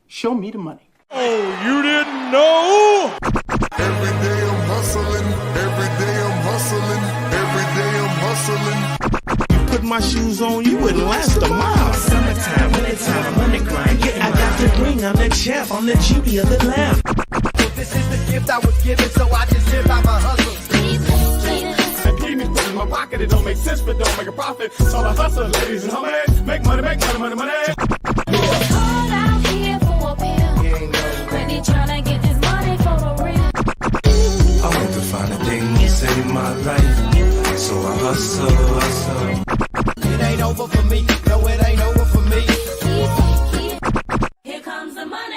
Show me the money. Oh, you didn't know? Every day I'm hustling. Every day I'm hustling. Every day I'm hustling. Put my shoes on, you wouldn't last a mile. Summertime, wintertime, I'm on the grind. Yeah, I got the ring, I'm the champ, I'm the genie of the lamp. This is the gift I was given, so I just live by my hustle. I gave me put in my pocket, it don't make sense, but don't make a profit. So I hustle, ladies and homies. Make money, money. All out here for a pill. Really tryna get this money for the real. I want to find a thing to save my life, so I hustle. It ain't over for me, no, it ain't over for me. Here comes the money.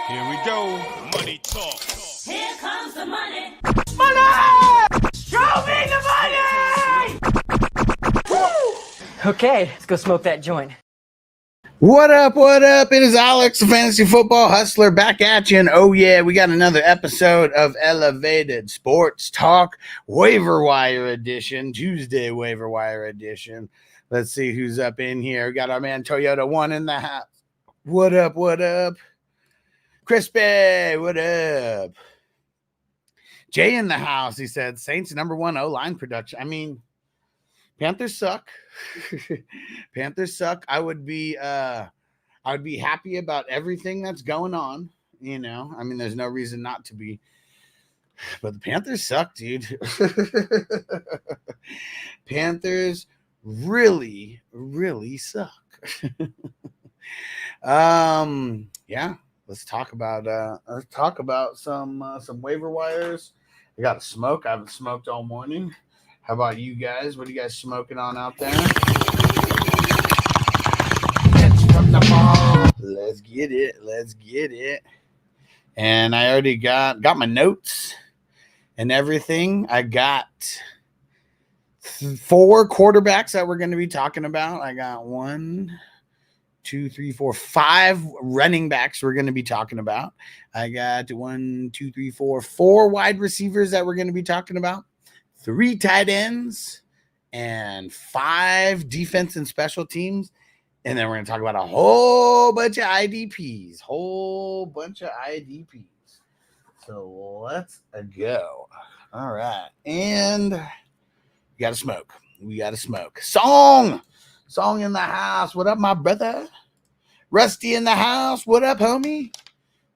Here we go. Money talk. Here comes the money. Show me the money! Okay, let's go smoke that joint. What up? What up? It is Alex, the Fantasy Football Hustler, back at you. And oh, yeah, we got another episode of Elevated Sports Talk, Waiver Wire Edition, Tuesday Waiver Wire Edition. Let's see who's up in here. We got our man Toyota One in the house. What up? What up? Crispy, what up? Jay in the house, he said, Saints #1 O-line production. I mean, Panthers suck. Panthers suck. I would be happy about everything that's going on. You know, I mean, there's no reason not to be. But the Panthers suck, dude. Panthers really, really suck. Yeah. Let's talk about some waiver wires. I got to smoke. I haven't smoked all morning. How about you guys? What are you guys smoking on out there? Let's get it. Let's get it. And I already got my notes and everything. I got 4 quarterbacks that we're going to be talking about. I got 1, 2, 3, 4, 5 running backs we're going to be talking about. I got 1, 2, 3, 4, 4 wide receivers that we're going to be talking about. 3 tight ends and 5 defense and special teams. And then we're going to talk about a whole bunch of IDPs. So let's go. All right. And we got to smoke. Song in the house. What up, my brother? Rusty in the house. What up, homie?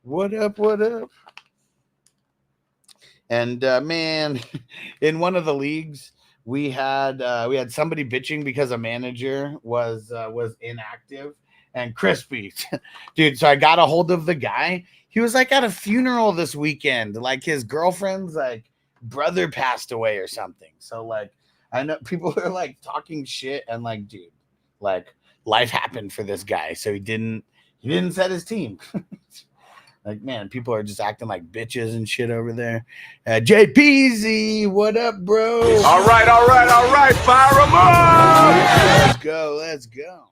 What up? And man, in one of the leagues, we had somebody bitching because a manager was inactive. And Crispy, dude. So I got a hold of the guy. He was like at a funeral this weekend. Like his girlfriend's like brother passed away or something. So like I know people are like talking shit and like, dude, like life happened for this guy. So he didn't set his team. Like, man, people are just acting like bitches and shit over there. JPZ, what up, bro? All right. Fire them up. Let's go.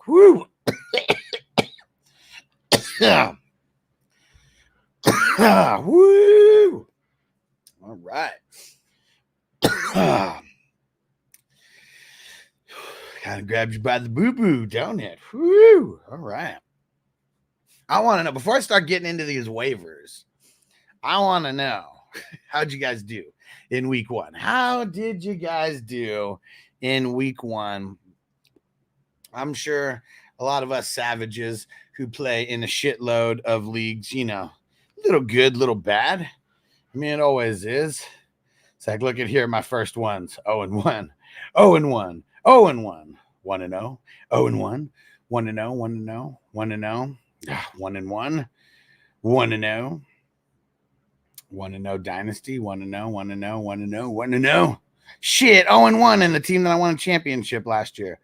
Woo. Woo. All right. Kind of grabs you by the boo-boo, don't it? Woo. All right. I want to know, before I start getting into these waivers, I want to know, how'd you guys do in week 1? How did you guys do in week 1? I'm sure a lot of us savages who play in a shitload of leagues, you know, little good, little bad. I mean, it always is. It's like, look at here, my first ones. 0-1, 0-1, 0-1, 1-0, 0-1, 1-0, 1-0, 1-0, 1-1, 1-0 dynasty, 1-0, 1-0, 1-0, 1-0. Shit, 0-1 in the team that I won a championship last year.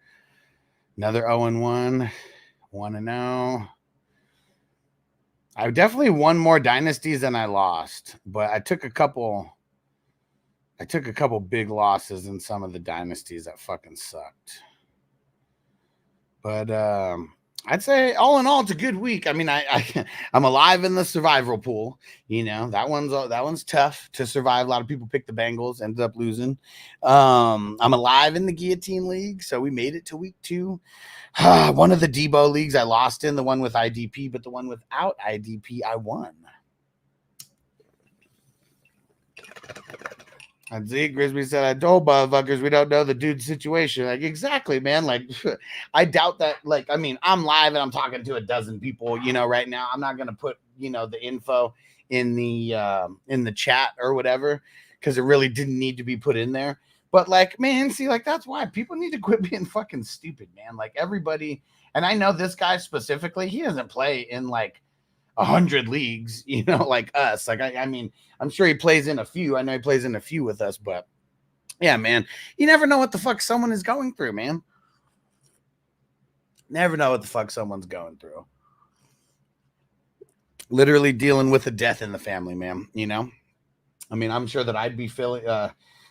Another 0-1, 1-0. I definitely won more dynasties than I lost, but I took a couple big losses in some of the dynasties that fucking sucked. But I'd say all in all, it's a good week. I mean, I'm alive in the survival pool. You know, that one's tough to survive. A lot of people picked the Bengals, ended up losing. I'm alive in the guillotine league, so we made it to week 2. One of the Debo leagues I lost in, the one with IDP, but the one without IDP, I won. And Z Grisby said, I told motherfuckers we don't know the dude's situation. Like, exactly, man. Like, I doubt that. Like, I mean, I'm live and I'm talking to a dozen people, you know, right now. I'm not gonna put, you know, the info in the chat or whatever, because it really didn't need to be put in there. But like, man, see, like, that's why people need to quit being fucking stupid, man. Like, everybody, and I know this guy specifically, he doesn't play in like 100 leagues, you know, like us. Like, I mean, I'm sure he plays in a few. I know he plays in a few with us, but yeah, man, you never know what the fuck someone is going through, man. Never know what the fuck someone's going through. Literally dealing with a death in the family, man. You know, I mean, I'm sure that I'd be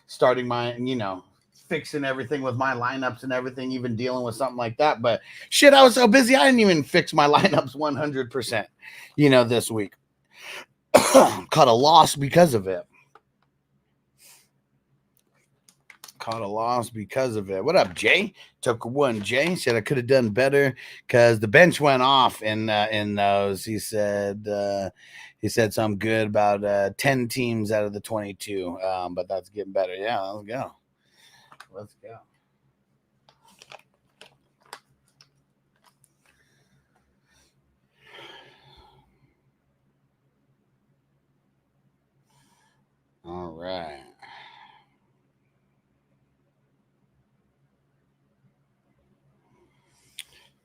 starting my, you know, fixing everything with my lineups and everything, even dealing with something like that. But shit, I was so busy, I didn't even fix my lineups 100%, you know, this week. Caught a loss because of it. What up, Jay? Took one. Jay said I could have done better because the bench went off in those. He said something good about 10 teams out of the 22. But that's getting better. Yeah, let's go. All right.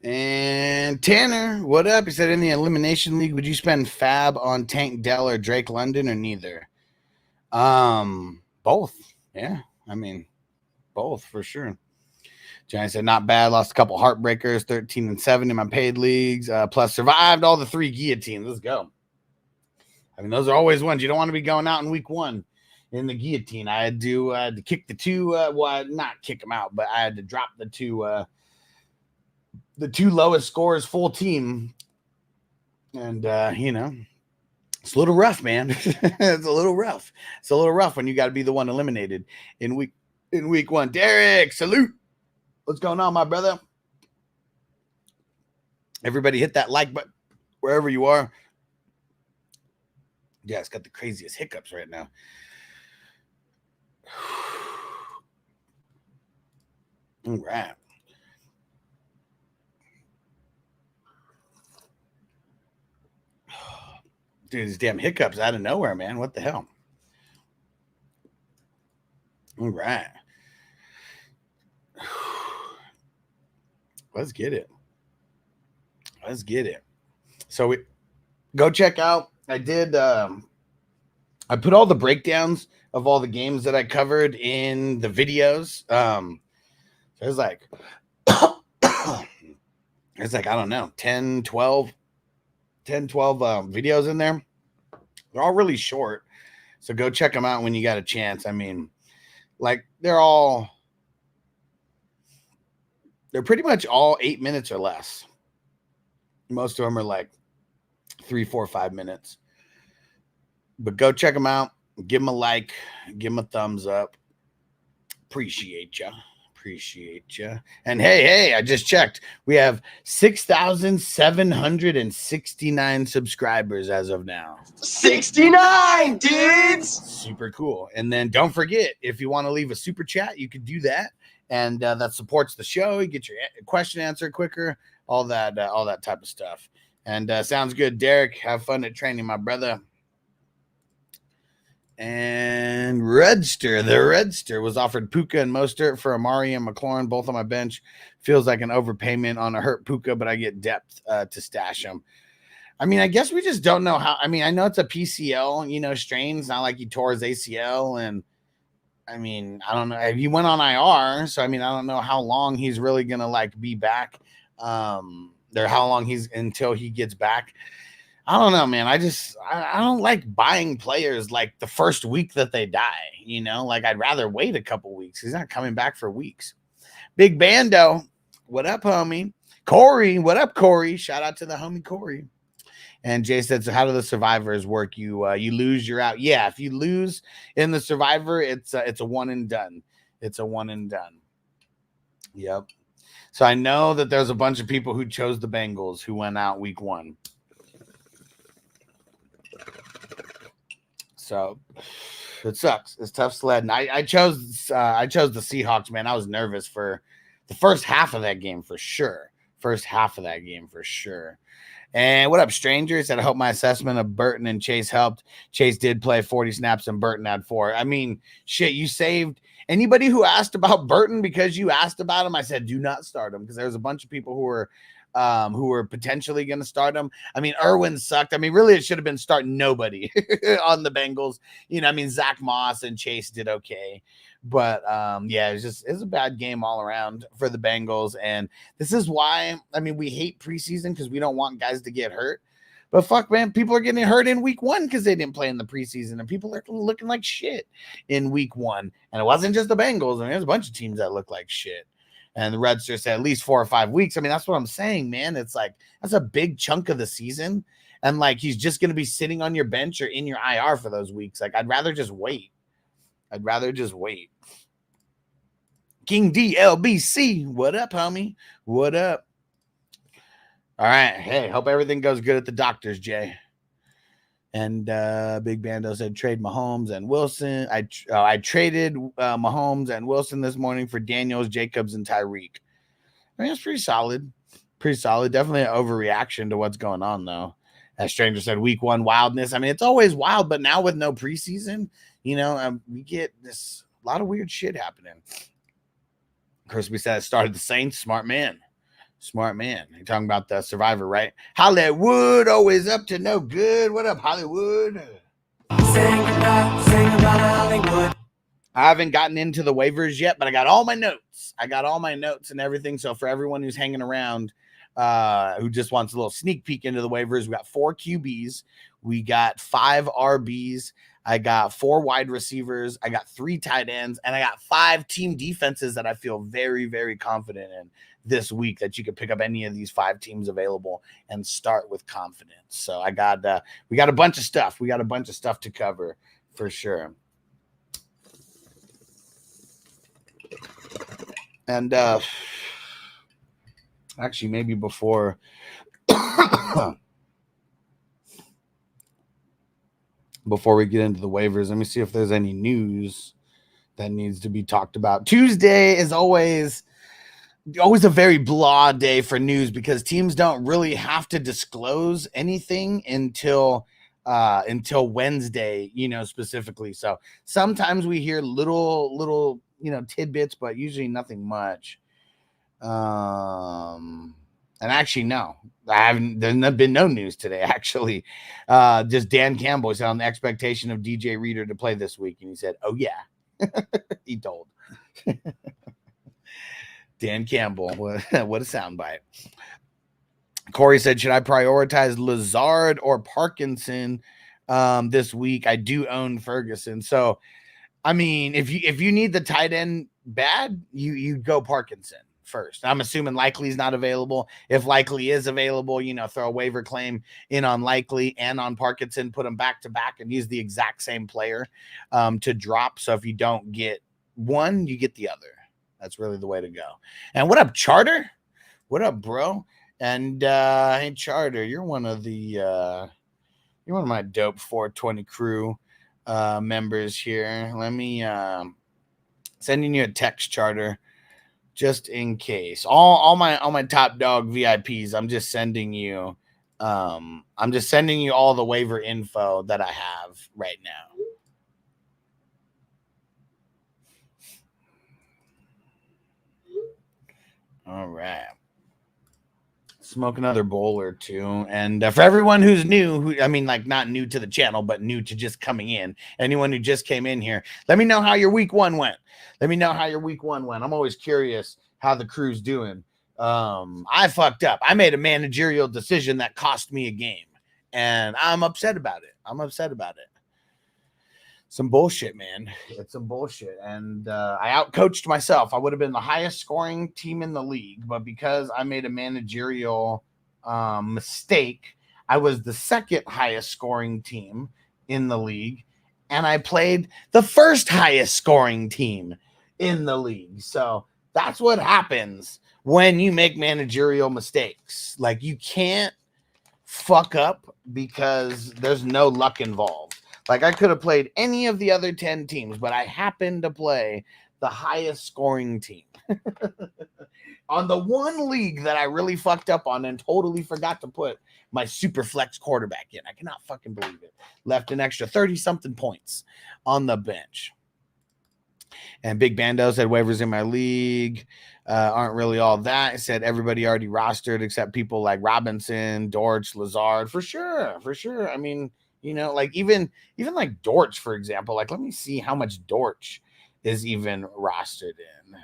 And Tanner, what up? He said, in the elimination league, would you spend Fab on Tank Dell or Drake London or neither? Both. Yeah. I mean, both for sure. Johnny said, not bad. Lost a couple heartbreakers, 13-7 in my paid leagues. Plus survived all the 3 guillotines. Let's go. I mean, those are always ones you don't want to be going out in week 1 in the guillotine. I had to kick the 2. Well, not kick them out, but I had to drop the 2 lowest scores full team. And, you know, it's a little rough, man. It's a little rough. It's a little rough when you got to be the one eliminated in week 1. Derek, salute. What's going on, my brother? Everybody hit that like button wherever you are. Yeah, it's got the craziest hiccups right now. All right. Dude, these damn hiccups out of nowhere, man. What the hell? All right. Let's get it. So we go check out. I put all the breakdowns of all the games that I covered in the videos. There's like, I don't know, 10, 12 videos in there. They're all really short. So go check them out when you got a chance. I mean, like they're pretty much all 8 minutes or less. Most of them are like 3, 4, 5 minutes. But go check them out. Give them a like. Give them a thumbs up. Appreciate you. And hey, I just checked. We have 6,769 subscribers as of now. 69, dudes! Super cool. And then don't forget, if you want to leave a super chat, you can do that. And that supports the show. You get your question answered quicker. All that type of stuff. And sounds good, Derek. Have fun at training, my brother. And the Redster was offered Puka and Mostert for Amari and McLaurin, both on my bench. Feels like an overpayment on a hurt Puka, but I get depth to stash him. I mean, I guess we just don't know how. I mean, I know it's a PCL, strain. It's not like he tore his ACL. And I mean, I don't know. He went on IR. So, I mean, I don't know how long he's really going to be back. How long until he gets back. I don't know, man. I don't like buying players like the first week that they die, I'd rather wait a couple weeks. He's not coming back for weeks. Big Bando, what up, homie? Corey, what up, Corey? Shout out to the homie Corey. And Jay said, so how do the survivors work? You lose, you're out. Yeah, if you lose in the survivor, it's a one and done. It's a one and done. Yep. So I know that there's a bunch of people who chose the Bengals who went out week 1. So it sucks. It's tough sledding. I chose the Seahawks, man. I was nervous for the first half of that game for sure. And what up, strangers? Said I hope my assessment of Burton and Chase helped. Chase did play 40 snaps and Burton had 4. I mean, shit, you saved anybody who asked about Burton because you asked about him. I said, do not start him because there's a bunch of people who were potentially going to start him. I mean, Irwin sucked. I mean, really, it should have been starting nobody on the Bengals. You know, I mean, Zach Moss and Chase did okay. But yeah, it's a bad game all around for the Bengals. And this is why, I mean, we hate preseason because we don't want guys to get hurt. But fuck, man, people are getting hurt in week 1 because they didn't play in the preseason. And people are looking like shit in week 1. And it wasn't just the Bengals. I mean, there's a bunch of teams that look like shit. And the Redster said at least 4 or 5 weeks. I mean, that's what I'm saying, man. It's like, that's a big chunk of the season. And like, he's just going to be sitting on your bench or in your IR for those weeks. Like, I'd rather just wait. King DLBC, what up, homie? What up? All right. Hey, hope everything goes good at the doctors, Jay. And Big Bando said trade Mahomes and Wilson. I traded Mahomes and Wilson this morning for Daniels, Jacobs, and Tyreek. I mean, it's pretty solid. Definitely an overreaction to what's going on, though. As Stranger said, week 1 wildness. I mean, it's always wild, but now with no preseason, you know, we get this a lot of weird shit happening. Crispy said it started the Saints. Smart man. You're talking about the survivor, right? Hollywood, always up to no good. What up, Hollywood? Sing about Hollywood. I haven't gotten into the waivers yet, but I got all my notes. And everything. So for everyone who's hanging around, who just wants a little sneak peek into the waivers, we got 4 QBs. We got 5 RBs. I got 4 wide receivers. I got 3 tight ends, and I got 5 team defenses that I feel very, very confident in this week that you could pick up any of these 5 teams available and start with confidence. So we got a bunch of stuff. We got a bunch of stuff to cover for sure. And actually, maybe before we get into the waivers, let me see if there's any news that needs to be talked about. Tuesday is always a very blah day for news because teams don't really have to disclose anything until Wednesday, you know, specifically. So sometimes we hear little, you know, tidbits, but usually nothing much. And actually, no, there's been no news today, actually. Just Dan Campbell said on the expectation of DJ Reader to play this week. And he said, oh, yeah, he told. Dan Campbell, what a soundbite. Corey said, should I prioritize Lazard or Parkinson this week? I do own Ferguson. So, I mean, if you need the tight end bad, you go Parkinson first. I'm assuming Likely's not available. If Likely is available, you know, throw a waiver claim in on Likely and on Parkinson, put them back to back and use the exact same player to drop. So if you don't get one, you get the other. That's really the way to go. And what up, Charter? What up, bro? And hey, Charter, you're one of my dope 420 crew members here. Let me sending you a text, Charter, just in case. All my top dog VIPs, I'm just sending you all the waiver info that I have right now. All right. Smoke another bowl or two. And for everyone who's new, not new to the channel, but new to just coming in, anyone who just came in here, let me know how your week 1 went. I'm always curious how the crew's doing. I fucked up. I made a managerial decision that cost me a game, and I'm upset about it. some bullshit, man. It's some bullshit. And I outcoached myself. I would have been the highest scoring team in the league, but because I made a managerial mistake, I was the second highest scoring team in the league, and I played the first highest scoring team in the league. So that's what happens when you make managerial mistakes. Like, you can't fuck up because there's no luck involved. Like, I could have played any of the other 10 teams, but I happened to play the highest scoring team on the one league that I really fucked up on and totally forgot to put my super flex quarterback in. I cannot fucking believe it. Left an extra 30-something points on the bench. And Big Bando said waivers in my league aren't really all that. It said everybody already rostered except people like Robinson, Dortch, Lazard. For sure. I mean, you know, like even like Dortch, for example. Like, let me see how much Dortch is even rostered in.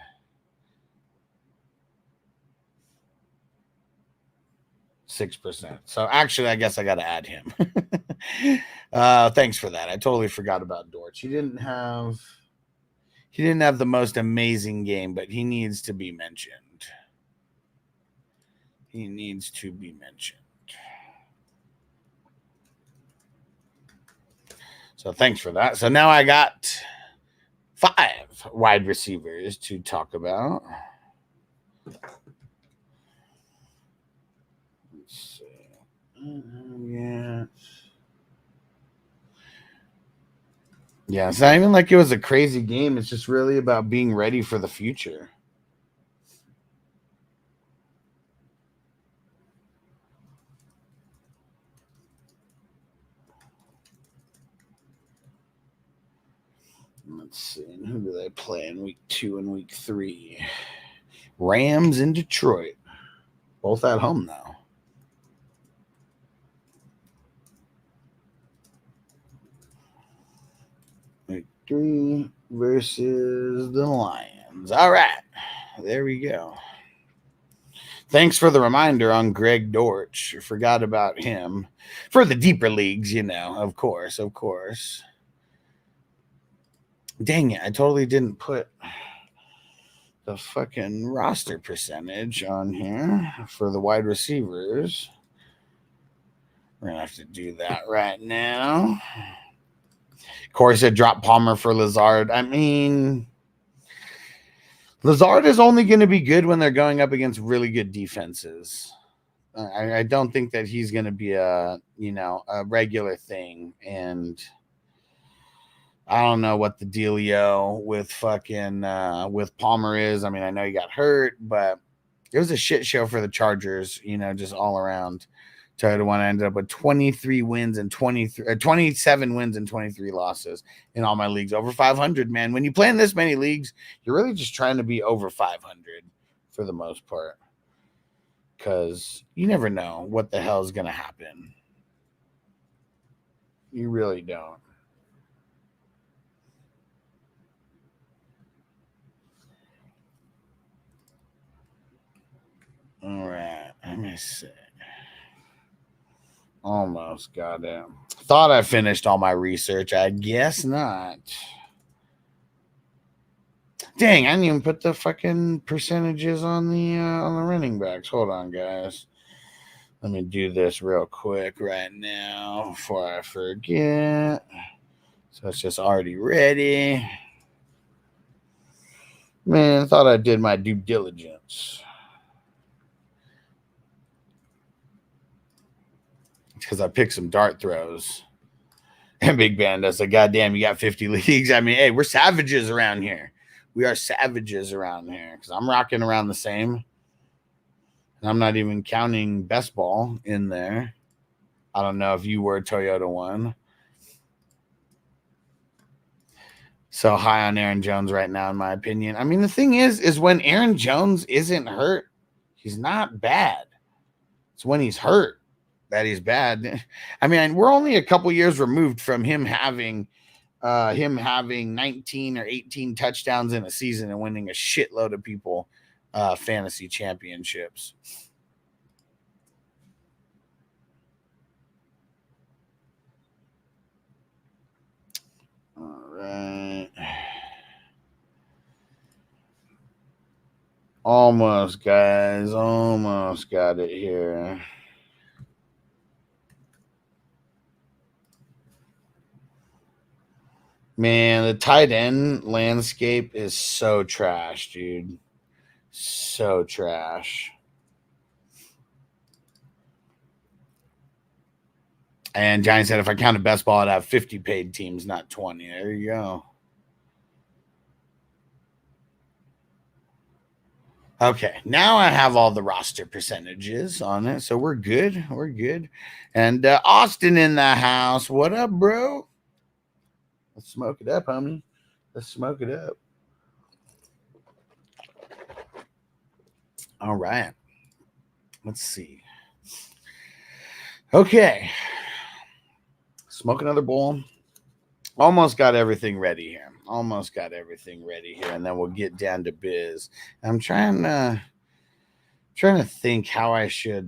%. So actually, I guess I got to add him. Thanks for that. I totally forgot about Dortch. He didn't have the most amazing game, but he needs to be mentioned. So thanks for that. So now I got 5 wide receivers to talk about. Let's see. Yeah, it's not even like it was a crazy game. It's just really about being ready for the future. Let's see. Who do they play in week 2 and week 3? Rams in Detroit. Both at home now. Week 3 versus the Lions. All right. There we go. Thanks for the reminder on Greg Dortch. Forgot about him. For the deeper leagues, you know, of course. Dang it, I totally didn't put the fucking roster percentage on here for the wide receivers. We're going to have to do that right now. Corey said drop Palmer for Lazard. I mean, Lazard is only going to be good when they're going up against really good defenses. I don't think that he's going to be a regular thing. And I don't know what the dealio with fucking with Palmer is. I mean, I know he got hurt, but it was a shit show for the Chargers, just all around. Toyota one ended up with 27 wins and 23 losses in all my leagues. Over 500, man. When you play in this many leagues, you're really just trying to be over 500 for the most part. Because you never know what the hell is going to happen. You really don't. All right, let me see. Almost got it. Thought I finished all my research. I guess not. Dang, I didn't even put the fucking percentages on the running backs. Hold on, guys. Let me do this real quick right now before I forget. So it's just already ready. Man, I thought I did my due diligence. Because I picked some dart throws. And Big Band said, goddamn, you got 50 leagues. I mean, hey, we're savages around here. We are savages around here. Because I'm rocking around the same. And I'm not even counting best ball in there. I don't know if you were Toyota one. So high on Aaron Jones right now, in my opinion. I mean, the thing is when Aaron Jones isn't hurt, he's not bad. It's when he's hurt that he's bad. I mean, we're only a couple years removed from him having 19 or 18 touchdowns in a season and winning a shitload of people fantasy championships. All Almost, guys. Almost got it here. Man, the tight end landscape is so trash, dude. So trash. And Johnny said, if I counted best ball, I'd have 50 paid teams, not 20. There you go. Okay, now I have all the roster percentages on it, so we're good. We're good. And Austin in the house. What up, bro? Let's smoke it up, homie. Let's smoke it up. All right. Let's see. Okay. Smoke another bowl. Almost got everything ready here. Almost got everything ready here, and then we'll get down to biz. I'm trying to think how I should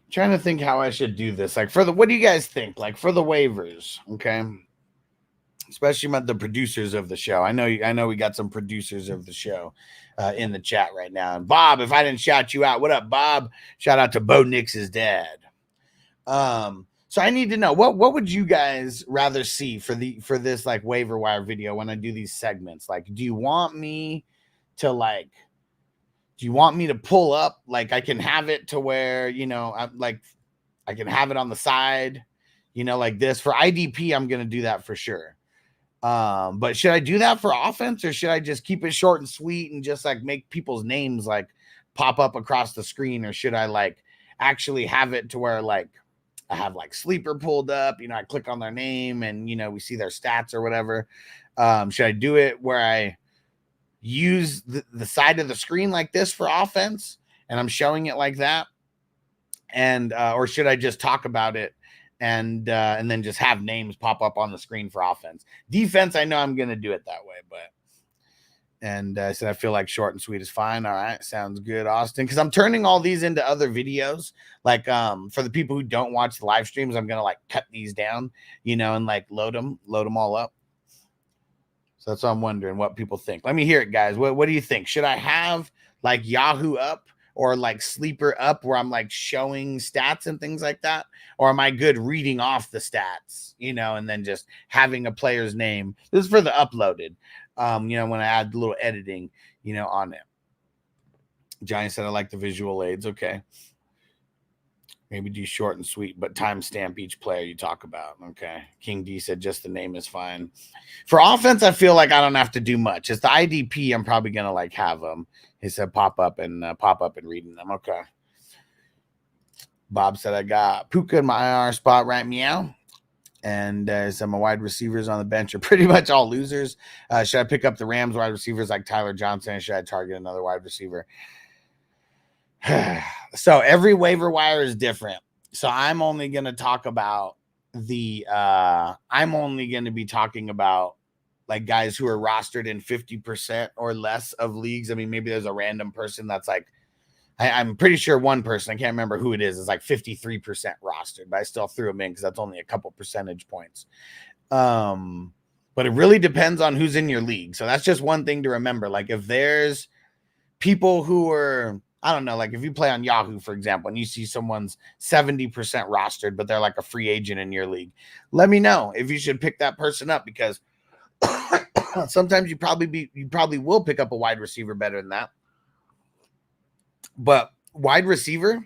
trying to think how I should do this. Like for the, what do you guys think? Like for the waivers, okay? Especially about the producers of the show. I know we got some producers of the show in the chat right now. And Bob, if I didn't shout you out, what up, Bob? Shout out to Bo Nix's dad. So I need to know what would you guys rather see for this like waiver wire video when I do these segments? Like, do you want me to pull up? Like I can have it to where, you know, I can have it on the side, you know, like this. For IDP, I'm gonna do that for sure. But should I do that for offense, or should I just keep it short and sweet and just like make people's names like pop up across the screen? Or should I like actually have it to where like I have like sleeper pulled up, you know, I click on their name and, you know, we see their stats or whatever. Should I do it where I use the side of the screen like this for offense and I'm showing it like that? And, or should I just talk about it and then just have names pop up on the screen for offense? Defense, I know I'm going to do it that way, but, and I said, I feel like short and sweet is fine. All right. Sounds good, Austin. Because I'm turning all these into other videos. Like for the people who don't watch the live streams, I'm going to like cut these down, you know, and like load them all up. So that's what I'm wondering what people think. Let me hear it, guys. What do you think? Should I have like Yahoo up or like sleeper up where I'm like showing stats and things like that? Or am I good reading off the stats, you know, and then just having a player's name? This is for the uploaded. You know, when I add a little editing, you know, on it. Johnny said, I like the visual aids. Okay. Maybe do short and sweet, but timestamp each player you talk about. Okay. King D said, just the name is fine. For offense, I feel like I don't have to do much. It's the IDP. I'm probably going to like have them. He said, pop up and reading them. Okay. Bob said, I got Puka in my IR spot, right? Meow. And some wide receivers on the bench are pretty much all losers. Should I pick up the Rams wide receivers like Tyler Johnson? Or should I target another wide receiver? So every waiver wire is different. So I'm only going to talk about I'm only going to be talking about like guys who are rostered in 50% or less of leagues. I mean, maybe there's a random person that's like, I'm pretty sure one person, I can't remember who it is like 53% rostered, but I still threw him in because that's only a couple percentage points. But it really depends on who's in your league. So that's just one thing to remember. Like if there's people who are, I don't know, like if you play on Yahoo, for example, and you see someone's 70% rostered, but they're like a free agent in your league, let me know if you should pick that person up, because sometimes you probably will pick up a wide receiver better than that. But wide receiver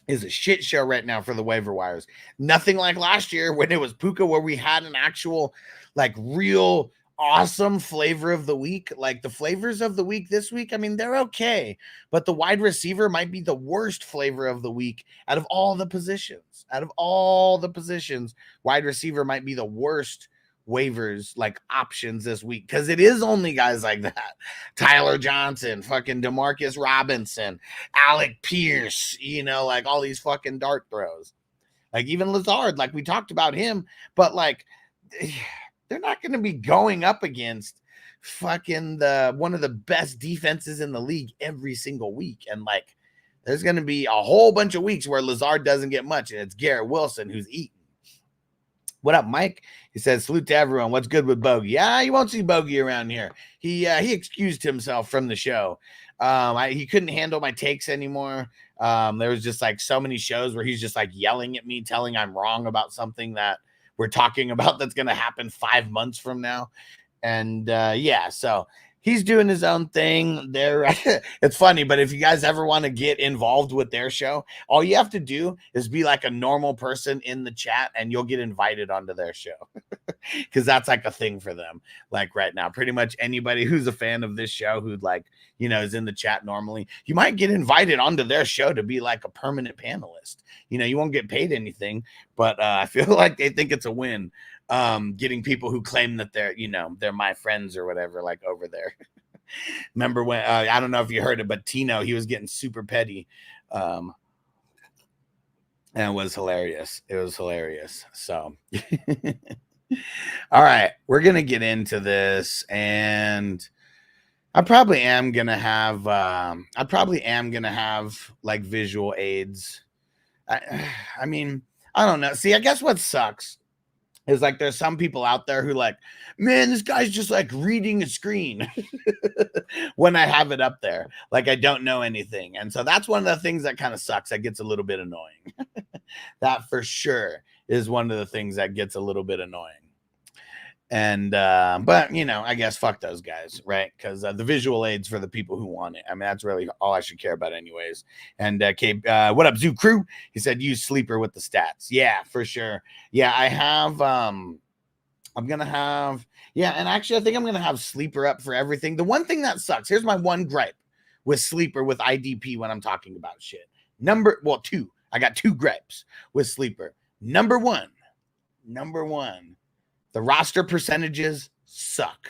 is a shit show right now for the waiver wires. Nothing like last year when it was Puka, where we had an actual, like, real awesome flavor of the week. Like the flavors of the week this week, I mean, they're okay, but the wide receiver might be the worst flavor of the week out of all the positions. Out of all the positions, wide receiver might be the worst waivers like options this week, because it is only guys like that. Tyler Johnson, fucking Demarcus Robinson, Alec Pierce, you know, like all these fucking dart throws. Like even Lazard, like we talked about him, but like they're not going to be going up against fucking one of the best defenses in the league every single week. And like there's going to be a whole bunch of weeks where Lazard doesn't get much, and it's Garrett Wilson who's eating. What up, Mike? He says, salute to everyone. What's good with Bogey? Yeah, you won't see Bogey around here. He excused himself from the show. He couldn't handle my takes anymore. There was just like so many shows where he's just like yelling at me, telling I'm wrong about something that we're talking about that's going to happen 5 months from now. And yeah, so he's doing his own thing there. It's funny, but if you guys ever want to get involved with their show, all you have to do is be like a normal person in the chat and you'll get invited onto their show. Because that's like a thing for them. Like right now, pretty much anybody who's a fan of this show who like, you know, is in the chat normally, you might get invited onto their show to be like a permanent panelist. You know, you won't get paid anything, but I feel like they think it's a win. Getting people who claim that they're, you know, they're my friends or whatever, like over there. Remember when, I don't know if you heard it, but Tino, he was getting super petty. And it was hilarious. It was hilarious. So, all right, we're going to get into this, and I probably am going to have, like visual aids. I mean, I don't know. See, I guess what sucks is like there's some people out there who like, man, this guy's just like reading a screen when I have it up there. Like I don't know anything. And so that's one of the things that kind of sucks. That gets a little bit annoying. That for sure is one of the things that gets a little bit annoying. And, but you know, I guess fuck those guys, right? Because the visual aids for the people who want it. I mean, that's really all I should care about anyways. And what up, Zoo Crew? He said, use Sleeper with the stats. Yeah, for sure. Yeah, I have, I'm going to have, yeah. And actually, I think I'm going to have Sleeper up for everything. The one thing that sucks, here's my one gripe with Sleeper with IDP when I'm talking about shit. Two. I got 2 gripes with Sleeper. Number one. The roster percentages suck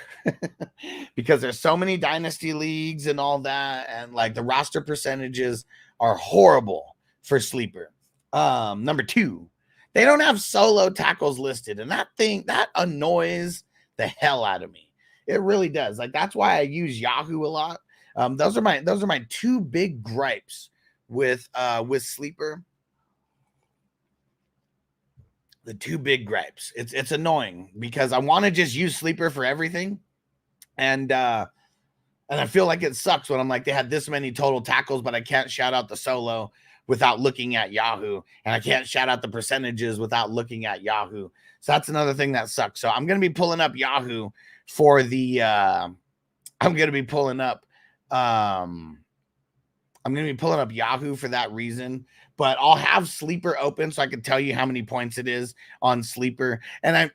because there's so many dynasty leagues and all that. And like the roster percentages are horrible for Sleeper. Number 2, they don't have solo tackles listed. And that annoys the hell out of me. It really does. Like, that's why I use Yahoo a lot. Those are my 2 big gripes with Sleeper. The 2 big gripes. It's annoying because I want to just use Sleeper for everything. And I feel like it sucks when I'm like, they had this many total tackles, but I can't shout out the solo without looking at Yahoo. And I can't shout out the percentages without looking at Yahoo. So that's another thing that sucks. So I'm going to be pulling up Yahoo for the, Yahoo for that reason. But I'll have Sleeper open so I can tell you how many points it is on Sleeper. And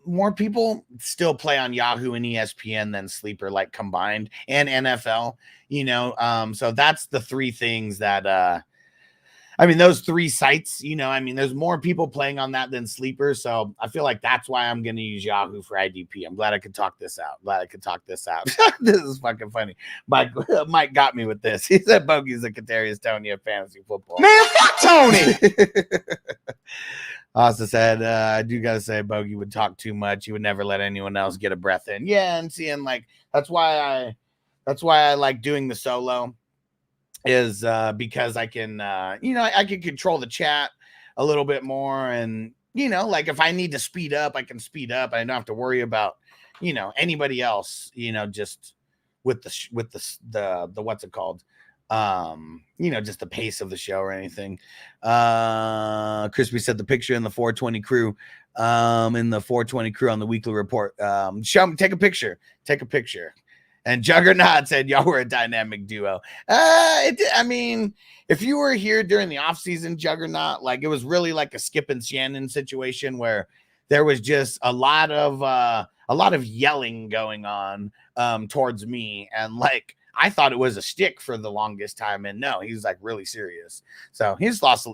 more people still play on Yahoo and ESPN than Sleeper, like combined, and NFL, you know. So that's the 3 things that those 3 sites, you know, there's more people playing on that than Sleeper. So I feel like that's why I'm going to use Yahoo for IDP. I'm glad I could talk this out. This is fucking funny. Mike got me with this. He said Bogey's a Kadarius Toney of fantasy football. Man, fuck Tony. Also said, I do got to say Bogey would talk too much. He would never let anyone else get a breath in. Yeah. And seeing like, that's why I like doing the solo. Is because I can, I can control the chat a little bit more. And, you know, like if I need to speed up, I can speed up. I don't have to worry about, you know, anybody else, you know, just with the what's it called? Just the pace of the show or anything. Crispy said the picture in the 420 crew, on the weekly report. Show me, take a picture. And Juggernaut said, y'all were a dynamic duo. If you were here during the offseason, Juggernaut, like it was really like a Skip and Shannon situation where there was just a lot of yelling going on towards me. And like, I thought it was a stick for the longest time. And no, he's like really serious. So he's lost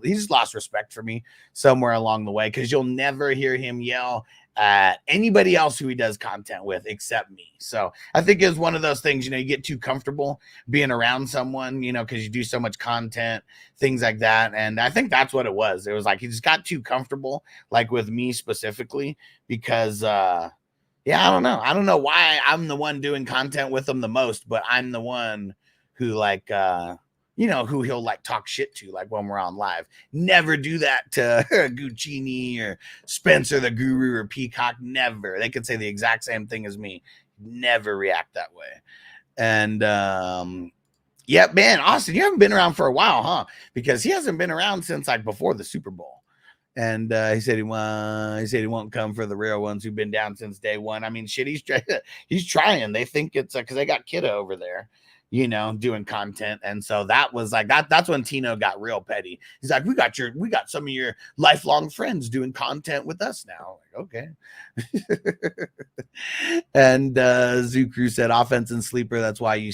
respect for me somewhere along the way, because you'll never hear him yell at anybody else who he does content with except me. So I think it's one of those things, you know, you get too comfortable being around someone, you know, because you do so much content, things like that. And I think that's what it was. It was like he just got too comfortable, like with me specifically, because I don't know why I'm the one doing content with him the most, but I'm the one who like you know, who he'll like talk shit to, like when we're on live. Never do that to Guccini or Spencer the Guru or Peacock. Never. They could say the exact same thing as me. Never react that way. And yeah, man, Austin, you haven't been around for a while, huh? Because he hasn't been around since like before the Super Bowl. And he said he won't come for the real ones who've been down since day one. I mean, shit, he's trying. They think it's because they got Kidda over there, you know, doing content. And so that was like that's when Tino got real petty. He's like, we got some of your lifelong friends doing content with us now. Like, okay. And Zukru said offense and sleeper. That's why you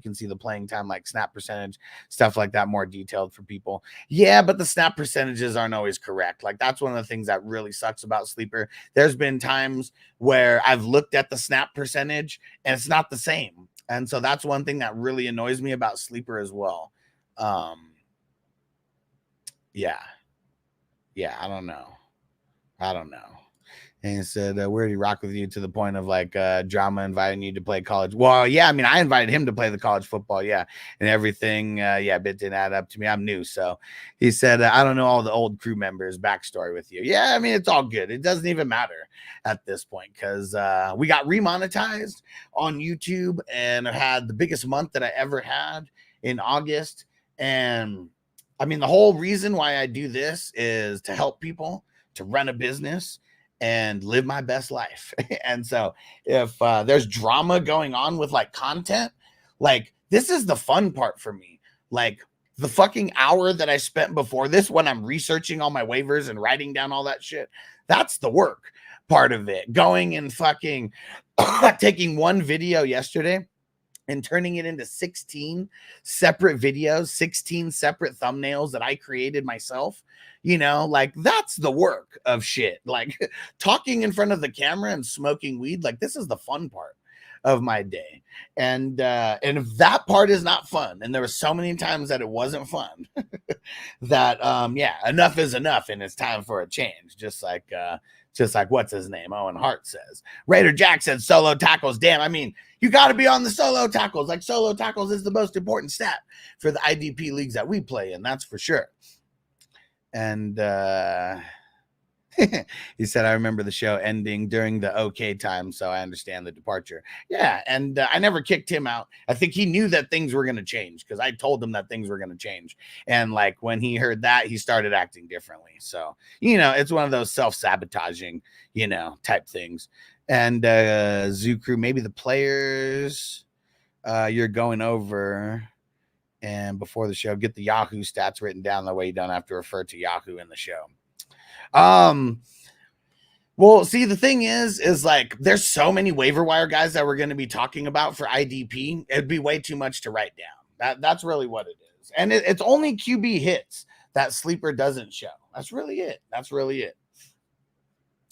can see the playing time, like snap percentage, stuff like that, more detailed for people. Yeah, but the snap percentages aren't always correct. Like that's one of the things that really sucks about sleeper. There's been times where I've looked at the snap percentage and it's not the same. And so that's one thing that really annoys me about sleeper as well. Yeah, I don't know. And he said, where did he rock with you to the point of like drama inviting you to play college? Well, yeah, I mean, I invited him to play the college football, yeah, and everything. Yeah, bit didn't add up to me. I'm new. So he said, I don't know all the old crew members' backstory with you. Yeah, I mean, it's all good. It doesn't even matter at this point because we got remonetized on YouTube and I had the biggest month that I ever had in August. And I mean, the whole reason why I do this is to help people, to run a business, and live my best life. And so if there's drama going on with like content, like this is the fun part for me. Like the fucking hour that I spent before this when I'm researching all my waivers and writing down all that shit, that's the work part of it. Going and fucking taking one video yesterday and turning it into 16 separate videos, 16 separate thumbnails that I created myself. You know, like that's the work of shit. Like talking in front of the camera and smoking weed, like this is the fun part of my day. And if that part is not fun, and there were so many times that it wasn't fun, that yeah, enough is enough, and it's time for a change. Just like what's his name? Owen Hart says. Raider Jack said solo tackles. Damn, I mean, you got to be on the solo tackles. Like solo tackles is the most important stat for the IDP leagues that we play in. That's for sure. And he said, I remember the show ending during the okay time, so I understand the departure. Yeah, and I never kicked him out. I think he knew that things were going to change because I told him that things were going to change. And like when he heard that, he started acting differently. So, you know, it's one of those self-sabotaging, you know, type things. And Zukru, maybe the players you're going over. And before the show, get the Yahoo stats written down the way you don't have to refer to Yahoo in the show. Well, see, the thing is like there's so many waiver wire guys that we're going to be talking about for IDP. It'd be way too much to write down. That's really what it is. And it's only QB hits that sleeper doesn't show. That's really it.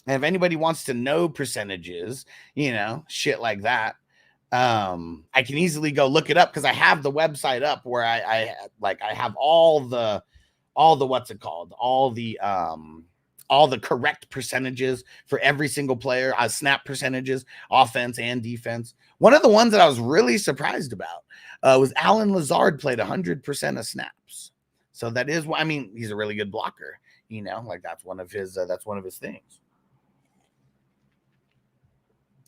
And if anybody wants to know percentages, you know, shit like that, I can easily go look it up because I have the website up where I have all the what's it called, all the correct percentages for every single player, snap percentages, offense and defense. One of the ones that I was really surprised about was Alan Lazard played 100% of snaps. So that is why, I mean, he's a really good blocker, you know, like that's one of his things.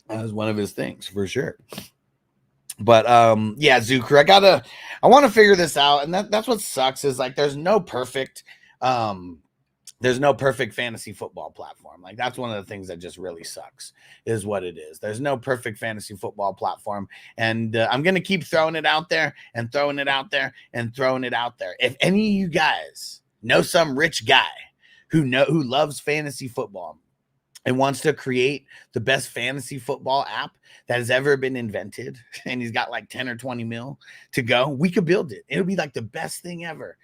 That was one of his things for sure. But yeah, Zucker, I want to figure this out. And that's what sucks is like there's no perfect fantasy football platform. Like that's one of the things that just really sucks is what it is. There's no perfect fantasy football platform. And I'm going to keep throwing it out there and throwing it out there and throwing it out there. If any of you guys know some rich guy who loves fantasy football and wants to create the best fantasy football app that has ever been invented, and he's got like 10 or 20 mil to go, we could build it. It'll be like the best thing ever.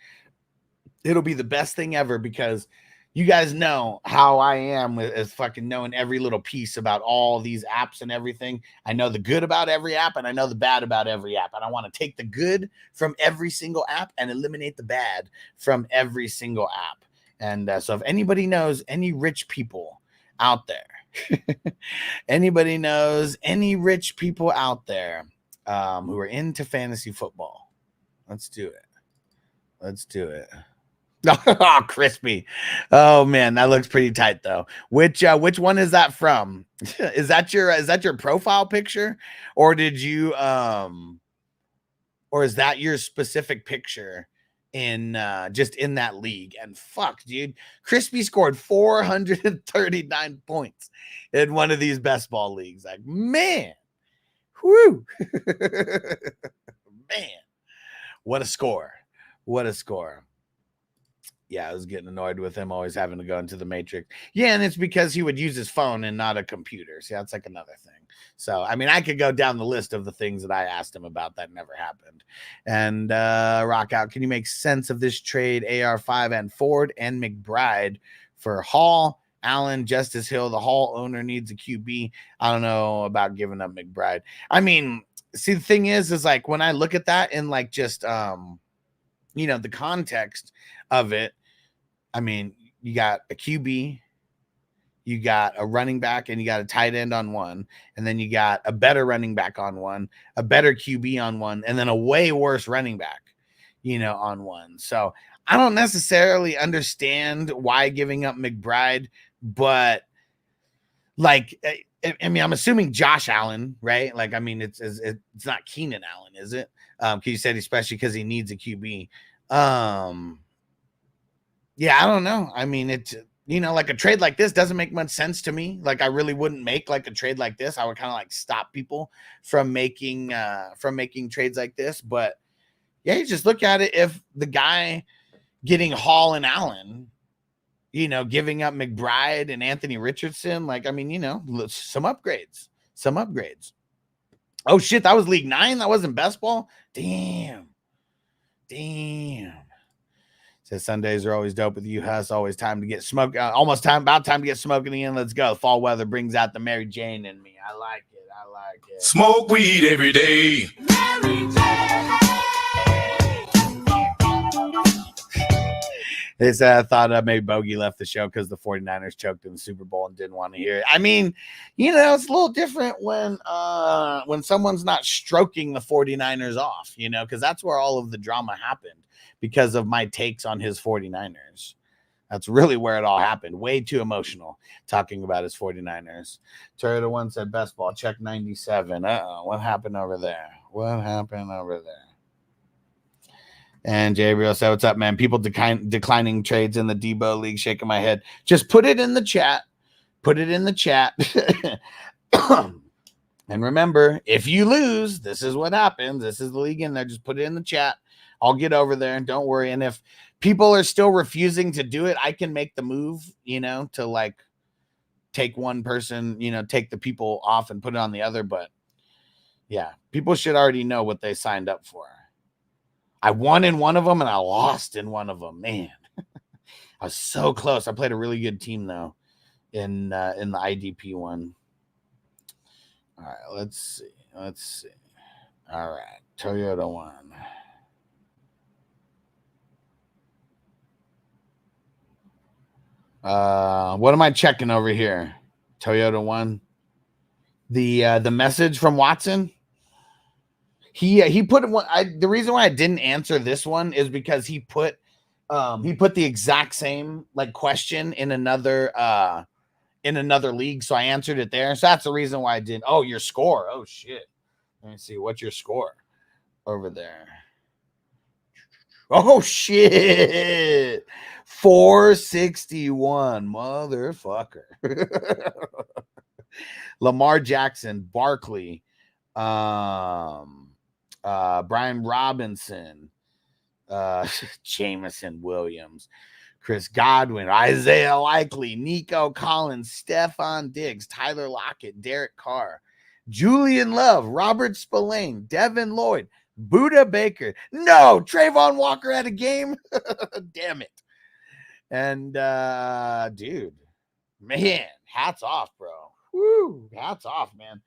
It'll be the best thing ever because you guys know how I am as fucking knowing every little piece about all these apps and everything. I know the good about every app and I know the bad about every app. And I want to take the good from every single app and eliminate the bad from every single app. And so if anybody knows any rich people out there, anybody knows any rich people out there who are into fantasy football, let's do it. Let's do it. Oh, crispy. Oh man, that looks pretty tight though. Which one is that from? Is that your profile picture, or did you or is that your specific picture in just in that league? And fuck, dude, Crispy scored 439 points in one of these best ball leagues. Like, man, whoo, man, what a score! What a score! Yeah, I was getting annoyed with him always having to go into the matrix. Yeah, and it's because he would use his phone and not a computer. See, that's like another thing. So, I mean, I could go down the list of the things that I asked him about that never happened. And Rock Out, can you make sense of this trade? AR5 and Ford and McBride for Hall, Allen, Justice Hill. The Hall owner needs a QB. I don't know about giving up McBride. I mean, see, the thing is like when I look at that in like just the context of it, I mean, you got a QB, you got a running back, and you got a tight end on one, and then you got a better running back on one, a better QB on one, and then a way worse running back, on one. So I don't necessarily understand why giving up McBride, but like, I mean, I'm assuming Josh Allen, right? Like, I mean, it's not Keenan Allen, is it? Because you said especially because he needs a QB. Yeah, I don't know. I mean, it's, like a trade like this doesn't make much sense to me. Like, I really wouldn't make like a trade like this. I would kind of like stop people from making trades like this. But yeah, you just look at it. If the guy getting Hall and Allen, giving up McBride and Anthony Richardson, like, I mean, some upgrades. Oh shit, that was League 9. That wasn't best ball. Damn. Says Sundays are always dope with you, Huss. Always time to get smoked. About time to get smoking again. Let's go. Fall weather brings out the Mary Jane in me. I like it. Smoke weed every day. They said I thought maybe Bogey left the show because the 49ers choked in the Super Bowl and didn't want to hear it. I mean, it's a little different when someone's not stroking the 49ers off, because that's where all of the drama happened because of my takes on his 49ers. That's really where it all happened. Way too emotional talking about his 49ers. Toyota 1 said best ball. Check 97. What happened over there? And Gabriel said, what's up, man? People declining trades in the Debo League, shaking my head. Just put it in the chat. And remember, if you lose, this is what happens. This is the league in there. Just put it in the chat. I'll get over there. Don't worry. And if people are still refusing to do it, I can make the move, to like take one person, take the people off and put it on the other. But yeah, people should already know what they signed up for. I won in one of them and I lost in one of them. Man, I was so close. I played a really good team though in the IDP one. All right, let's see. All right, Toyota 1. What am I checking over here? Toyota 1. The message from Watson. He put one. The reason why I didn't answer this one is because he put the exact same like question in another league, so I answered it there. So that's the reason why I didn't. Oh, your score. Oh shit. Let me see. What's your score over there? Oh shit. 461, motherfucker. Lamar Jackson, Barkley, Brian Robinson, Jameson Williams, Chris Godwin, Isaiah Likely, Nico Collins, Stephon Diggs, Tyler Lockett, Derek Carr, Julian Love, Robert Spillane, Devin Lloyd, Buda Baker. No, Trayvon Walker had a game. Damn it. And dude, man, hats off, bro. Woo, hats off, man.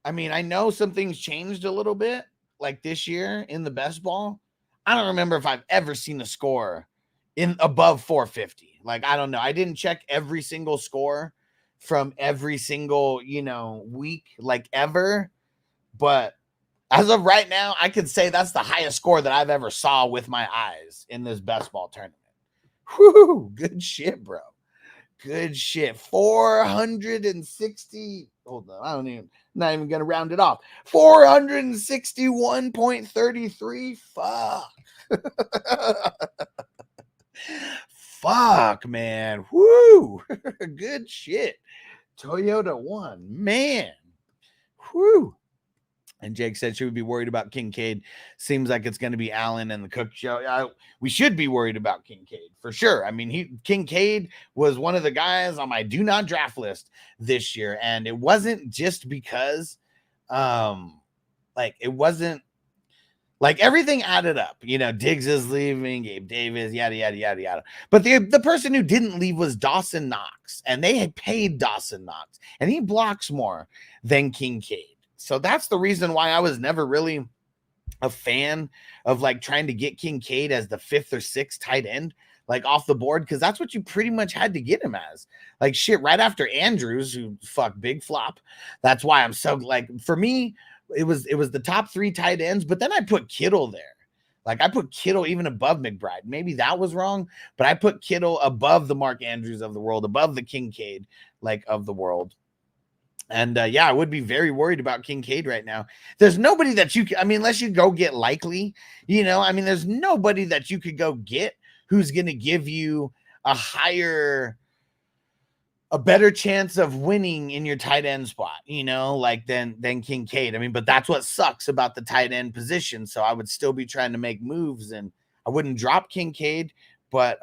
I mean, I know some things changed a little bit, like this year in the best ball. I don't remember if I've ever seen a score in above 450. Like, I don't know. I didn't check every single score from every single, week, like ever. But As of right now, I could say that's the highest score that I've ever saw with my eyes in this best ball tournament. Whoo, good shit, bro. Good shit. 460. Hold on. Not even going to round it off. 461.33. Fuck. Fuck, man. Whoo. Good shit. Toyota won. Man. Whoo. And Jake said, should we be worried about Kincaid? Seems like it's going to be Allen and the Cook show. We should be worried about Kincaid for sure. I mean, Kincaid was one of the guys on my do not draft list this year. And it wasn't just because, it wasn't like everything added up. You know, Diggs is leaving, Gabe Davis, yada, yada, yada, yada. But the person who didn't leave was Dawson Knox. And they had paid Dawson Knox. And he blocks more than Kincaid. So that's the reason why I was never really a fan of like trying to get Kincaid as the 5th or 6th tight end, like off the board, because that's what you pretty much had to get him as. Like shit, right after Andrews, who big flop. That's why I'm so like, for me, it was the top 3 tight ends, but then I put Kittle there. Like I put Kittle even above McBride. Maybe that was wrong, but I put Kittle above the Mark Andrews of the world, above the Kincaid of the world. And I would be very worried about Kincaid right now. There's nobody that unless you go get Likely, there's nobody that you could go get who's going to give you a better chance of winning in your tight end spot, than Kincaid. But that's what sucks about the tight end position. So I would still be trying to make moves, and I wouldn't drop Kincaid, but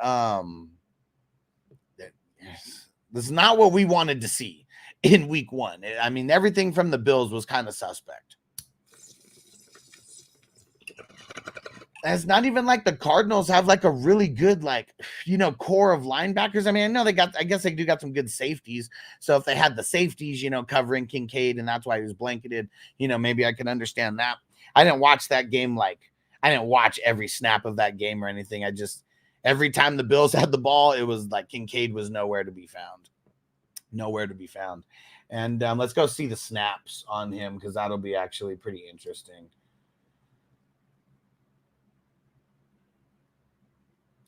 this is not what we wanted to see in week 1. Everything from the Bills was kind of suspect. And it's not even like the Cardinals have like a really good, core of linebackers. I know I guess they do got some good safeties. So if they had the safeties, covering Kincaid, and that's why he was blanketed, maybe I could understand that. I didn't watch that game. I didn't watch every snap of that game or anything. Every time the Bills had the ball, it was like Kincaid was nowhere to be found. And let's go see the snaps on him, because that'll be actually pretty interesting.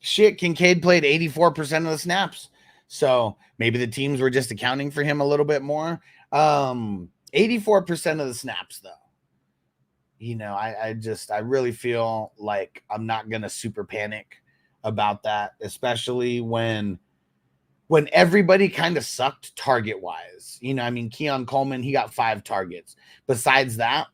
Shit, Kincaid played 84% of the snaps. So maybe the teams were just accounting for him a little bit more. 84% of the snaps, though. I really feel like I'm not going to super panic about that, especially when everybody kind of sucked target-wise. Keon Coleman, he got 5 targets. Besides that,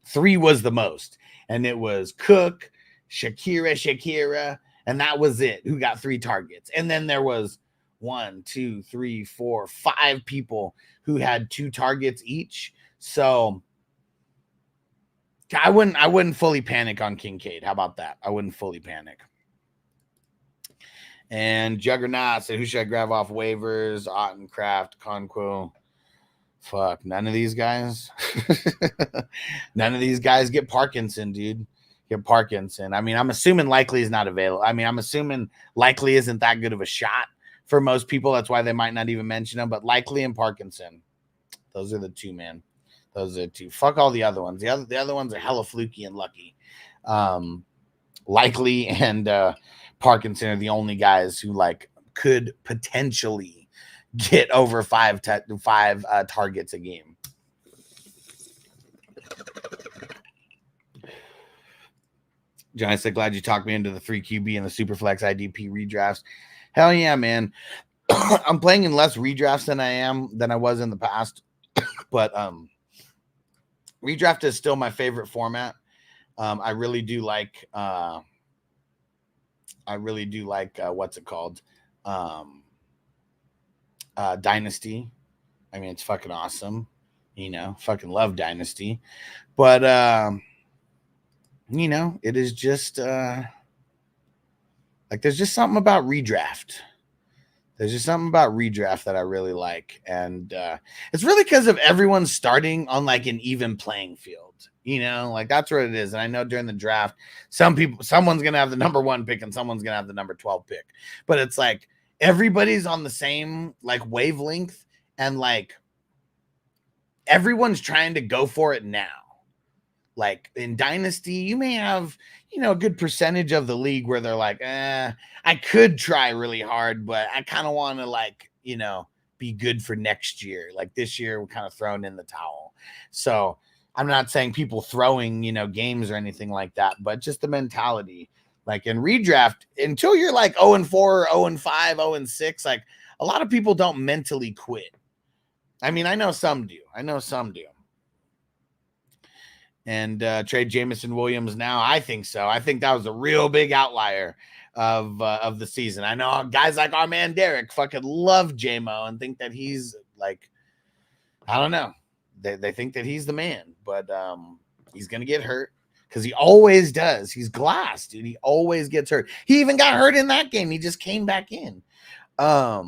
3 was the most. And it was Cook, Shakira, and that was it, who got 3 targets. And then there was 1, 2, 3, 4, 5 people who had 2 targets each. So I wouldn't fully panic on Kincaid. How about that? I wouldn't fully panic. And Juggernaut said, who should I grab off waivers? Ottencraft, Conquo. Fuck, none of these guys. None of these guys. Get Parkinson, dude. Get Parkinson. I'm assuming Likely is not available. I'm assuming Likely isn't that good of a shot for most people. That's why they might not even mention him. But Likely and Parkinson. Those are the 2, man. Those are the 2. Fuck all the other ones. The other ones are hella fluky and lucky. Likely and Parkinson are the only guys who could potentially get over 5 targets a game. Johnny said, glad you talked me into the 3 QB and the Superflex IDP redrafts. Hell yeah, man. I'm playing in less redrafts than I was in the past. But redraft is still my favorite format. I really do like what's it called? Dynasty. It's fucking awesome. Fucking love Dynasty. But it is just there's just something about redraft. There's just something about redraft that I really like. And it's really because of everyone starting on an even playing field. That's what it is. And I know during the draft, someone's going to have the number 1 pick and someone's going to have the number 12 pick. But it's everybody's on the same wavelength, and everyone's trying to go for it now. Like in Dynasty, you may have, a good percentage of the league where they're like, I could try really hard, but I kind of want to be good for next year. Like this year, we're kind of throwing in the towel. So I'm not saying people throwing, games or anything like that, but just the mentality. Like in redraft, until you're like 0-4, 0-5, 0-6, like a lot of people don't mentally quit. I mean, I know some do. And trade Jameson Williams now, I think so. I think that was a real big outlier of the season. I know guys like our man Derek fucking love JMO and think that he's like, I don't know. They think that he's the man, but he's gonna get hurt because he always does. He's glass, dude. He always gets hurt. He even got hurt in that game. He just came back in. I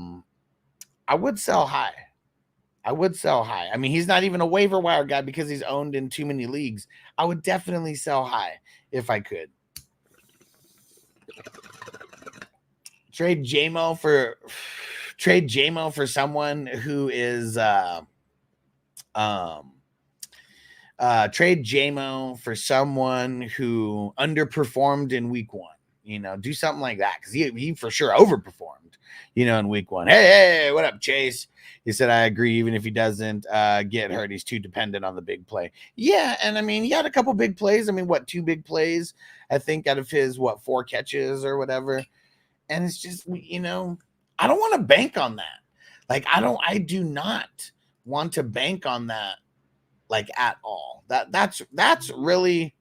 would sell high. I mean, he's not even a waiver wire guy because he's owned in too many leagues. I would definitely sell high if I could. Trade JMO for someone who is trade JMO for someone who underperformed in week 1. Do something like that because he for sure overperformed, in week 1. Hey, what up, Chase? He said, I agree. Even if he doesn't get hurt, he's too dependent on the big play. Yeah, and I mean, he had a couple big plays. I mean, 2 big plays, I think, out of his, 4 catches or whatever. And it's just, I don't want to bank on that. Like, I do not want to bank on that, like, at all. That's really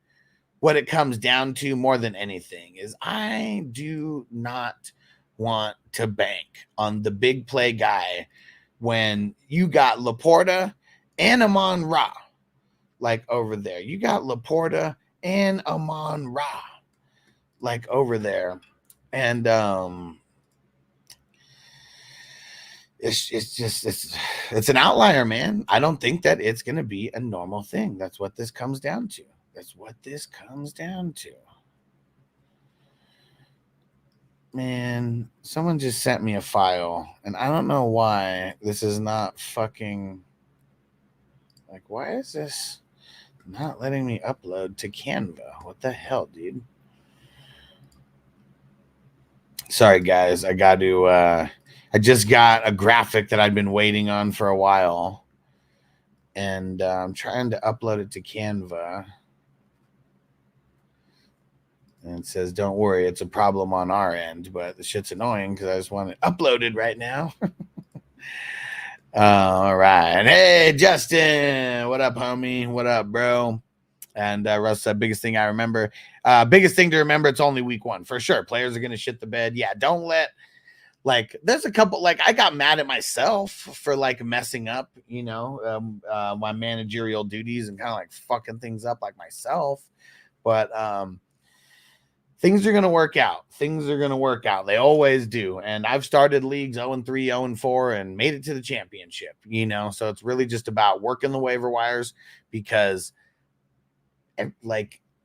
what it comes down to more than anything is I do not want to bank on the big play guy when you got Laporta and Amon-Ra, like over there. You got Laporta and Amon-Ra, like over there. And it's an outlier, man. I don't think that it's going to be a normal thing. That's what this comes down to. Man, someone just sent me a file, and I don't know why this is not fucking... Like, why is this not letting me upload to Canva? What the hell, dude? Sorry, guys. I just got a graphic that I'd been waiting on for a while, and I'm trying to upload it to Canva. And it says, don't worry, it's a problem on our end, but the shit's annoying because I just want it uploaded right now. All right. Hey, Justin. What up, homie? What up, bro? And Russ said, biggest thing to remember, it's only week 1. For sure. Players are going to shit the bed. Yeah, don't let, there's a couple, I got mad at myself for, messing up, my managerial duties and kind of, fucking things up like myself. But, things are going to work out. They always do. And I've started leagues 0-3, 0-4 and made it to the championship, So it's really just about working the waiver wires because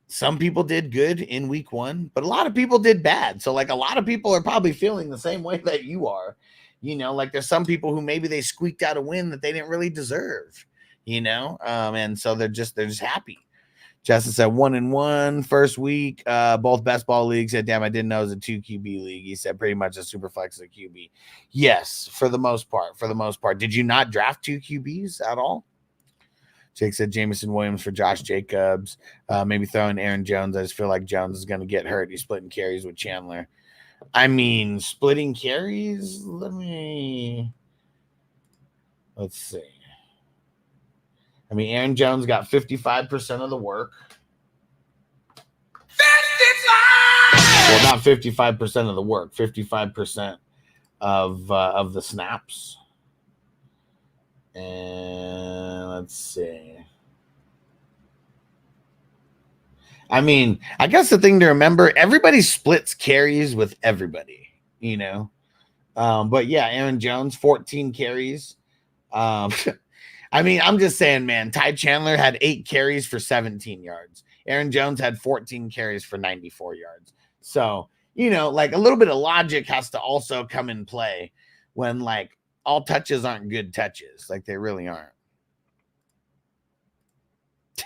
some people did good in week 1, but a lot of people did bad. So a lot of people are probably feeling the same way that you are, there's some people who maybe they squeaked out a win that they didn't really deserve, and so they're just happy. Justin said 1-1 first week. Both best ball leagues said, damn, I didn't know it was a 2 QB league. He said pretty much a super flex of QB. Yes, for the most part. Did you not draft 2 QBs at all? Jake said Jameson Williams for Josh Jacobs. Maybe throwing Aaron Jones. I just feel like Jones is going to get hurt. He's splitting carries with Chandler. I mean, splitting carries? Let's see. I mean, Aaron Jones got 55% of the work. 55! Well, not 55% of the work, 55% of the snaps. And let's see. I mean, I guess the thing to remember, everybody splits carries with everybody, But yeah, Aaron Jones, 14 carries. I mean, I'm just saying, man, Ty Chandler had 8 carries for 17 yards. Aaron Jones had 14 carries for 94 yards. So, a little bit of logic has to also come in play when, all touches aren't good touches. They really aren't.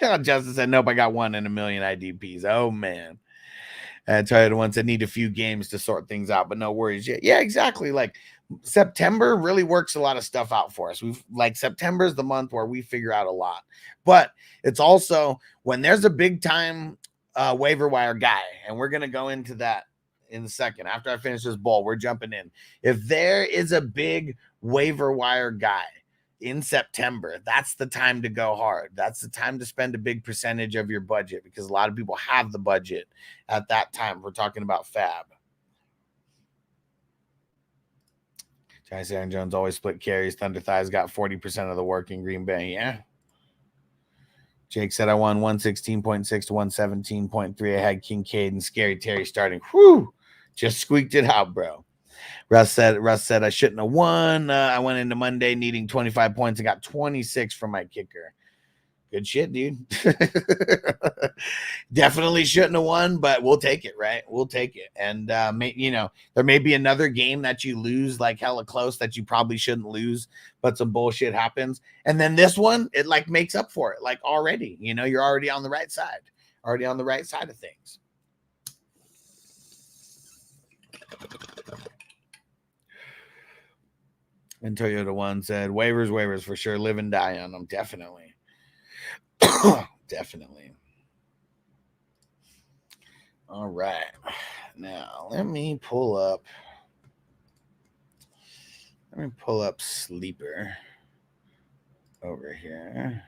Justin said, nope, I got 1 in a million IDPs. Oh, man. I tried the ones that need a few games to sort things out, but no worries yet. Yeah, exactly. Like September really works a lot of stuff out for us. September is the month where we figure out a lot, but it's also when there's a big time waiver wire guy, and we're going to go into that in a second. After I finish this bowl, we're jumping in. If there is a big waiver wire guy in September, that's the time to go hard. That's the time to spend a big percentage of your budget because a lot of people have the budget at that time. We're talking about fab. Johnny Aaron Jones always split carries. Thunder Thighs got 40% of the work in Green Bay. Yeah. Jake said I won 116.6 to 117.3. I had Kincaid and Scary Terry starting. Whew. Just squeaked it out, bro. Russ said I shouldn't have won. I went into Monday needing 25 points and got 26 from my kicker. Good shit, dude. Definitely shouldn't have won, but we'll take it, right? We'll take it. And, there may be another game that you lose like hella close that you probably shouldn't lose, but some bullshit happens. And then this one, it like makes up for it. Like already, you're already on the right side, of things. And Toyota One said, waivers for sure. Live and die on them. Definitely. Definitely. All right. Now, let me pull up Sleeper over here.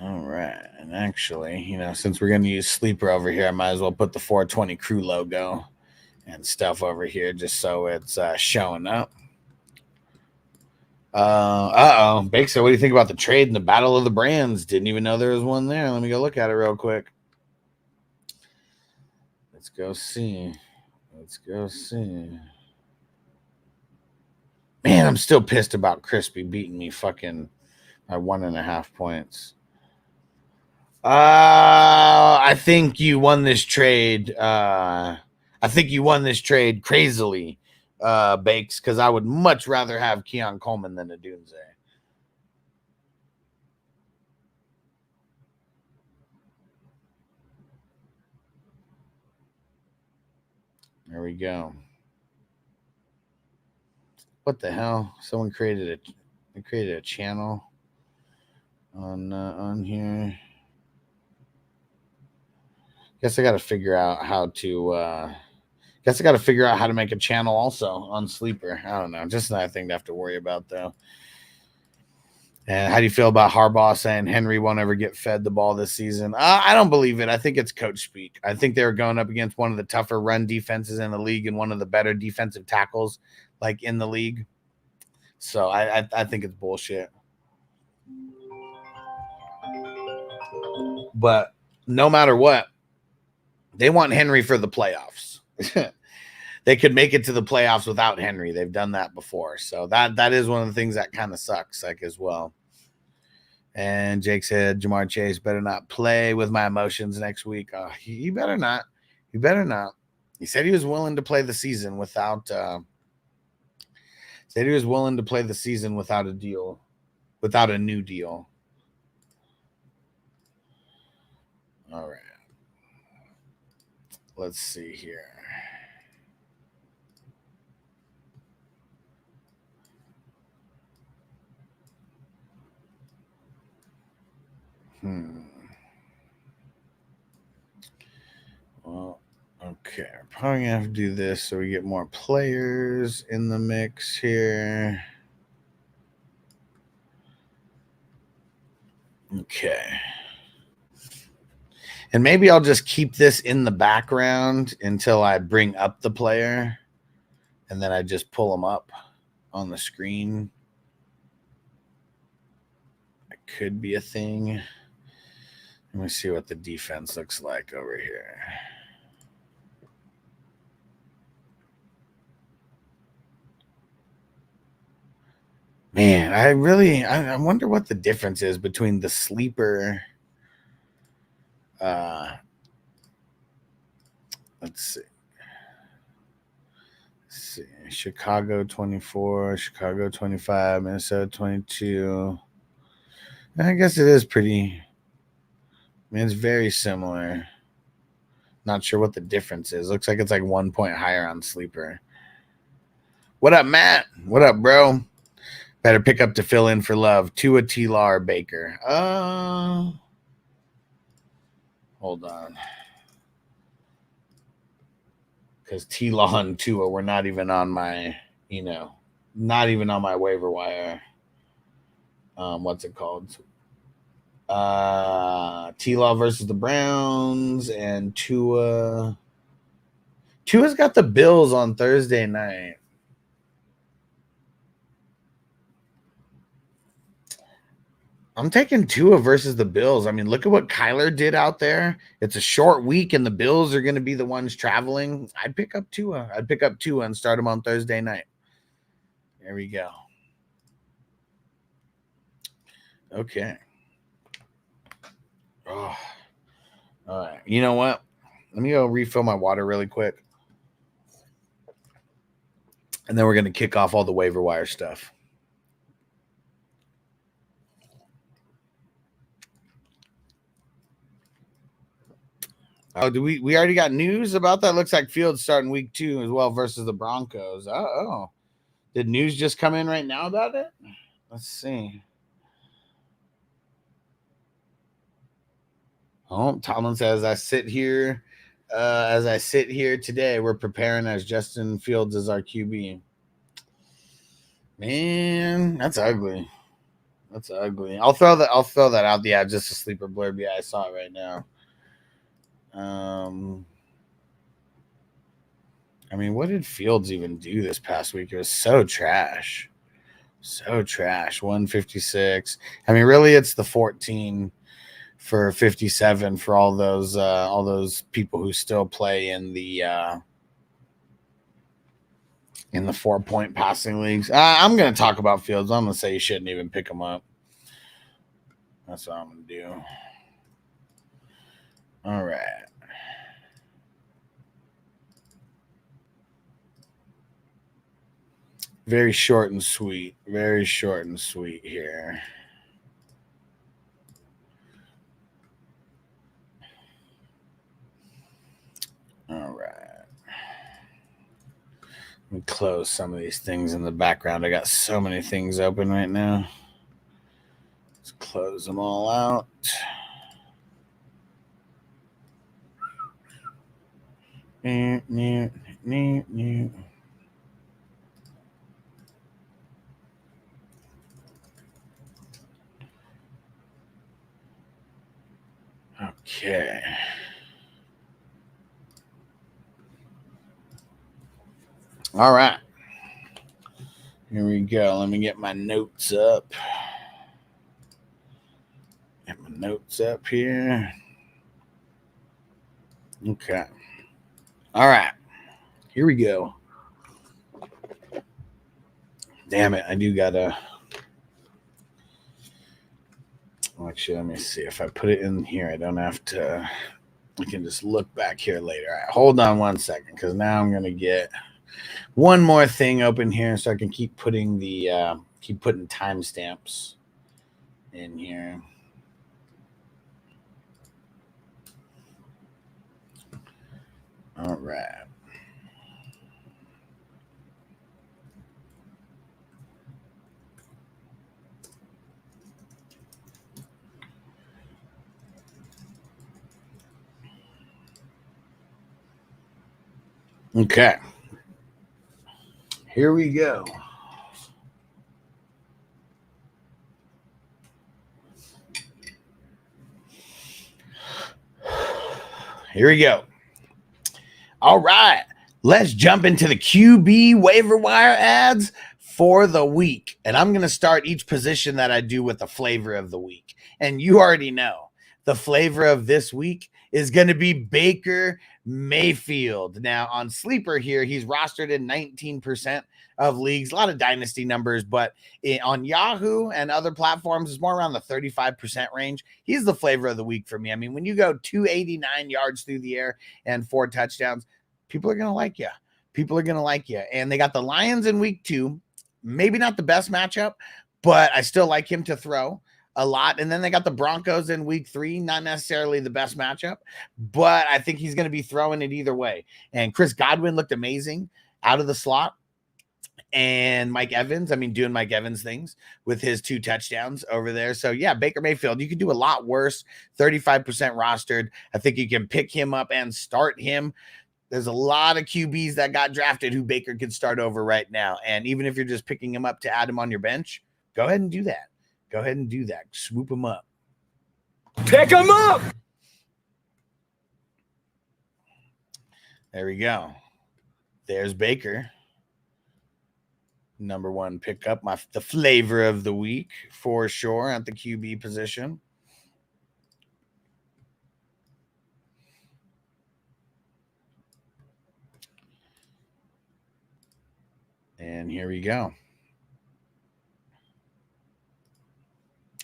All right. And actually, since we're going to use Sleeper over here, I might as well put the 420 crew logo and stuff over here just so it's showing up. Baker, what do you think about the trade and the Battle of the Brands? Didn't even know there was one there. Let me go look at it real quick. Let's go see. Man, I'm still pissed about Crispy beating me fucking by 1.5 points. I think you won this trade. Crazily, Bakes, because I would much rather have Keon Coleman than a Dunze. There we go. What the hell? Someone created a channel on here. Guess I got to figure out how to make a channel also on Sleeper. I don't know. Just another thing to have to worry about, though. And how do you feel about Harbaugh saying Henry won't ever get fed the ball this season? I don't believe it. I think it's coach speak. I think they were going up against one of the tougher run defenses in the league and one of the better defensive tackles like in the league. So I think it's bullshit. But no matter what, they want Henry for the playoffs. They could make it to the playoffs without Henry. They've done that before. So that is one of the things that kind of sucks, like, as well. And Jake said, Jamar Chase better not play with my emotions next week. He better not. He better not. He said he was willing to play the season without a deal, without a new deal. All right. Let's see here. Well, okay. Probably gonna have to do this so we get more players in the mix here. Okay. And maybe I'll just keep this in the background until I bring up the player, and then I just pull them up on the screen. It could be a thing. Let me see what the defense looks like over here. Man, I wonder what the difference is between the sleeper. Let's see. Chicago 24, Chicago 25, Minnesota 22. I guess it is pretty. I mean, it's very similar. Not sure what the difference is. Looks like it's like 1 point higher on sleeper. What up, Matt? What up, bro? Better pick up to fill in for love. Tua, T-Law, or Baker. Hold on. Because T-Law and Tua were not even on my, not even on my waiver wire. What's it called? T-Law versus the Browns and Tua. Tua's got the Bills on Thursday night. I'm taking Tua versus the Bills. I mean, look at what Kyler did out there. It's a short week, and the Bills are going to be the ones traveling. I'd pick up Tua. I'd pick up Tua and start him on Thursday night. There we go. Okay. Oh. All right. You know what? Let me go refill my water really quick. And then we're going to kick off all the waiver wire stuff. Oh, we already got news about that? Looks like Fields starting week 2 as well versus the Broncos. Oh. Did news just come in right now about it? Let's see. Oh, Tomlin says, as I sit here today, we're preparing as Justin Fields as our QB. Man, that's ugly. That's ugly. I'll throw that out. Yeah, just a sleeper blurb. Yeah, I saw it right now. I mean, what did Fields even do this past week? It was so trash. So trash. 156. I mean, really, it's the 14 for 57 for all those people who still play in the 4-point passing leagues. I'm going to talk about Fields. I'm going to say you shouldn't even pick him up. That's what I'm going to do. All right. Very short and sweet. Very short and sweet here. All right. Let me close some of these things in the background. I got so many things open right now. Let's close them all out. Okay. All right. Here we go. Let me get my notes up. Get my notes up here. Okay. All right. Here we go. Damn it. I do gotta. Actually, let me see. If I put it in here, I don't have to. I can just look back here later. All right, hold on 1 second, because now I'm going to get one more thing open here so I can keep putting timestamps in here. All right. Okay. Here we go. Here we go. All right. Let's jump into the QB waiver wire ads for the week. And I'm going to start each position that I do with the flavor of the week. And you already know the flavor of this week is going to be Baker Mayfield. Now, on Sleeper here, he's rostered in 19% of leagues. A lot of dynasty numbers, but on Yahoo and other platforms, it's more around the 35% range. He's the flavor of the week for me. I mean, when you go 289 yards through the air and 4 touchdowns, people are going to like you. People are going to like you. And they got the Lions in week 2. Maybe not the best matchup, but I still like him to throw a lot. And then they got the Broncos in week 3, not necessarily the best matchup, but I think he's going to be throwing it either way. And Chris Godwin looked amazing out of the slot. And Mike Evans, I mean, doing Mike Evans things with his 2 touchdowns over there. So yeah, Baker Mayfield, you could do a lot worse. 35% rostered. I think you can pick him up and start him. There's a lot of QBs that got drafted who Baker could start over right now. And even if you're just picking him up to add him on your bench, go ahead and do that. Go ahead and do that. Swoop him up. Pick him up. There we go. There's Baker. Number 1 pickup, the flavor of the week for sure at the QB position. And here we go.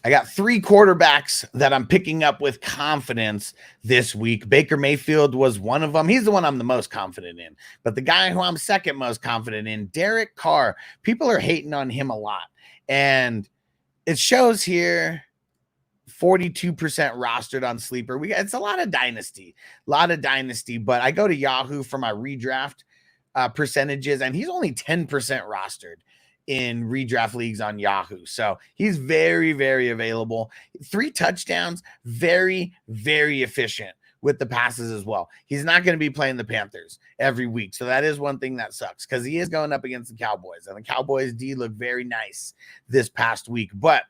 I got 3 quarterbacks that I'm picking up with confidence this week. Baker Mayfield was one of them. He's the one I'm the most confident in. But the guy who I'm second most confident in, Derek Carr, people are hating on him a lot. And it shows here 42% rostered on Sleeper. It's a lot of dynasty. But I go to Yahoo for my redraft percentages, and he's only 10% rostered in redraft leagues on Yahoo. So he's very, very available. 3 touchdowns, very, very efficient with the passes as well. He's not going to be playing the Panthers every week. So that is one thing that sucks because he is going up against the Cowboys, and the Cowboys D looked very nice this past week, but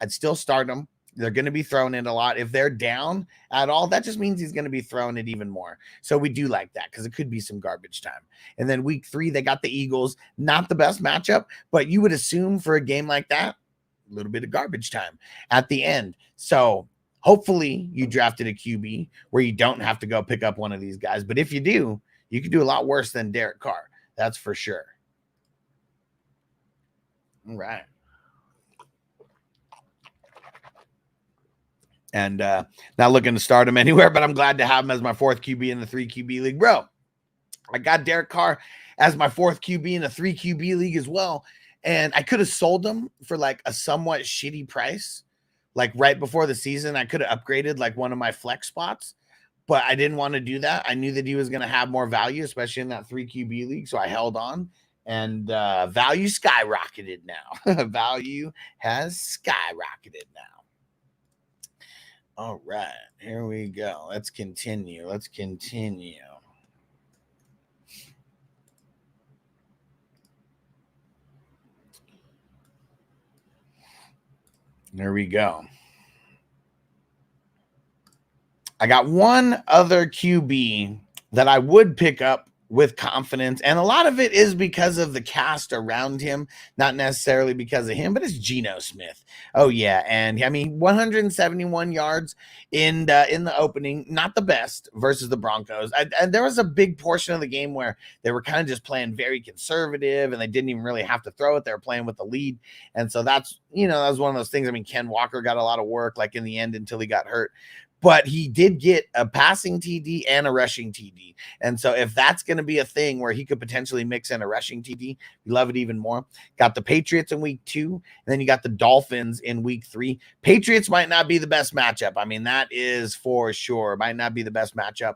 I'd still start him. They're going to be throwing it a lot. If they're down at all, that just means he's going to be throwing it even more. So we do like that because it could be some garbage time. And then week 3, they got the Eagles. Not the best matchup, but you would assume for a game like that, a little bit of garbage time at the end. So hopefully you drafted a QB where you don't have to go pick up one of these guys. But if you do, you could do a lot worse than Derek Carr. That's for sure. All right. And not looking to start him anywhere, but I'm glad to have him as my 4th QB in the 3 QB league. Bro, I got Derek Carr as my 4th QB in a 3 QB league as well. And I could have sold him for like a somewhat shitty price. Like right before the season, I could have upgraded like one of my flex spots, but I didn't want to do that. I knew that he was going to have more value, especially in that 3 QB league. So I held on, and value skyrocketed now. Value has skyrocketed now. All right, here we go. Let's continue. There we go. I got one other QB that I would pick up with confidence, and a lot of it is because of the cast around him, not necessarily because of him, but it's Geno Smith. Oh yeah, and I mean 171 yards in the opening, not the best versus the Broncos. And there was a big portion of the game where they were kind of just playing very conservative, and they didn't even really have to throw it. They were playing with the lead, and so that's that was one of those things. I mean, Ken Walker got a lot of work, like in the end until he got hurt. But he did get a passing TD and a rushing TD. And so if that's going to be a thing where he could potentially mix in a rushing TD, we love it even more. Got the Patriots in week 2, and then you got the Dolphins in week 3. Patriots might not be the best matchup. I mean, that is for sure. Might not be the best matchup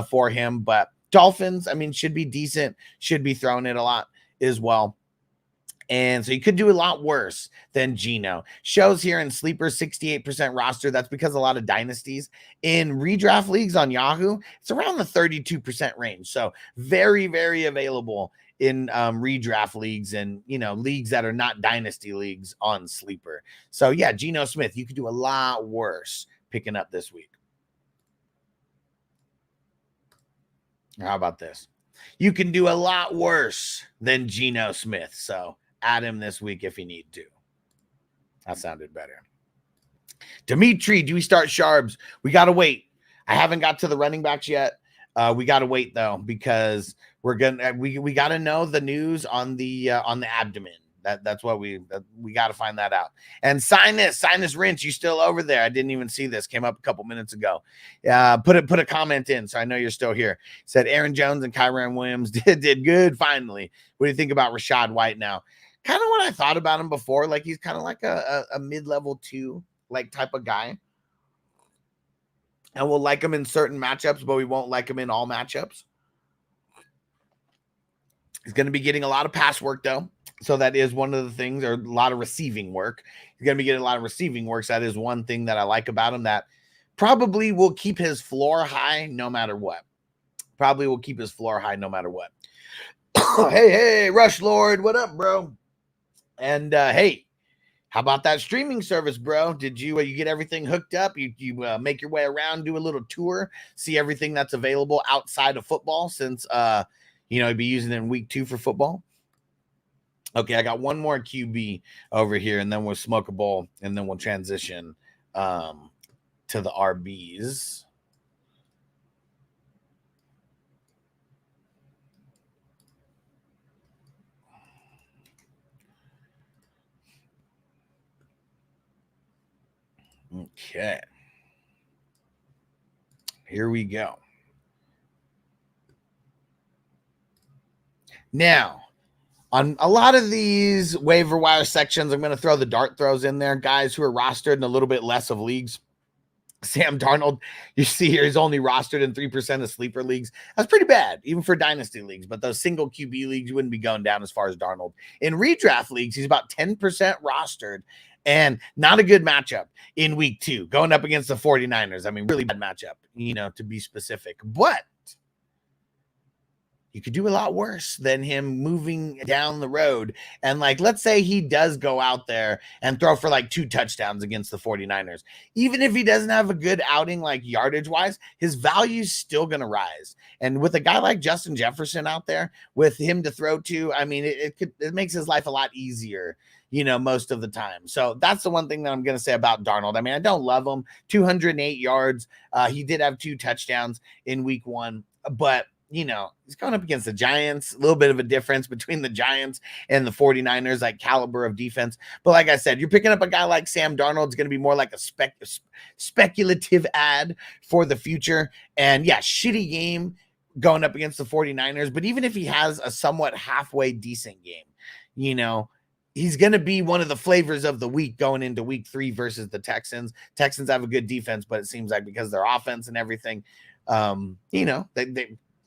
for him. But Dolphins, I mean, should be decent. Should be throwing it a lot as well. And so you could do a lot worse than Geno. Shows here in Sleeper, 68% roster. That's because a lot of dynasties. In redraft leagues on Yahoo, it's around the 32% range. So very, very available in redraft leagues and, leagues that are not dynasty leagues on Sleeper. So yeah, Geno Smith, you could do a lot worse picking up this week. How about this? You can do a lot worse than Geno Smith. So add him this week if you need to. That sounded better. Dimitri, do we start Sharbs? We got to wait. I haven't got to the running backs yet. We got to wait though, because we got to know the news on the abdomen. That's what we got to find that out. And Sinus Rinch, you still over there? I didn't even see this. Came up a couple minutes ago. Put a comment in, so I know you're still here. Said Aaron Jones and Kyron Williams did good finally. What do you think about Rachaad White now? Kind of what I thought about him before. Like he's kind of like a mid-level 2 like type of guy. And we'll like him in certain matchups, but we won't like him in all matchups. He's going to be getting a lot of pass work though. So that is one of the things, or a lot of receiving work. He's going to be getting a lot of receiving work. So that is one thing that I like about him, that probably will keep his floor high no matter what. Probably will keep his floor high no matter what. Hey, Rush Lord, what up, bro? And hey, how about that streaming service, bro? Did you get everything hooked up? You make your way around, do a little tour, see everything that's available outside of football, since you'd be using it in week 2 for football. Okay, I got one more QB over here, and then we'll smoke a bowl, and then we'll transition to the RBs. Okay. Here we go. Now, on a lot of these waiver wire sections, I'm going to throw the dart throws in there. Guys who are rostered in a little bit less of leagues. Sam Darnold, you see here, he's only rostered in 3% of sleeper leagues. That's pretty bad, even for dynasty leagues. But those single QB leagues, you wouldn't be going down as far as Darnold. In redraft leagues, he's about 10% rostered, and not a good matchup in week 2, going up against the 49ers. I mean, really bad matchup, to be specific. But you could do a lot worse than him moving down the road. And let's say he does go out there and throw for 2 touchdowns against the 49ers. Even if he doesn't have a good outing, yardage wise, his value's still going to rise. And with a guy like Justin Jefferson out there with him to throw to, I mean, it makes his life a lot easier, most of the time. So that's the one thing that I'm going to say about Darnold. I mean, I don't love him. 208 yards. He did have 2 touchdowns in week 1, but he's going up against the Giants, a little bit of a difference between the Giants and the 49ers, caliber of defense. But like I said, you're picking up a guy like Sam Darnold. It's going to be more like a speculative ad for the future. And yeah, shitty game going up against the 49ers. But even if he has a somewhat halfway decent game, he's going to be one of the flavors of the week going into week 3 versus the Texans. Texans have a good defense, but it seems like because their offense and everything,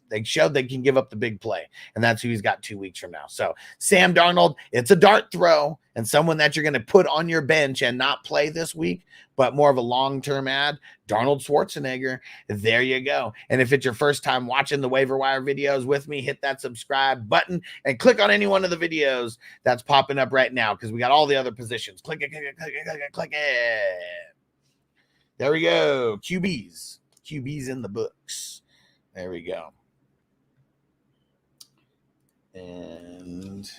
they showed they can give up the big play, and that's who he's got 2 weeks from now. So Sam Darnold, it's a dart throw and someone that you're going to put on your bench and not play this week, but more of a long-term ad. Darnold Schwarzenegger, there you go. And if it's your first time watching the waiver wire videos with me, hit that subscribe button and click on any one of the videos that's popping up right now, because we got all the other positions. Click it, click it, click it, click it, click it. There we go. QBs in the books. There we go. And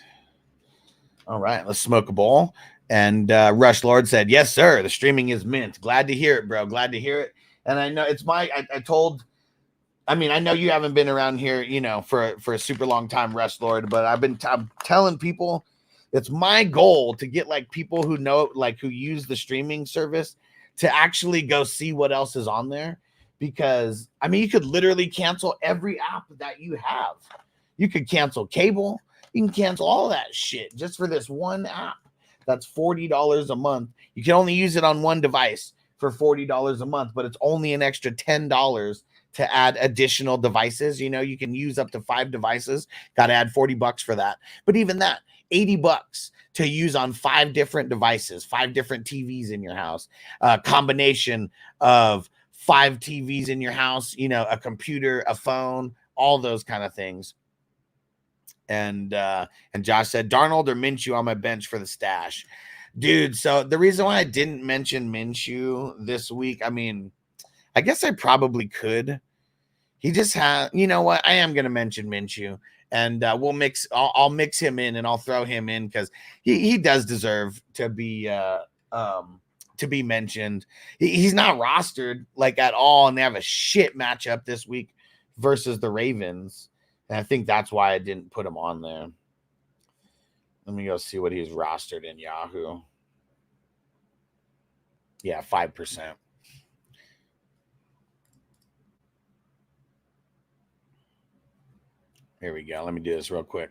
all right, let's smoke a bowl. And Rush Lord said, yes, sir. The streaming is mint. Glad to hear it, bro. Glad to hear it. And I know it's I know you haven't been around here, for a super long time, Rush Lord, but I'm telling people it's my goal to get people who know, who use the streaming service to actually go see what else is on there. Because you could literally cancel every app that you have. You could cancel cable. You can cancel all that shit just for this one app. That's $40 a month. You can only use it on one device for $40 a month, but it's only an extra $10 to add additional devices. You can use up to 5 devices. Got to add $40 for that. But even that, $80 to use on 5 different devices, 5 different TVs in your house, a combination of 5 TVs in your house, a computer, a phone, all those kind of things. And Josh said, Darnold or Minshew on my bench for the stash. Dude, so the reason why I didn't mention Minshew this week, I guess I probably could. He just had, you know what? I am going to mention Minshew, and I'll mix him in, and I'll throw him in because he does deserve to be to be mentioned. He's not rostered like at all, and they have a shit matchup this week versus the Ravens. And I think that's why I didn't put him on there. Let me go see what he's rostered in Yahoo. Yeah, 5%. Here we go. Let me do this real quick.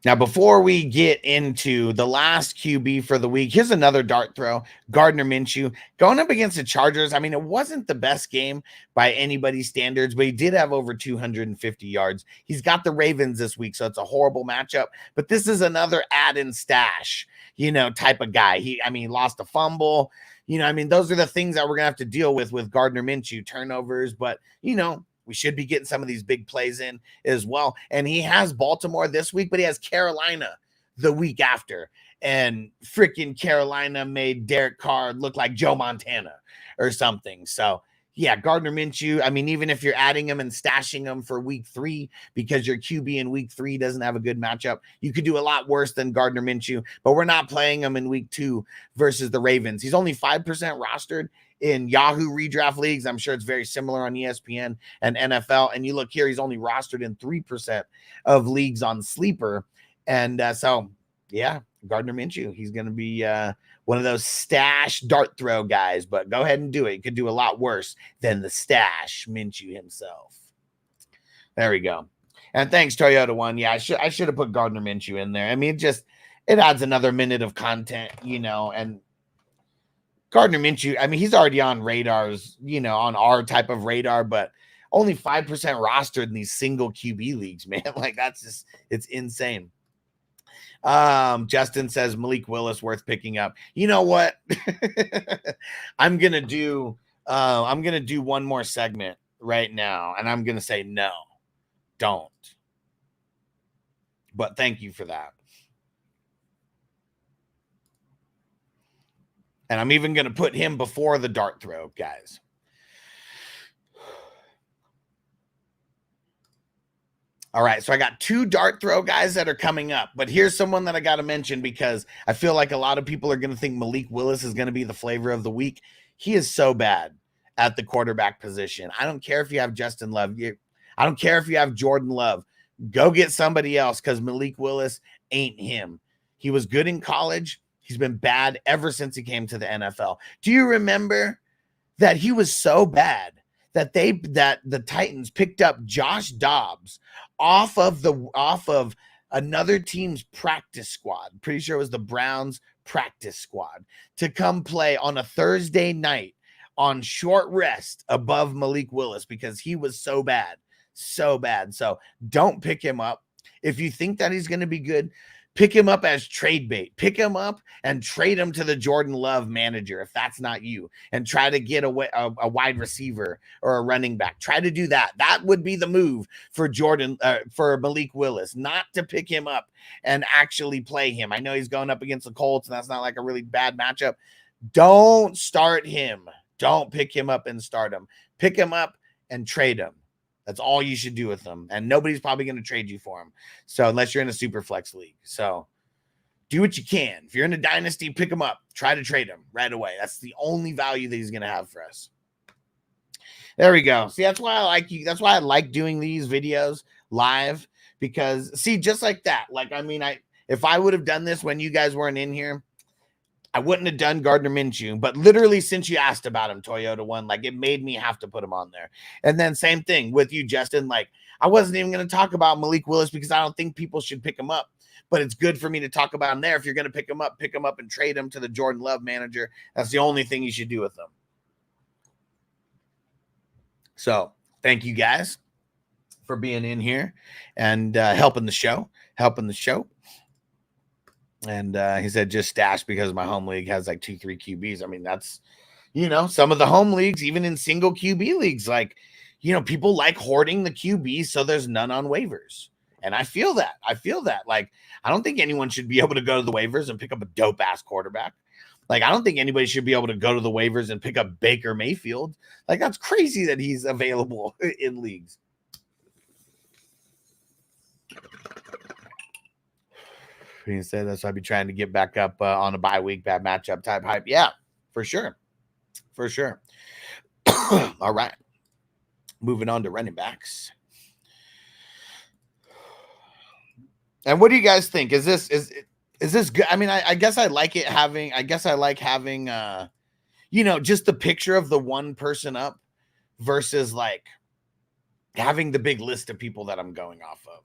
Now, before we get into the last QB for the week, here's another dart throw. Gardner Minshew going up against the Chargers. I mean, it wasn't the best game by anybody's standards, but he did have over 250 yards. He's got the Ravens this week, so it's a horrible matchup. But this is another add-in stash, type of guy. He lost a fumble. Those are the things that we're going to have to deal with Gardner Minshew, turnovers. But, we should be getting some of these big plays in as well. And he has Baltimore this week, but he has Carolina the week after. And freaking Carolina made Derek Carr look like Joe Montana or something. So, yeah, Gardner Minshew, even if you're adding him and stashing him for week 3 because your QB in week 3 doesn't have a good matchup, you could do a lot worse than Gardner Minshew. But we're not playing him in week 2 versus the Ravens. He's only 5% rostered in Yahoo redraft leagues. I'm sure it's very similar on ESPN and NFL. And you look here, he's only rostered in 3% of leagues on Sleeper. And so, yeah, Gardner Minshew, he's going to be one of those stash dart throw guys. But go ahead and do it. You could do a lot worse than the stash Minshew himself. There we go. And thanks, Toyota One. Yeah, I should have put Gardner Minshew in there. It adds another minute of content, and Gardner Minshew, he's already on radars, on our type of radar, but only 5% rostered in these single QB leagues, man. Like, that's just, it's insane. Justin says Malik Willis worth picking up. You know what? I'm going to do one more segment right now, and I'm going to say no, don't. But thank you for that. And I'm even going to put him before the dart throw, guys. All right, so I got 2 dart throw guys that are coming up. But here's someone that I got to mention because I feel like a lot of people are going to think Malik Willis is going to be the flavor of the week. He is so bad at the quarterback position. I don't care if you have Justin Love. I don't care if you have Jordan Love. Go get somebody else because Malik Willis ain't him. He was good in college. He's been bad ever since he came to the NFL. Do you remember that he was so bad that the Titans picked up Josh Dobbs off of another team's practice squad? Pretty sure it was the Browns practice squad to come play on a Thursday night on short rest above Malik Willis because he was so bad. So bad. So don't pick him up. If you think that he's going to be good, pick him up as trade bait. Pick him up and trade him to the Jordan Love manager if that's not you, and try to get a wide receiver or a running back. Try to do that. That would be the move for for Malik Willis, not to pick him up and actually play him. I know he's going up against the Colts, and that's not like a really bad matchup. Don't start him. Don't pick him up and start him. Pick him up and trade him. That's all you should do with them. And nobody's probably going to trade you for him. So unless you're in a super flex league. So do what you can. If you're in a dynasty, pick him up. Try to trade him right away. That's the only value that he's going to have for us. There we go. See, that's why I like you. That's why I like doing these videos live. Because, see, just like that. Like, if I would have done this when you guys weren't in here, I wouldn't have done Gardner Minshew, but literally since you asked about him, Toyota One, like it made me have to put him on there. And then same thing with you, Justin. Like I wasn't even going to talk about Malik Willis because I don't think people should pick him up, but it's good for me to talk about him there. If you're going to pick him up and trade him to the Jordan Love manager. That's the only thing you should do with them. So thank you guys for being in here and helping the show. And he said, just stash because my home league has like 2-3 QBs. That's, some of the home leagues, even in single QB leagues, like, people like hoarding the QBs so there's none on waivers. And I feel that. Like, I don't think anyone should be able to go to the waivers and pick up a dope ass quarterback. Like, I don't think anybody should be able to go to the waivers and pick up Baker Mayfield. Like, that's crazy that he's available in leagues. He said that's why I'd be trying to get back up on a bye week, bad matchup type hype. Yeah, for sure. For sure. All right. Moving on to running backs. And what do you guys think? Is this good? I mean, I guess I like it having, you know, just the picture of the one person up versus like having the big list of people that I'm going off of.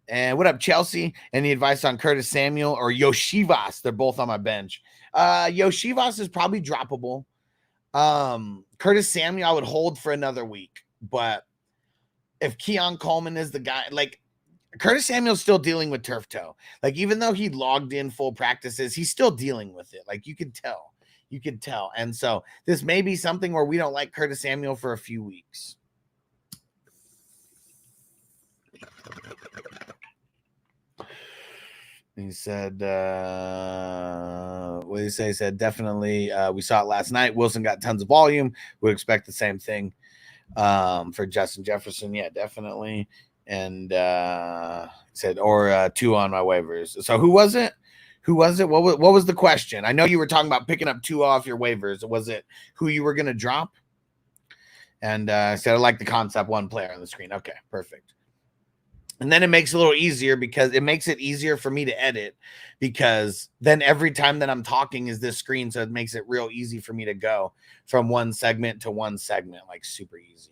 And what up, Chelsea? Any advice on Curtis Samuel or Yoshivas? They're both on my bench. Yoshivas is probably droppable. Curtis Samuel, I would hold for another week. But if Keon Coleman is the guy, like Curtis Samuel's still dealing with turf toe. Like even though he logged in full practices, he's still dealing with it. Like you could tell. You could tell. And so this may be something where we don't like Curtis Samuel for a few weeks. He said, what did he say? He said, definitely, we saw it last night. Wilson got tons of volume. Would expect the same thing for Justin Jefferson. Yeah, definitely. And said, or 2 on my waivers. So who was it? Who was it? What was the question? I know you were talking about picking up 2 off your waivers. Was it who you were going to drop? And said, I like the concept, 1 player on the screen. Okay, perfect. And then it makes it a little easier because it makes it easier for me to edit because then every time that I'm talking is this screen. So it makes it real easy for me to go from one segment to one segment, like super easy.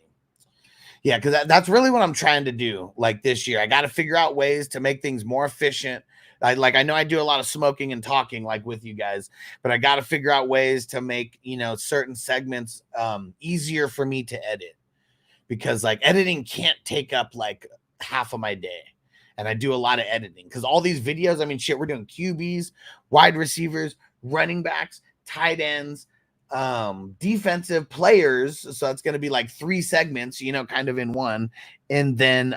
Yeah, because that's really what I'm trying to do like this year. I got to figure out ways to make things more efficient. I know I do a lot of smoking and talking like with you guys, but I got to figure out ways to make, you know, certain segments easier for me to edit because like editing can't take up like half of my day. And I do a lot of editing because all these videos, I mean, shit, we're doing QBs, wide receivers, running backs, tight ends, defensive players. So it's going to be like 3 segments, you know, kind of in one. And then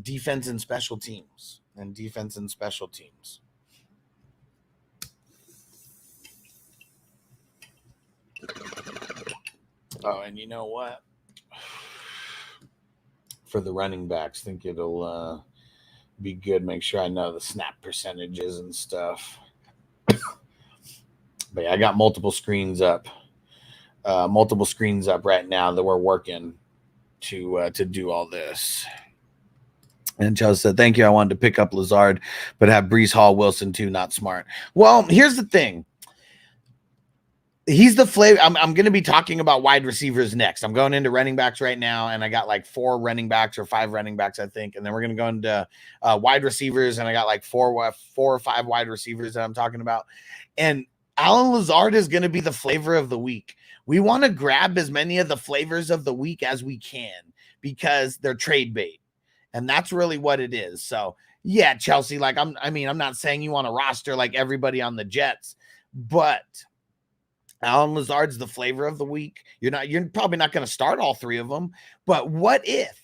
defense and special teams Oh, and you know what? For the running backs, think it'll be good. Make sure I know the snap percentages and stuff. But yeah, I got multiple screens up right now that we're working to do all this. And Chelsea said, thank you. I wanted to pick up Lazard, but have Breece Hall, Wilson too. Not smart. Well, here's the thing. He's the flavor. I'm going to be talking about wide receivers next. I'm going into running backs right now, and I got like 4 running backs or 5 running backs, I think. And then we're going to go into wide receivers, and I got like 4 or 5 wide receivers that I'm talking about. And Allen Lazard is going to be the flavor of the week. We want to grab as many of the flavors of the week as we can because they're trade bait. And that's really what it is. So, yeah, Chelsea, like I'm not saying you want to roster like everybody on the Jets, but Allen Lazard's the flavor of the week. You're probably not going to start all 3 of them, but what if,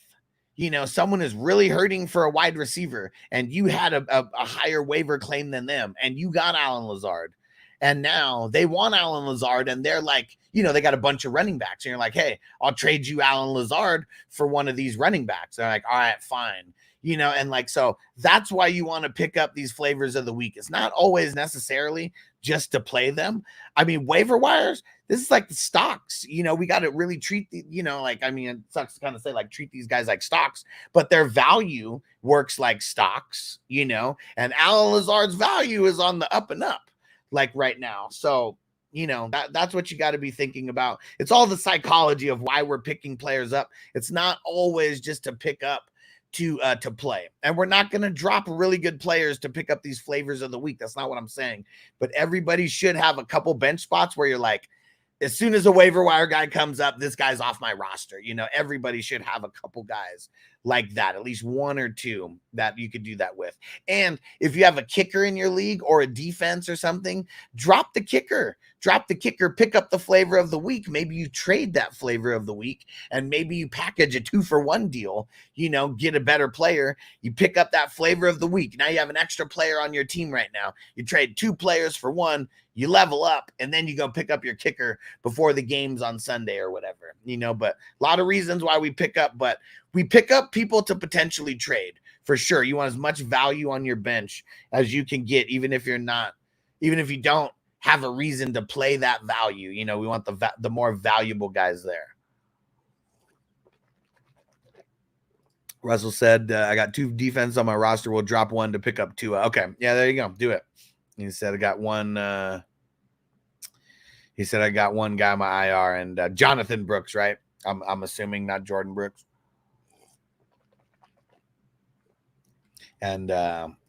you know, someone is really hurting for a wide receiver and you had a higher waiver claim than them and you got Allen Lazard and now they want Allen Lazard and they're like, you know, they got a bunch of running backs and you're like, hey, I'll trade you Allen Lazard for one of these running backs. They're like, all right, fine. You know, and like, so that's why you want to pick up these flavors of the week. It's not always necessarily just to play them. I mean, waiver wires, this is like the stocks, you know, we got to really treat the, you know, like, I mean, it sucks to kind of say like, treat these guys like stocks, but their value works like stocks, you know, and Allen Lazard's value is on the up and up like right now. So, you know, that's what you got to be thinking about. It's all the psychology of why we're picking players up. It's not always just to pick up to play. And we're not going to drop really good players to pick up these flavors of the week. That's not what I'm saying. But everybody should have a couple bench spots where you're like, as soon as a waiver wire guy comes up, this guy's off my roster. You know, everybody should have a couple guys like that, at least one or two that you could do that with. And if you have a kicker in your league or a defense or something, drop the kicker, pick up the flavor of the week. Maybe you trade that flavor of the week and maybe you package a 2-for-1 deal, get a better player. You pick up that flavor of the week. Now you have an extra player on your team right now. You trade 2 players for 1, you level up, and then you go pick up your kicker before the games on Sunday or whatever, but a lot of reasons why we pick up, but we pick up people to potentially trade for sure. You want as much value on your bench as you can get, even if you don't have a reason to play that value. We want the more valuable guys there. Russell said, I got 2 defense on my roster. We'll drop 1 to pick up 2. Okay. Yeah, there you go. Do it. He said, I got one guy on my IR, and Jonathan Brooks, right? I'm assuming not Jordan Brooks. And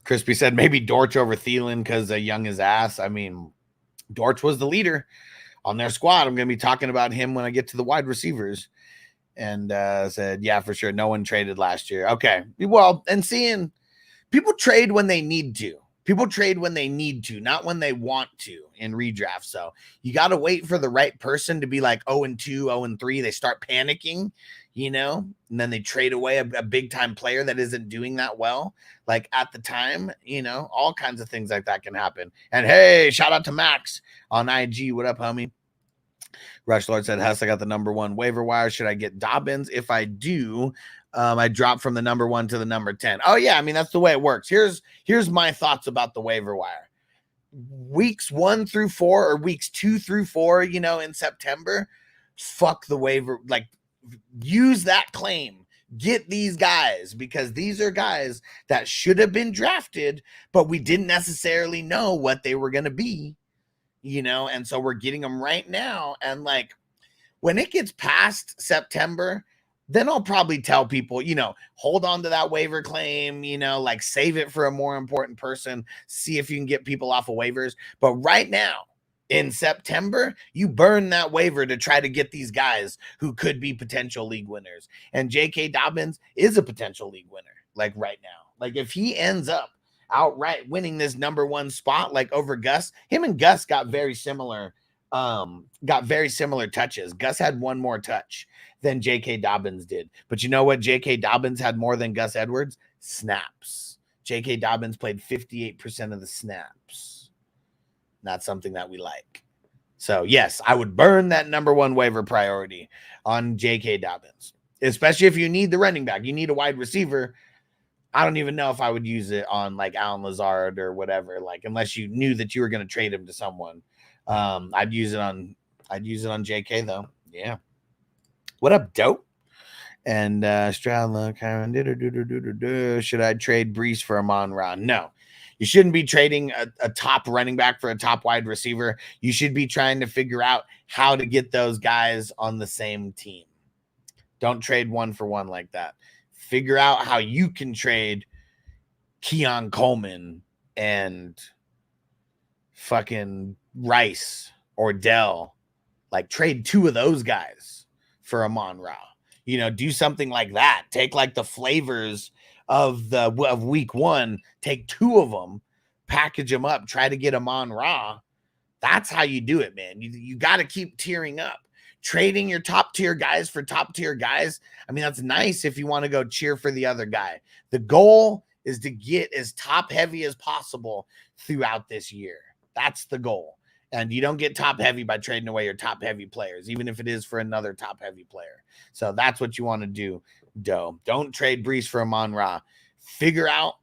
Crispy said maybe Dortch over Thielen because Young is ass. I mean, Dortch was the leader on their squad. I'm going to be talking about him when I get to the wide receivers. And said, yeah, for sure. No one traded last year. Okay. Well, and seeing people trade when they need to. People trade when they need to, not when they want to in redraft. So you got to wait for the right person to be like 0-2, 0-3. They start panicking, and then they trade away a big time player that isn't doing that well. Like at the time, all kinds of things like that can happen. And hey, shout out to Max on IG. What up, homie? Rush Lord said, Hess, I got the number 1 waiver wire. Should I get Dobbins? If I do, I drop from the number 1 to the number 10. Oh yeah. I mean, that's the way it works. Here's my thoughts about the waiver wire. Weeks 1 through 4 or weeks 2 through 4, in September, fuck the waiver. Like use that claim, get these guys, because these are guys that should have been drafted, but we didn't necessarily know what they were going to be, and so we're getting them right now. And like when it gets past September, then I'll probably tell people, hold on to that waiver claim, like save it for a more important person, see if you can get people off of waivers. But right now in September, you burn that waiver to try to get these guys who could be potential league winners. And J.K. Dobbins is a potential league winner, like right now. Like if he ends up outright winning this number 1 spot, like over Gus, him and Gus got very similar touches. Gus had 1 more touch than J.K. Dobbins did. But you know what J.K. Dobbins had more than Gus Edwards? Snaps. J.K. Dobbins played 58% of the snaps. Not something that we like. So, yes, I would burn that number 1 waiver priority on J.K. Dobbins, especially if you need the running back. You need a wide receiver. I don't even know if I would use it on like Alan Lazard or whatever, like unless you knew that you were going to trade him to someone. I'd use it on JK though. Yeah. What up, dope? And Stradla, Karen, should I trade Brees for Amon-Ra? No. You shouldn't be trading a top running back for a top wide receiver. You should be trying to figure out how to get those guys on the same team. Don't trade 1 for 1 like that. Figure out how you can trade Keon Coleman and fucking Rice or Dell. Like trade 2 of those guys for Amon-Ra. Do something like that. Take like the flavors of week 1, take 2 of them, package them up, try to get Amon-Ra. That's how you do it, man. You got to keep tiering up. Trading your top tier guys for top tier guys. I mean, that's nice if you want to go cheer for the other guy. The goal is to get as top heavy as possible throughout this year. That's the goal. And you don't get top heavy by trading away your top heavy players, even if it is for another top heavy player. So that's what you want to do, Doe. Don't trade Brees for Amon-Ra. Figure out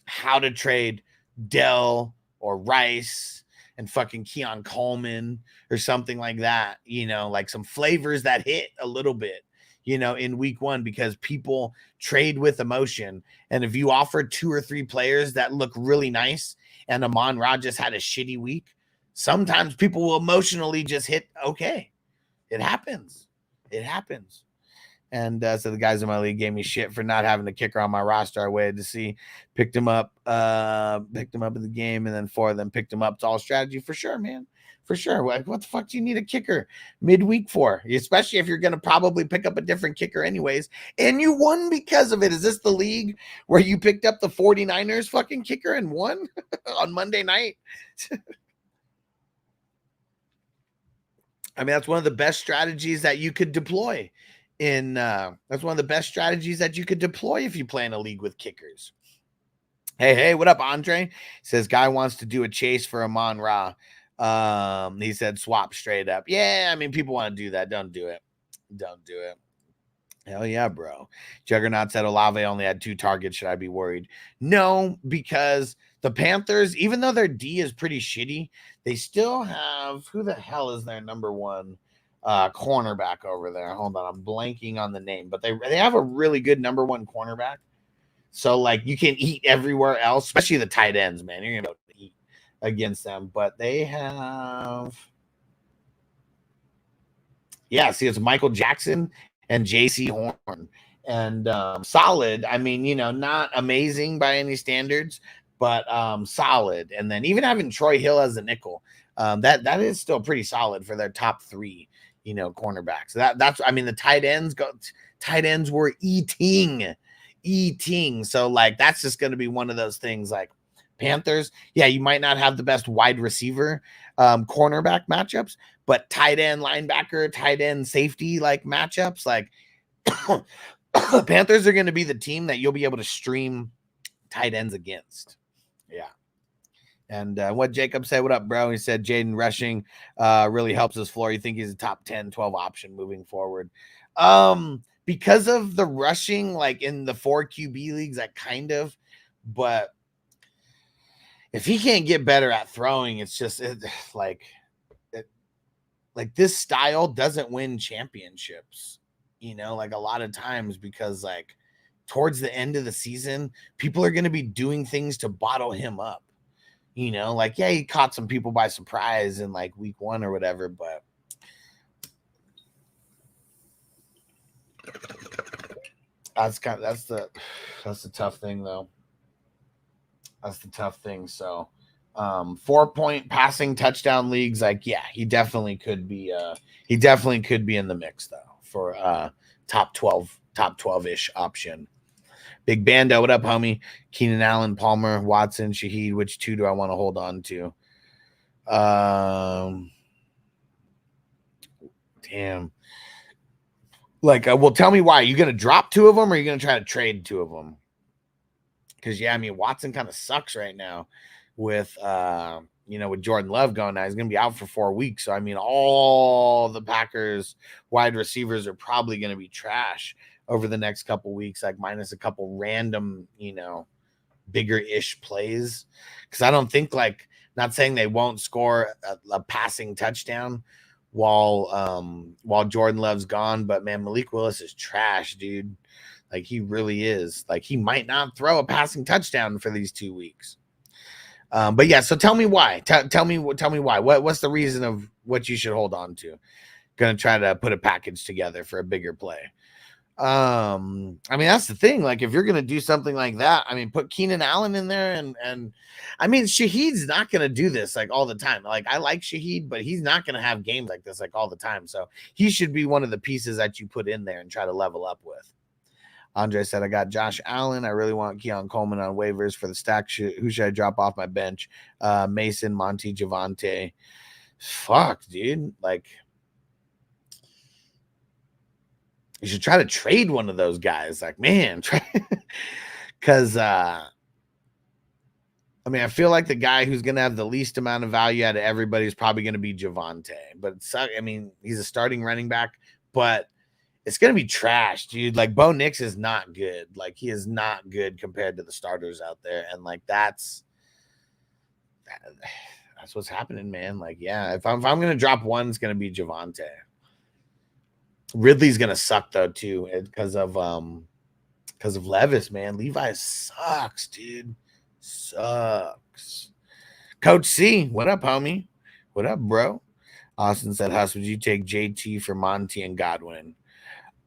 how to trade Dell or Rice and fucking Keon Coleman or something like that, like some flavors that hit a little bit, in week 1, because people trade with emotion. And if you offer 2 or 3 players that look really nice and Amon-Ra just had a shitty week, sometimes people will emotionally just hit okay. It happens. And so the guys in my league gave me shit for not having a kicker on my roster. I waited to see, picked him up in the game, and then 4 of them picked him up. It's all strategy for sure, man. For sure. Like, what the fuck do you need a kicker midweek for? Especially if you're going to probably pick up a different kicker anyways. And you won because of it. Is this the league where you picked up the 49ers fucking kicker and won on Monday night? I mean, that's one of the best strategies that you could deploy that's one of the best strategies that you could deploy if you play in a league with kickers. Hey, what up, Andre? Says guy wants to do a chase for Amon Ra. He said swap straight up. Yeah, I mean, people want to do that. Don't do it. Hell yeah, bro. Juggernaut said Olave only had 2 targets. Should I be worried? No, because the Panthers, even though their D is pretty shitty, they still have, who the hell is their number 1 cornerback over there? Hold on, I'm blanking on the name, but they have a really good number 1 cornerback. So like you can eat everywhere else, especially the tight ends, man. You're gonna be able to eat against them, but they have, it's Michael Jackson and JC Horn, and solid. I mean, not amazing by any standards, but solid. And then even having Troy Hill as a nickel, that is still pretty solid for their top 3, cornerbacks. That's I mean, the tight ends were eating. So like that's just going to be one of those things. Like Panthers, you might not have the best wide receiver cornerback matchups, but tight end linebacker, tight end safety like matchups, like Panthers are going to be the team that you'll be able to stream tight ends against. Yeah. And what Jacob said, what up, bro? He said Jaden rushing really helps his floor. You think he's a top 10, 12 option moving forward? Because of the rushing, like in the 4 QB leagues, I kind of, but if he can't get better at throwing, it's just like this style doesn't win championships, like a lot of times, because like towards the end of the season, people are going to be doing things to bottle him up, like, he caught some people by surprise in like week 1 or whatever, but that's the tough thing though. That's the tough thing. So 4-point passing touchdown leagues, like, he definitely could be in the mix though for top 12-ish option. Big Bando, what up, homie? Keenan Allen, Palmer, Watson, Shaheed, which 2 do I want to hold on to? Damn. Like, well, tell me why. Are you going to drop 2 of them, or are you going to try to trade 2 of them? Because, I mean, Watson kind of sucks right now with, with Jordan Love going now. He's going to be out for 4 weeks. So, I mean, all the Packers wide receivers are probably going to be trash over the next couple weeks, like minus a couple random, bigger-ish plays. Because I don't think, like, not saying they won't score a passing touchdown while Jordan Love's gone, but man, Malik Willis is trash, dude. Like, he really is. Like, he might not throw a passing touchdown for these 2 weeks. But yeah, so tell me why. Tell me why. What's the reason of what you should hold on to? Gonna try to put a package together for a bigger play. I mean, that's the thing. Like, if you're gonna do something like that, I mean, put Keenan Allen in there, and I mean, Shaheed's not gonna do this like all the time. Like, I like Shaheed, but he's not gonna have games like this like all the time. So he should be one of the pieces that you put in there and try to level up with. Andre said, I got Josh Allen. I really want Keon Coleman on waivers for the stack. Who should I drop off my bench? Mason, Monty, Javante. Fuck, dude. Like, you should try to trade one of those guys. Like, man, because I mean, I feel like the guy who's going to have the least amount of value out of everybody is probably going to be Javante. But I mean, he's a starting running back, but it's going to be trash, dude. Like, Bo Nix is not good. Like, he is not good compared to the starters out there. And like, that's what's happening, man. Like, yeah, if I'm going to drop one, it's going to be Javante. Ridley's gonna suck though too, because of Levis, man. Levi sucks, dude. Sucks. Coach C, what up, homie? What up, bro? Austin said, Huss, would you take JT for Monty and Godwin?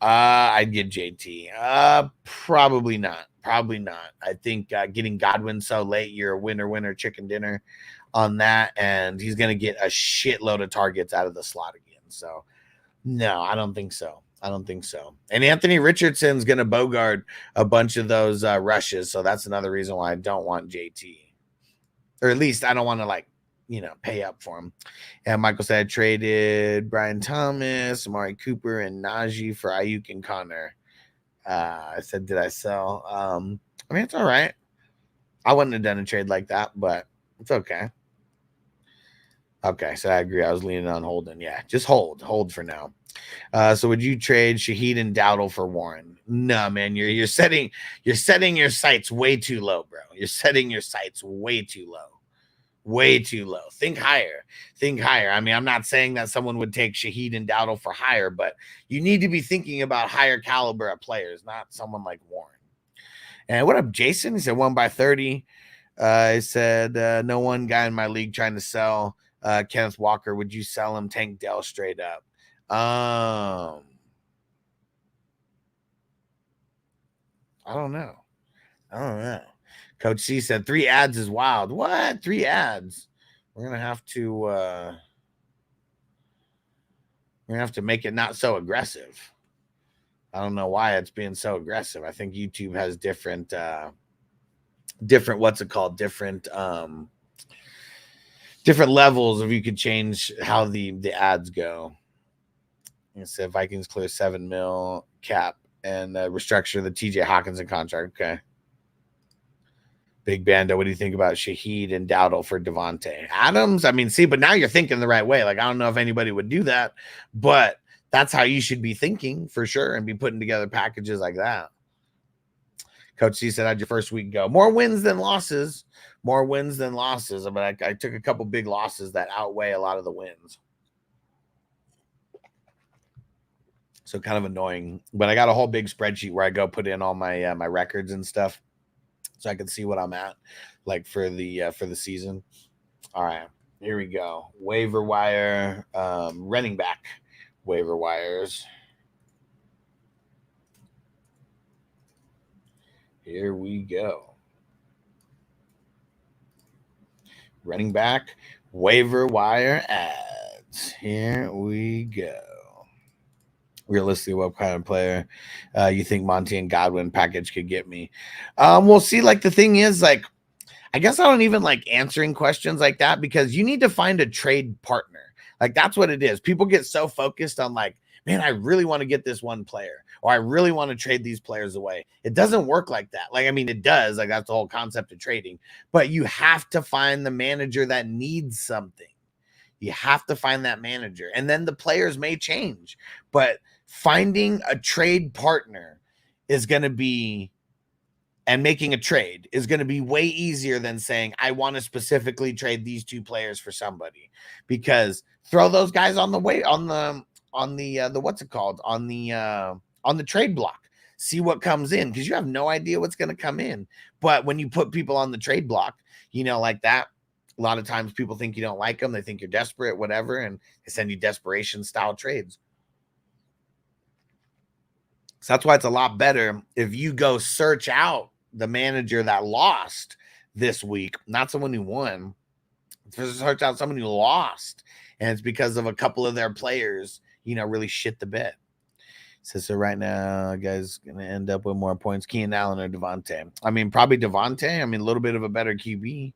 I'd get JT. Probably not. Probably not. I think getting Godwin so late, you're a winner chicken dinner on that, and he's gonna get a shitload of targets out of the slot again. So no, I don't think so. I don't think so. And Anthony Richardson's gonna bogart a bunch of those rushes, so that's another reason why I don't want JT, or at least I don't want to pay up for him. And Michael said I traded Brian Thomas, Amari Cooper, and Najee for Ayuk and Connor. I said, did I sell? I mean, it's all right. I wouldn't have done a trade like that, but it's okay. Okay, so I agree. I was leaning on holding. Yeah, just hold for now. So would you trade Shaheed and Dowdle for Warren? No, man, you're setting your sights way too low, bro. You're setting your sights way too low. Way too low. Think higher. Think higher. I mean, I'm not saying that someone would take Shaheed and Dowdle for higher, but you need to be thinking about higher caliber of players, not someone like Warren. And what up, Jason? He said 1 by 30. He said no one guy in my league trying to sell Kenneth Walker. Would you sell him? Tank Dell straight up. I don't know. Coach C said 3 ads is wild. What? 3 ads? We're gonna have to make it not so aggressive. I don't know why it's being so aggressive. I think YouTube has different what's it called? Different levels of you could change how the ads go. It said Vikings clear $7 million cap and restructure the TJ Hawkinson contract. Okay. Big Bando, what do you think about Shaheed and Dowdle for Devontae Adams? I mean, see, but now you're thinking the right way. Like, I don't know if anybody would do that, but that's how you should be thinking for sure and be putting together packages like that. Coach C said, how'd your first week go? More wins than losses. More wins than losses. But I took a couple big losses that outweigh a lot of the wins. So kind of annoying. But I got a whole big spreadsheet where I go put in all my my records and stuff, so I can see what I'm at, like for the season. All right, here we go. Waiver wire, running back waiver wires. Here we go. Running back waiver wire ads. Here we go. Realistically, what kind of player you think Monty and Godwin package could get me? We'll see. Like, the thing is, like, I guess I don't even like answering questions like that, because you need to find a trade partner. Like, that's what it is. People get so focused on like, man, I really want to get this one player, or I really want to trade these players away. It doesn't work like that. Like, I mean, it does. Like, that's the whole concept of trading. But you have to find the manager that needs something. You have to find that manager. And then the players may change. But finding a trade partner is going to be, and making a trade is going to be way easier than saying, I want to specifically trade these 2 players for somebody, because throw those guys on the way, on the what's it called? On the trade block, see what comes in, because you have no idea what's going to come in. But when you put people on the trade block, like that, a lot of times people think you don't like them. They think you're desperate, whatever. And they send you desperation style trades. So that's why it's a lot better if you go search out the manager that lost this week, not someone who won. Search out someone who lost, and it's because of a couple of their players, really shit the bed. So right now, guys, going to end up with more points. Keenan Allen or Devontae? I mean, probably Devontae. I mean, a little bit of a better QB.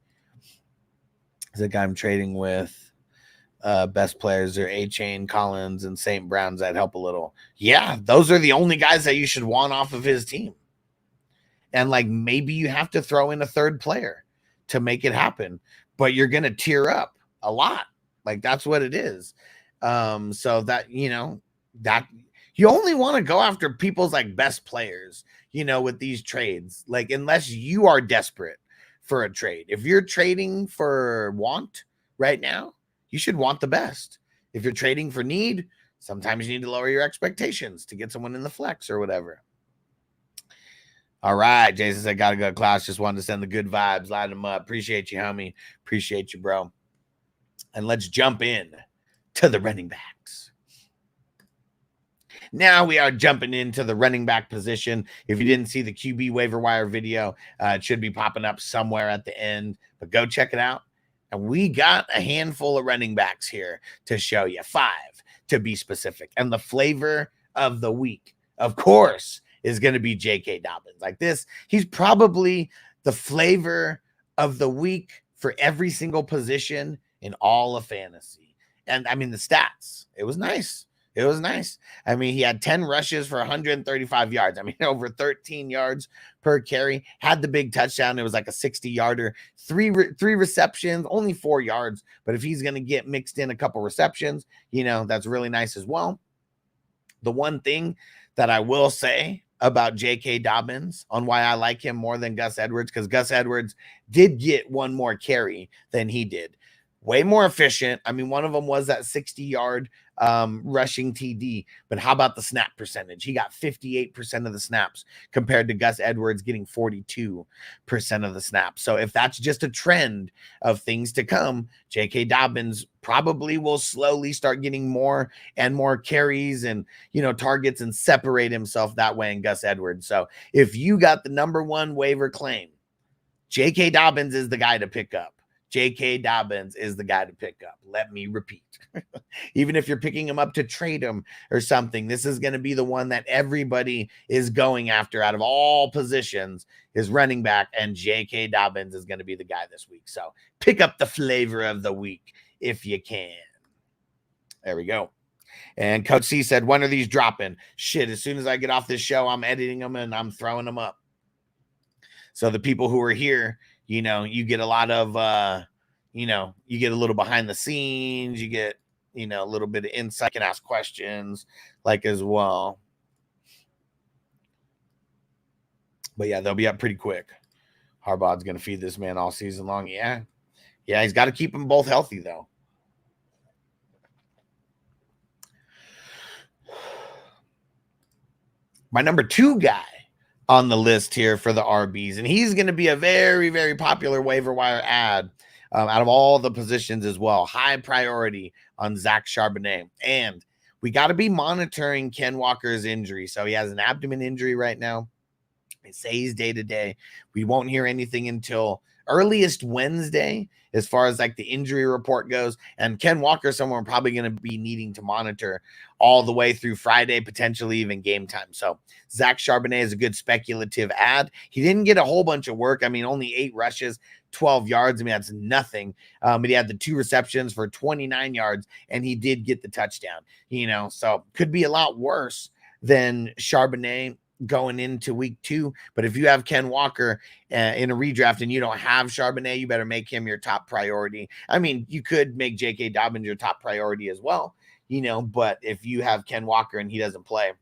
The guy I'm trading with. Best players are A-Chain, Collins, and St. Brown's. That help a little. Yeah, those are the only guys that you should want off of his team. And like, maybe you have to throw in a third player to make it happen, but you're going to tear up a lot. Like, that's what it is. So that, that you only want to go after people's like best players, with these trades, like, unless you are desperate for a trade. If you're trading for want right now, you should want the best. If you're trading for need, sometimes you need to lower your expectations to get someone in the flex or whatever. All right. Jason said, gotta go to class. Just wanted to send the good vibes, light them up. Appreciate you, homie. Appreciate you, bro. And let's jump in to the running backs. Now we are jumping into the running back position. If you didn't see the QB waiver wire video, it should be popping up somewhere at the end, but go check it out. And we got a handful of running backs here to show you, 5 to be specific. And the flavor of the week, of course, is going to be J.K. Dobbins. Like this, he's probably the flavor of the week for every single position in all of fantasy. And I mean, the stats, it was nice. It was nice. I mean, he had 10 rushes for 135 yards. I mean, over 13 yards per carry. Had the big touchdown. It was like a 60-yarder. Three receptions, only 4 yards. But if he's going to get mixed in a couple receptions, you know, that's really nice as well. The one thing that I will say about J.K. Dobbins on why I like him more than Gus Edwards, because Gus Edwards did get one more carry than he did. Way more efficient. I mean, one of them was that 60-yard rushing TD. But how about the snap percentage? He got 58% of the snaps compared to Gus Edwards getting 42% of the snaps. So if that's just a trend of things to come, J.K. Dobbins probably will slowly start getting more and more carries and, you know, targets and separate himself that way in Gus Edwards. So if you got the number one waiver claim, J.K. Dobbins is the guy to pick up. J.K. Dobbins is the guy to pick up. Let me repeat. Even if you're picking him up to trade him or something, this is going to be the one that everybody is going after out of all positions is running back, and J.K. Dobbins is going to be the guy this week. So pick up the flavor of the week if you can. There we go. And Coach C said, when are these dropping? Shit, as soon as I get off this show, I'm editing them and I'm throwing them up. So the people who are here, you know, you get a lot of, you know, you get a little behind the scenes, you get, you know, a little bit of insight, can ask questions like as well. But yeah, they'll be up pretty quick. Harbaugh's going to feed this man all season long. Yeah. Yeah. He's got to keep them both healthy though. My number 2 guy on the list here for the RBs, and he's going to be a very, very popular waiver wire ad out of all the positions as well. High priority on Zach Charbonnet. And we got to be monitoring Ken Walker's injury. So he has an abdomen injury right now. It says day to day. We won't hear anything until earliest Wednesday as far as like the injury report goes. And Ken Walker, someone we're probably going to be needing to monitor all the way through Friday, potentially even game time. So Zach Charbonnet is a good speculative ad. He didn't get a whole bunch of work. I mean, only 8 rushes, 12 yards. I mean, that's nothing. But he had the 2 receptions for 29 yards, and he did get the touchdown, you know, so could be a lot worse than Charbonnet going into week 2. But if you have Ken Walker in a redraft and you don't have Charbonnet, you better make him your top priority. I mean, you could make J.K. Dobbins your top priority as well, you know, but if you have Ken Walker and he doesn't play,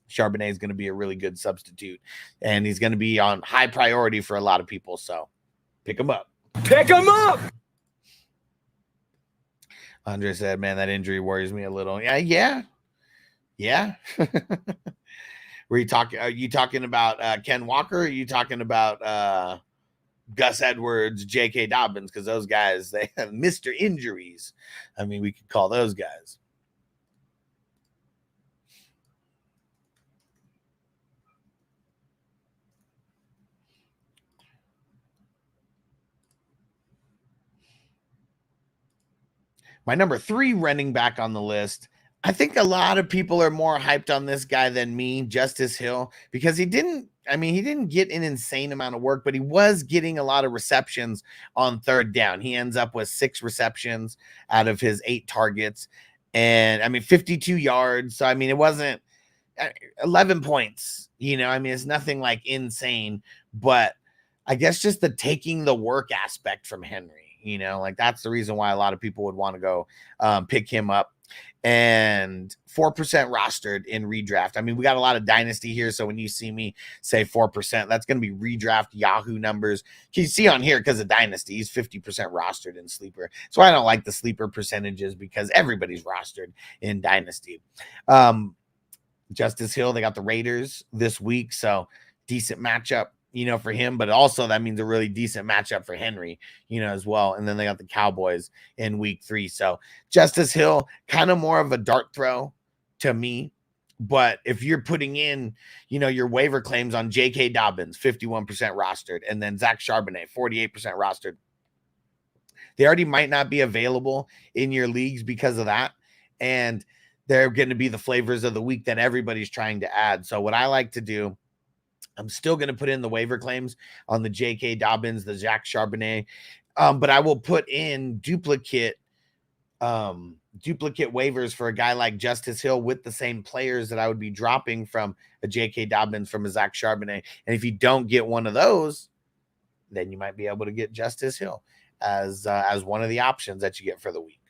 Charbonnet is going to be a really good substitute, and he's going to be on high priority for a lot of people. So pick him up. Pick him up. Andre said, man, that injury worries me a little. Yeah. Are you talking about Ken Walker? Or are you talking about Gus Edwards, J.K. Dobbins? Because those guys, they have Mr. Injuries. I mean, we could call those guys. My number 3 running back on the list, I think a lot of people are more hyped on this guy than me, Justice Hill, because he didn't get an insane amount of work, but he was getting a lot of receptions on third down. He ends up with 6 receptions out of his 8 targets, and I mean, 52 yards. So, I mean, it wasn't 11 points, you know, I mean, it's nothing like insane, but I guess just the taking the work aspect from Henry, you know, like that's the reason why a lot of people would want to go pick him up. And 4% rostered in redraft. I mean, we got a lot of dynasty here. So when you see me say 4%, that's going to be redraft Yahoo numbers. You see on here, because of dynasty, he's 50% rostered in sleeper. So I don't like the sleeper percentages because everybody's rostered in dynasty. Justice Hill, they got the Raiders this week. So decent matchup, you know, for him, but also that means a really decent matchup for Henry, you know, as well. And then they got the Cowboys in week 3. So Justice Hill, kind of more of a dart throw to me But if you're putting in, your waiver claims on J.K. Dobbins, 51% rostered, and then Zach Charbonnet, 48% rostered, they already might not be available in your leagues because of that. And they're going to be the flavors of the week that everybody's trying to add. So what I like to do, I'm still going to put in the waiver claims on the J.K. Dobbins, the Zach Charbonnet, but I will put in duplicate waivers for a guy like Justice Hill with the same players that I would be dropping from a J.K. Dobbins, from a Zach Charbonnet. And if you don't get one of those, then you might be able to get Justice Hill as one of the options that you get for the week.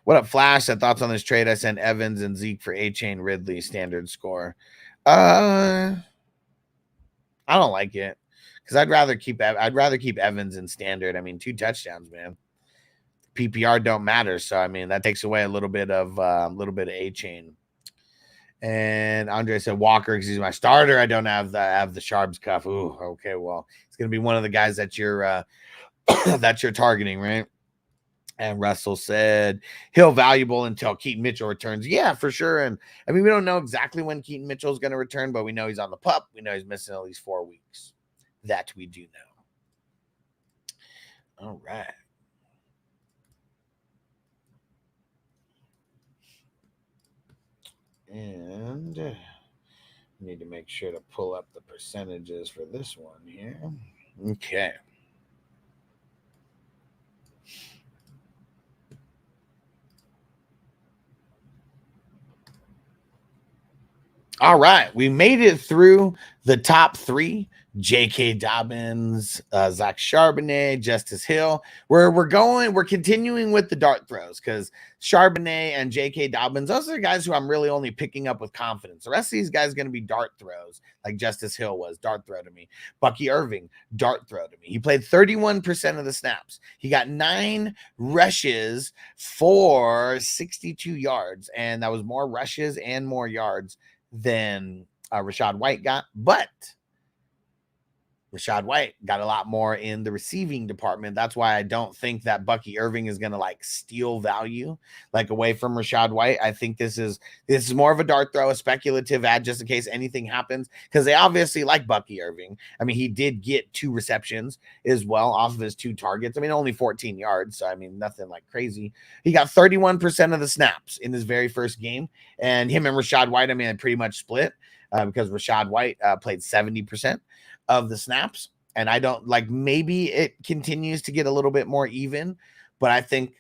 What up, Flash? Thoughts on this trade? I sent Evans and Zeke for A-Chain Ridley standard score. I don't like it because I'd rather keep Evans in standard. I mean, 2 touchdowns, man. PPR don't matter, so I mean that takes away a little bit of A-Chain. And Andre said Walker because he's my starter. I don't have the Sharps cuff. Ooh, okay, well, it's gonna be one of the guys that you're targeting, right? And Russell said Hill valuable until Keaton Mitchell returns. Yeah, for sure. And I mean, we don't know exactly when Keaton Mitchell is going to return, but we know he's on the pup. We know he's missing at least 4 weeks. That we do know. All right. And I need to make sure to pull up the percentages for this one here. Okay. All right, we made it through the top 3: J.K. Dobbins, Zach Charbonnet, Justice Hill. We're continuing with the dart throws because Charbonnet and J.K. Dobbins, those are the guys who I'm really only picking up with confidence. The rest of these guys are going to be dart throws, like Justice Hill was, dart throw to me. Bucky Irving, dart throw to me. He played 31% of the snaps. He got 9 rushes for 62 yards, and that was more rushes and more yards than Rachaad White got, but Rachaad White got a lot more in the receiving department. That's why I don't think that Bucky Irving is going to steal value away from Rachaad White. I think this is more of a dart throw, a speculative ad, just in case anything happens, because they obviously like Bucky Irving. I mean, he did get 2 receptions as well off of his 2 targets. I mean, only 14 yards, so I mean, nothing crazy. He got 31% of the snaps in his very first game, and him and Rachaad White, I mean, they pretty much split because Rachaad White played 70% of the snaps. And I don't maybe it continues to get a little bit more even, but I think,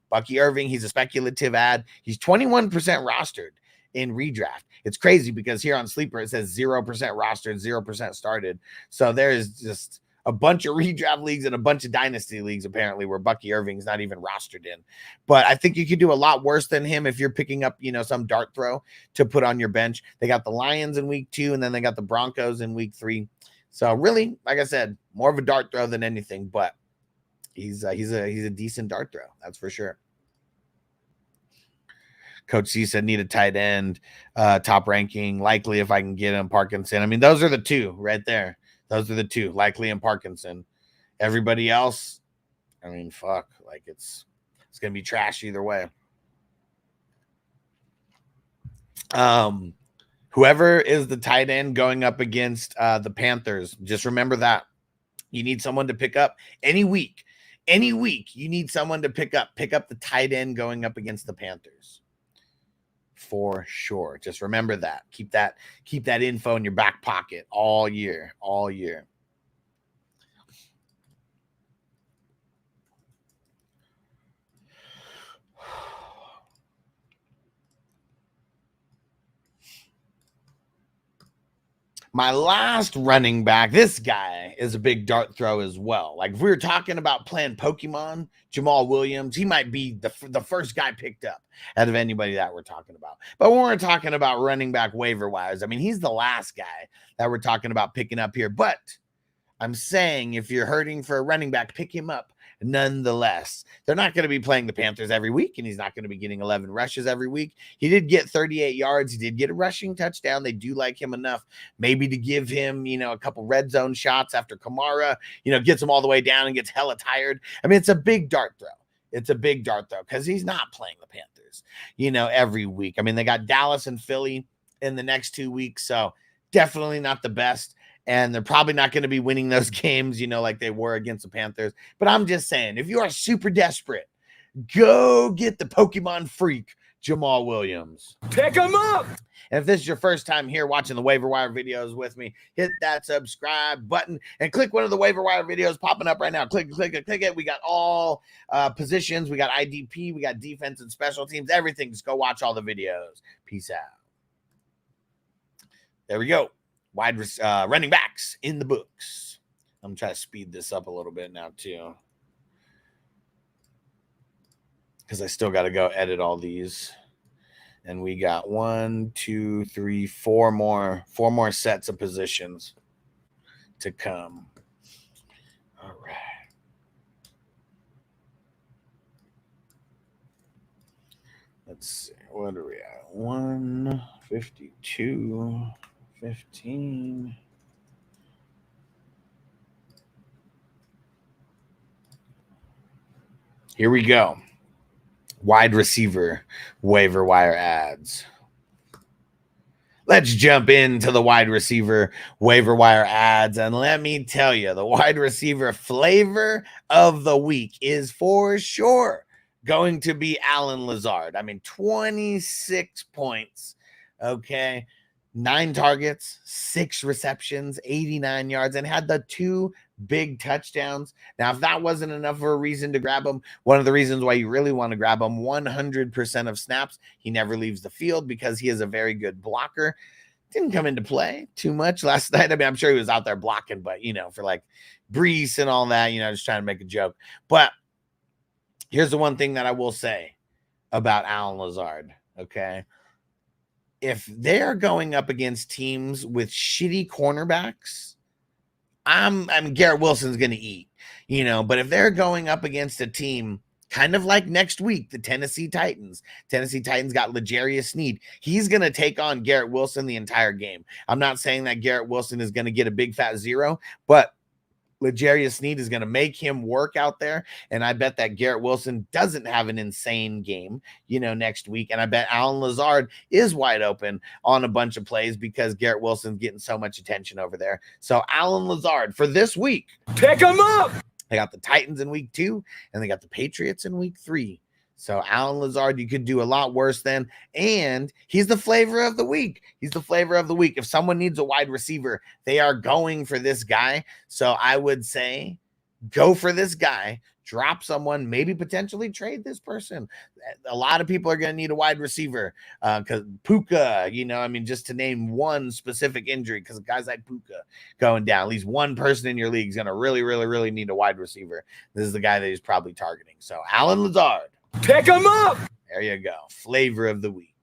Bucky Irving, he's a speculative ad. He's 21% rostered in redraft. It's crazy because here on Sleeper, it says 0% rostered, 0% started. So there's just a bunch of redraft leagues and a bunch of dynasty leagues, apparently, where Bucky Irving's not even rostered in. But I think you could do a lot worse than him if you're picking up, some dart throw to put on your bench. They got the Lions in week 2, and then they got the Broncos in week 3. So really, like I said, more of a dart throw than anything, but he's a decent dart throw. That's for sure. Coach C said need a tight end, top ranking, likely if I can get him, Parkinson. I mean, those are the 2 right there. Those are the 2, likely and Parkinson. Everybody else, I mean, fuck, it's gonna be trash either way. Whoever is the tight end going up against the Panthers, just remember that you need someone to pick up any week. Any week, you need someone to pick up the tight end going up against the Panthers. For sure. Just remember that. Keep that info in your back pocket all year. My last running back, this guy is a big dart throw as well. If we were talking about playing Pokemon, Jamal Williams, he might be the first guy picked up out of anybody that we're talking about. But when we're talking about running back waiver wise, I mean, he's the last guy that we're talking about picking up here. But I'm saying if you're hurting for a running back, pick him up. Nonetheless, they're not going to be playing the Panthers every week, and he's not going to be getting 11 rushes every week. He did get 38 yards. He did get a rushing touchdown. They do like him enough maybe to give him, a couple red zone shots after Kamara, gets him all the way down and gets hella tired. I mean, it's a big dart throw. It's a big dart throw because he's not playing the Panthers. Panthers, every week. I mean, they got Dallas and Philly in the next 2 weeks, so definitely not the best. And they're probably not going to be winning those games, like they were against the Panthers. But I'm just saying, if you are super desperate, go get the Pokemon freak, Jamal Williams. Pick him up. And if this is your first time here watching the waiver wire videos with me, hit that subscribe button and click one of the waiver wire videos popping up right now. Click it. We got all positions. We got IDP. We got defense and special teams. Everything. Just go watch all the videos. Peace out. There we go. Running backs in the books. I'm trying to speed this up a little bit now too, because I still got to go edit all these. And we got 1, 2, 3, 4 more sets of positions to come. All right. Let's see. What are we at? 152, 15. Here we go. Wide receiver waiver wire ads. Let's jump into the wide receiver waiver wire ads. And let me tell you, the wide receiver flavor of the week is for sure going to be Allen Lazard. I mean, 26 points. Okay. 9 targets, 6 receptions, 89 yards, and had the 2 big touchdowns. Now, if that wasn't enough of a reason to grab him, one of the reasons why you really want to grab him, 100% of snaps, he never leaves the field because he is a very good blocker. Didn't come into play too much last night. I mean, I'm sure he was out there blocking, but, for like Brees and all that, just trying to make a joke. But here's the one thing that I will say about Allen Lazard, okay? If they're going up against teams with shitty cornerbacks, I'm Garrett Wilson's going to eat, but if they're going up against a team kind of like next week, the Tennessee Titans got L'Jarius Sneed. He's going to take on Garrett Wilson the entire game. I'm not saying that Garrett Wilson is going to get a big fat 0, but L'Jarius Sneed is going to make him work out there. And I bet that Garrett Wilson doesn't have an insane game, next week. And I bet Allen Lazard is wide open on a bunch of plays because Garrett Wilson's getting so much attention over there. So Allen Lazard for this week. Pick him up. They got the Titans in week 2 and they got the Patriots in week 3. So Allen Lazard, you could do a lot worse than, and he's the flavor of the week. If someone needs a wide receiver, they are going for this guy. So I would say go for this guy, drop someone, maybe potentially trade this person. A lot of people are going to need a wide receiver because Puka, just to name one specific injury, because guys like Puka going down, at least one person in your league is going to really, really, really need a wide receiver. This is the guy that he's probably targeting. So Allen Lazard. Pick him up. There you go. Flavor of the week.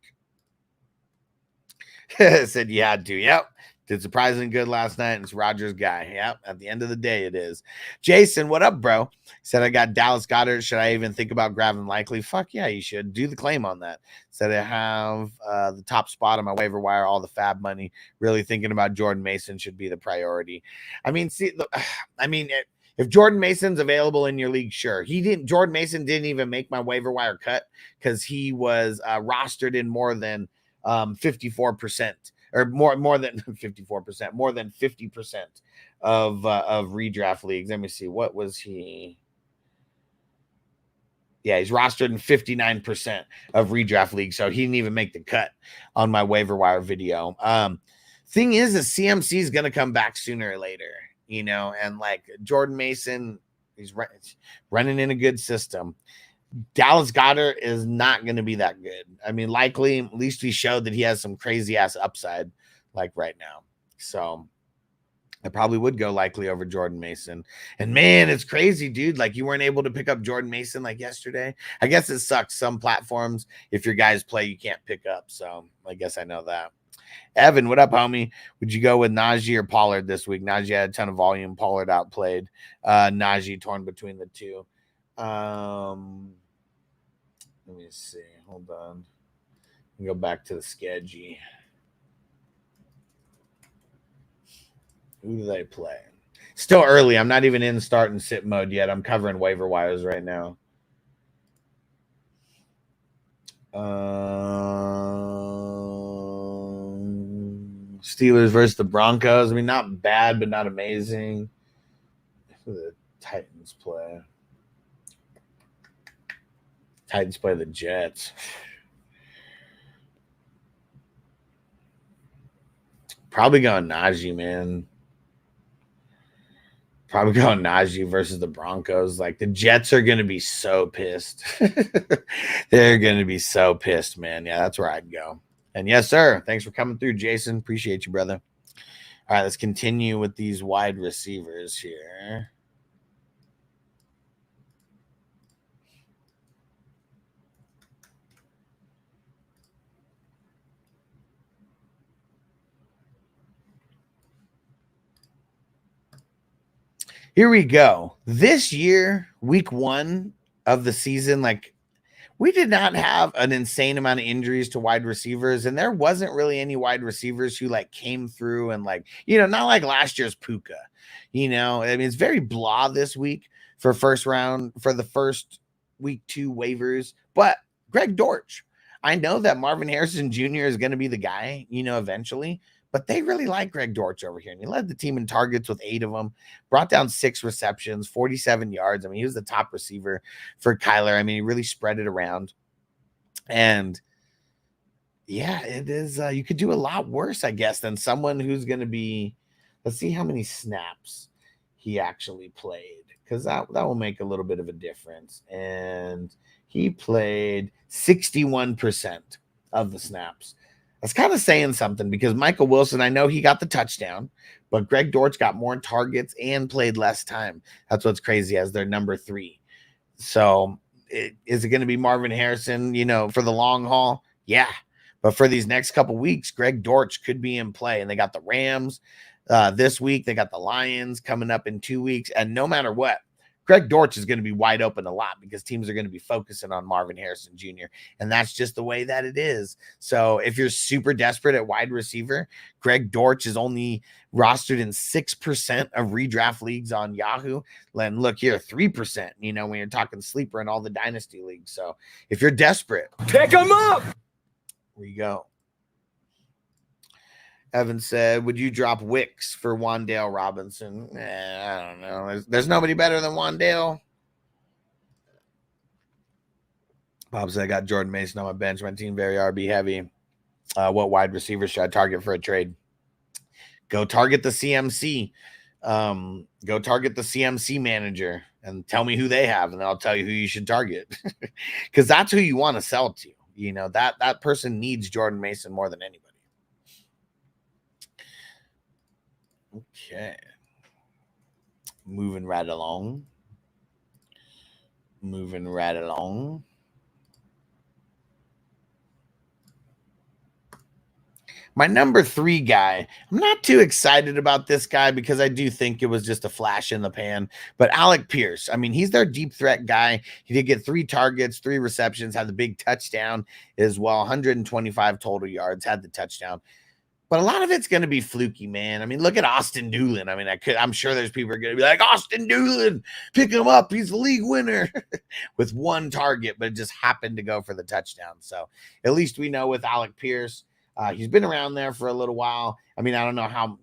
Said you had to. Yep. Did surprisingly good last night. And it's Rogers' guy. Yep. At the end of the day, it is. Jason, what up, bro? Said I got Dallas Goedert. Should I even think about grabbing Likely? Fuck yeah, you should. Do the claim on that. Said I have the top spot on my waiver wire, all the fab money. Really thinking about Jordan Mason should be the priority. I mean, if Jordan Mason's available in your league, sure. Jordan Mason didn't even make my waiver wire cut because he was rostered in more than 54% or more than 54%, more than 50% of redraft leagues. Let me see. What was he? Yeah, he's rostered in 59% of redraft leagues, so he didn't even make the cut on my waiver wire video. Thing is CMC is going to come back sooner or later. And like Jordan Mason, he's running in a good system. Dallas Goedert is not going to be that good. I mean, Likely, at least he showed that he has some crazy ass upside like right now. So I probably would go Likely over Jordan Mason. And man, it's crazy, dude. Like you weren't able to pick up Jordan Mason like yesterday. I guess it sucks. Some platforms, if your guys play, you can't pick up. So I guess I know that. Evan, what up, homie? Would you go with Najee or Pollard this week? Najee had a ton of volume. Pollard outplayed. Najee torn between the two. Let me see. Hold on. Go back to the schedule. Who do they play? Still early. I'm not even in start and sit mode yet. I'm covering waiver wires right now. Steelers versus the Broncos. I mean, not bad, but not amazing. Who do the Titans play? Titans play the Jets. Probably going Najee, man. Probably going Najee versus the Broncos. Like, the Jets are going to be so pissed. They're going to be so pissed, man. Yeah, that's where I'd go. And yes, sir. Thanks for coming through, Jason. Appreciate you, brother. All right, let's continue with these wide receivers here. Here we go. This year, week 1 of the season, like, we did not have an insane amount of injuries to wide receivers, and there wasn't really any wide receivers who like came through and like, not like last year's Puka. I mean, it's very blah this week for the first week 2 waivers, but Greg Dortch, I know that Marvin Harrison Jr. is going to be the guy, eventually, but they really like Greg Dortch over here. And he led the team in targets with 8 of them, brought down 6 receptions, 47 yards. I mean, he was the top receiver for Kyler. I mean, he really spread it around. And yeah, it is. You could do a lot worse, I guess, than someone who's going to be, let's see how many snaps he actually played, because that will make a little bit of a difference. And he played 61% of the snaps. That's kind of saying something, because Michael Wilson, I know he got the touchdown, but Greg Dortch got more targets and played less time. That's what's crazy, as their number 3. So is it going to be Marvin Harrison, for the long haul? Yeah. But for these next couple weeks, Greg Dortch could be in play. And they got the Rams this week. They got the Lions coming up in 2 weeks. And no matter what, Greg Dortch is going to be wide open a lot, because teams are going to be focusing on Marvin Harrison Jr. And that's just the way that it is. So if you're super desperate at wide receiver, Greg Dortch is only rostered in 6% of redraft leagues on Yahoo. And look here, 3%, when you're talking sleeper in all the dynasty leagues. So if you're desperate, Pick him up. here you go. Evan said, would you drop Wicks for Wan'Dale Robinson? I don't know. There's nobody better than Wan'Dale. Bob said, I got Jordan Mason on my bench. My team very RB heavy. What wide receiver should I target for a trade? Go target the CMC. Go target the CMC manager and tell me who they have, and I'll tell you who you should target. Because that's who you want to sell to. That person needs Jordan Mason more than anybody. Okay. Moving right along. My number 3 guy, I'm not too excited about this guy, because I do think it was just a flash in the pan. But Alec Pierce, I mean, he's their deep threat guy. He did get 3 targets, 3 receptions, had the big touchdown as well, 125 total yards, had the touchdown. But a lot of it's going to be fluky, man. I mean, look at Austin Doolin. I mean, I'm sure there's people are going to be like, Austin Doolin, pick him up. He's the league winner with 1 target, but it just happened to go for the touchdown. So at least we know with Alec Pierce, he's been around there for a little while. I mean, I don't know how,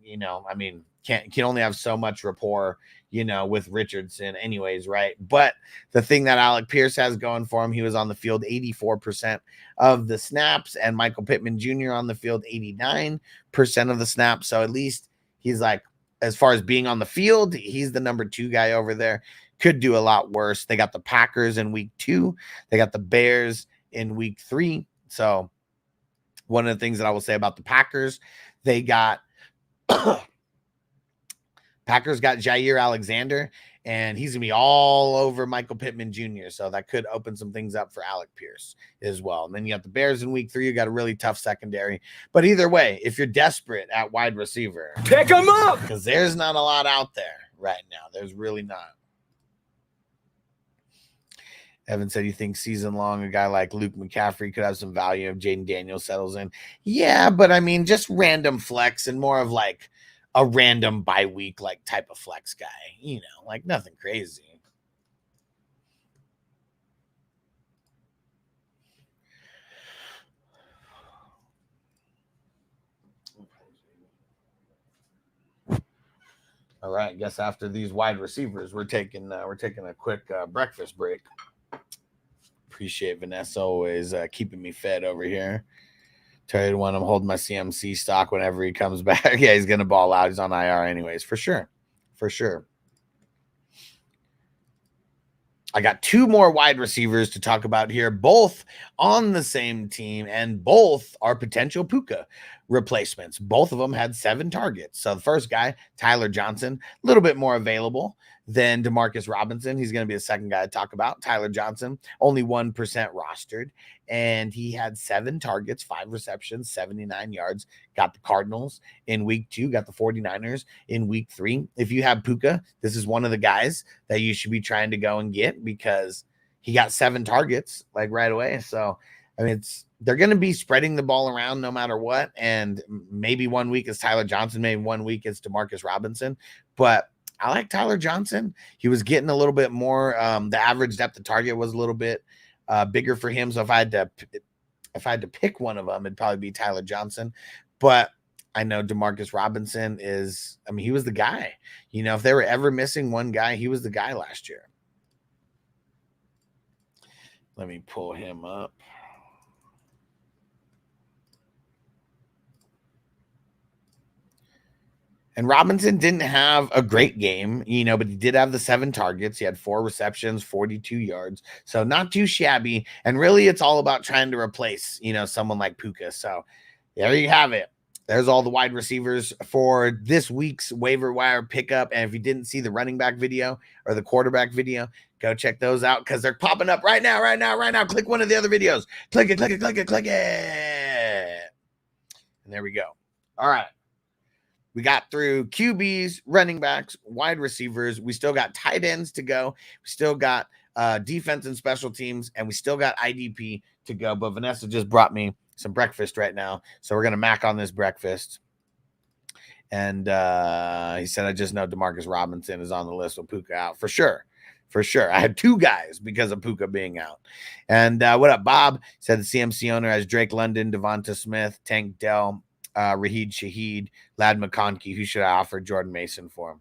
can only have so much rapport, with Richardson anyways, right? But the thing that Alec Pierce has going for him, he was on the field 84% of the snaps, and Michael Pittman Jr. on the field 89% of the snaps. So at least he's like, as far as being on the field, he's the number 2 guy over there. Could do a lot worse. They got the Packers in week 2. They got the Bears in week 3. So one of the things that I will say about the Packers, they got Jair Alexander, and he's going to be all over Michael Pittman Jr. So that could open some things up for Alec Pierce as well. And then you got the Bears in week 3. You got a really tough secondary. But either way, if you're desperate at wide receiver, Pick him up. because there's not a lot out there right now. There's really not. Evan said, you think season long, a guy like Luke McCaffrey could have some value if Jaden Daniels settles in? Yeah, but I mean, just random flex, and more of like a random bye week like type of flex guy, like nothing crazy. All right, I guess after these wide receivers, we're taking a quick breakfast break. Appreciate Vanessa always keeping me fed over here. Tell you when I'm holding my CMC stock whenever he comes back. Yeah, he's gonna ball out. He's on IR anyways, for sure. For sure. I got two more wide receivers to talk about here, both on the same team, and both are potential Puka replacements. Both of them had 7 targets. So the first guy, Tyler Johnson, a little bit more available than Demarcus Robinson. He's going to be the second guy to talk about. Tyler Johnson, only 1% rostered, and he had 7 targets, 5 receptions, 79 yards. Got the Cardinals in week 2, got the 49ers in week 3. If you have Puka, this is one of the guys that you should be trying to go and get because he got 7 targets like right away. So, I mean, they're going to be spreading the ball around no matter what. And maybe one week is Tyler Johnson, maybe one week is Demarcus Robinson. But I like Tyler Johnson. He was getting a little bit more. The average depth of target was a little bit bigger for him. So if I had to pick one of them, it'd probably be Tyler Johnson. But I know Demarcus Robinson is, I mean, he was the guy. You know, if they were ever missing one guy, he was the guy last year. Let me pull him up. And Robinson didn't have a great game, you know, but he did have the 7 targets. He had 4 receptions, 42 yards. So not too shabby. And really, it's all about trying to replace, you know, someone like Puka. So there you have it. There's all the wide receivers for this week's waiver wire pickup. And if you didn't see the running back video or the quarterback video, go check those out because they're popping up right now. Click one of the other videos. Click it. And there we go. All right. We got through QBs, running backs, wide receivers. We still got tight ends to go. We still got defense and special teams, and we still got IDP to go. But Vanessa just brought me some breakfast right now, so we're going to mac on this breakfast. And he said, I just know Demarcus Robinson is on the list with Puka out. For sure. I had 2 guys because of Puka being out. And what up, Bob? Said the CMC owner has Drake London, Devonta Smith, Tank Dell, Raheed Shaheed, Lad McConkey. Who should I offer Jordan Mason for?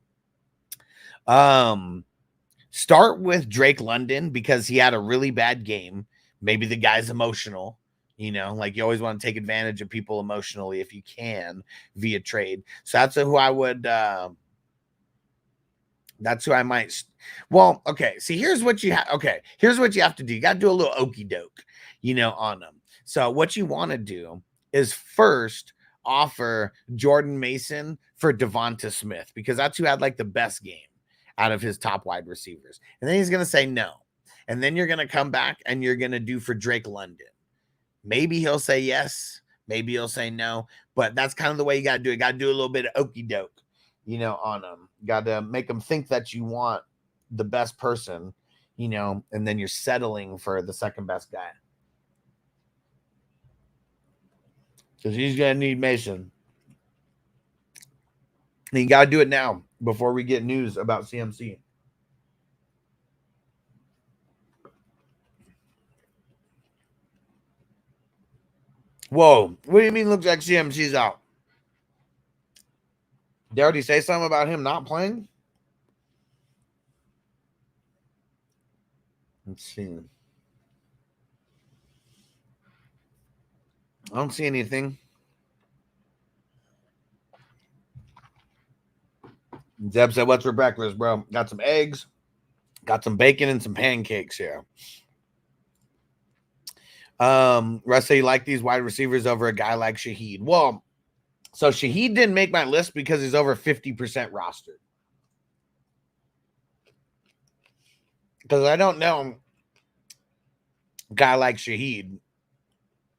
Start with Drake London because he had a really bad game. Maybe the guy's emotional, you know, like you always want to take advantage of people emotionally if you can via trade. So that's who I would, that's who I might. Well, okay. See, here's what you have. Okay. Here's what you have to do. You got to do a little okey doke, you know, on them. So what you want to do is first offer Jordan Mason for Devonta Smith because that's who had like the best game out of his top wide receivers. And then he's going to say no. And then you're going to come back and you're going to do for Drake London. Maybe he'll say yes. Maybe he'll say no. But that's kind of the way you got to do it. Got to do a little bit of okey doke, you know, on them. Got to make them think that you want the best person, you know, and then you're settling for the second best guy. Because he's going to need Mason. And you got to do it now before we get news about CMC. Whoa. What do you mean looks like CMC's out? Did they already say something about him not playing? Let's see. I don't see anything. Zeb said, what's for breakfast, bro? Got some eggs, got some bacon, and some pancakes here. Russ said you like these wide receivers over a guy like Shaheed. Well, so Shaheed didn't make my list because he's over 50% rostered. Because I don't know a guy like Shaheed.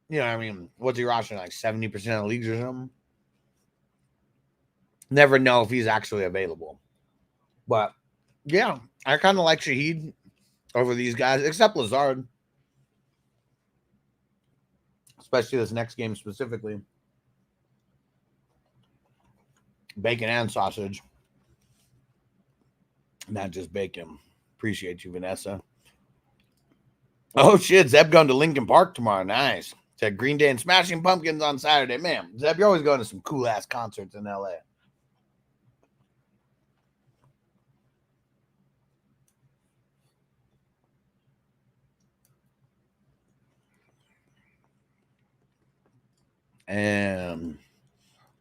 You know, I mean, what's he rostering, like 70% of the leagues or something? Never know if he's actually available. But, yeah, I kind of like Shaheed over these guys, except Lazard. Especially this next game specifically. Bacon and sausage. Not just bacon. Appreciate you, Vanessa. Oh, shit. Zeb going to Lincoln Park tomorrow. Nice. Said Green Day and Smashing Pumpkins on Saturday. Man, Zeb, you're always going to some cool-ass concerts in L.A. And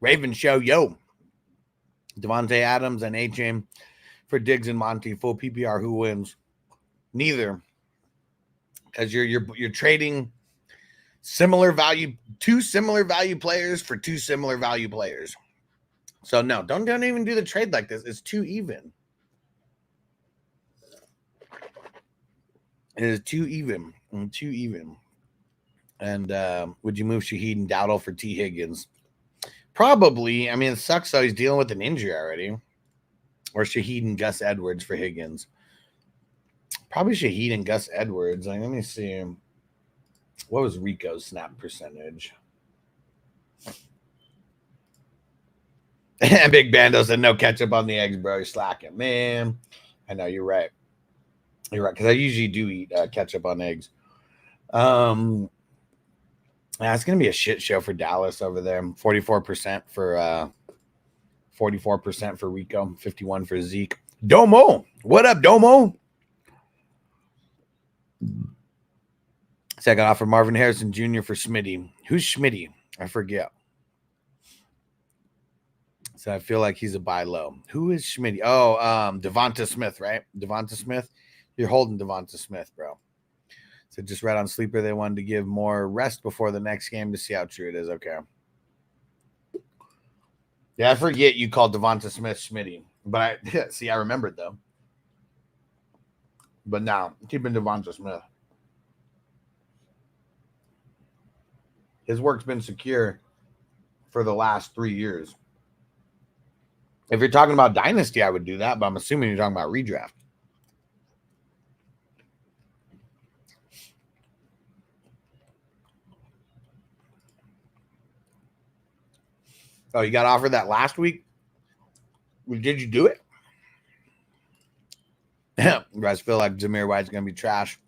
Raven Show, yo. Devontae Adams and A-Chain for Diggs and Monty. Full PPR. Who wins? Neither. Because you're trading similar value, two similar value players for two similar value players. So no, don't even do the trade like this. It's too even. It is too even. Too even. And would you move Shaheed and Dowdle for T. Higgins? Probably. I mean, it sucks though. He's dealing with an injury already. Or Shaheed and Gus Edwards for Higgins. Probably Shaheed and Gus Edwards. Like, let me see. What was Rico's snap percentage? And Big Bando said, no ketchup on the eggs, bro. You're slacking. Man, I know. You're right. You're right. Because I usually do eat ketchup on eggs. It's going to be a shit show for Dallas over there. 44% for 44% for Rico. 51% for Zeke. Domo. What up, Domo? Second offer, Marvin Harrison Jr. for Smitty. Who's Schmitty? I forget. So I feel like he's a buy low. Who is Schmitty? Oh, Devonta Smith, right? Devonta Smith. You're holding Devonta Smith, bro. So just read on Sleeper, they wanted to give more rest before the next game to see how true it is. Okay. Yeah, I forget you called Devonta Smith Schmitty. But I remembered though. But now, keeping Devonta Smith. His work's been secure for the last 3 years. If you're talking about Dynasty, I would do that, but I'm assuming you're talking about redraft. Oh, you got offered that last week? Did you do it? You guys feel like Zamir White's going to be trash.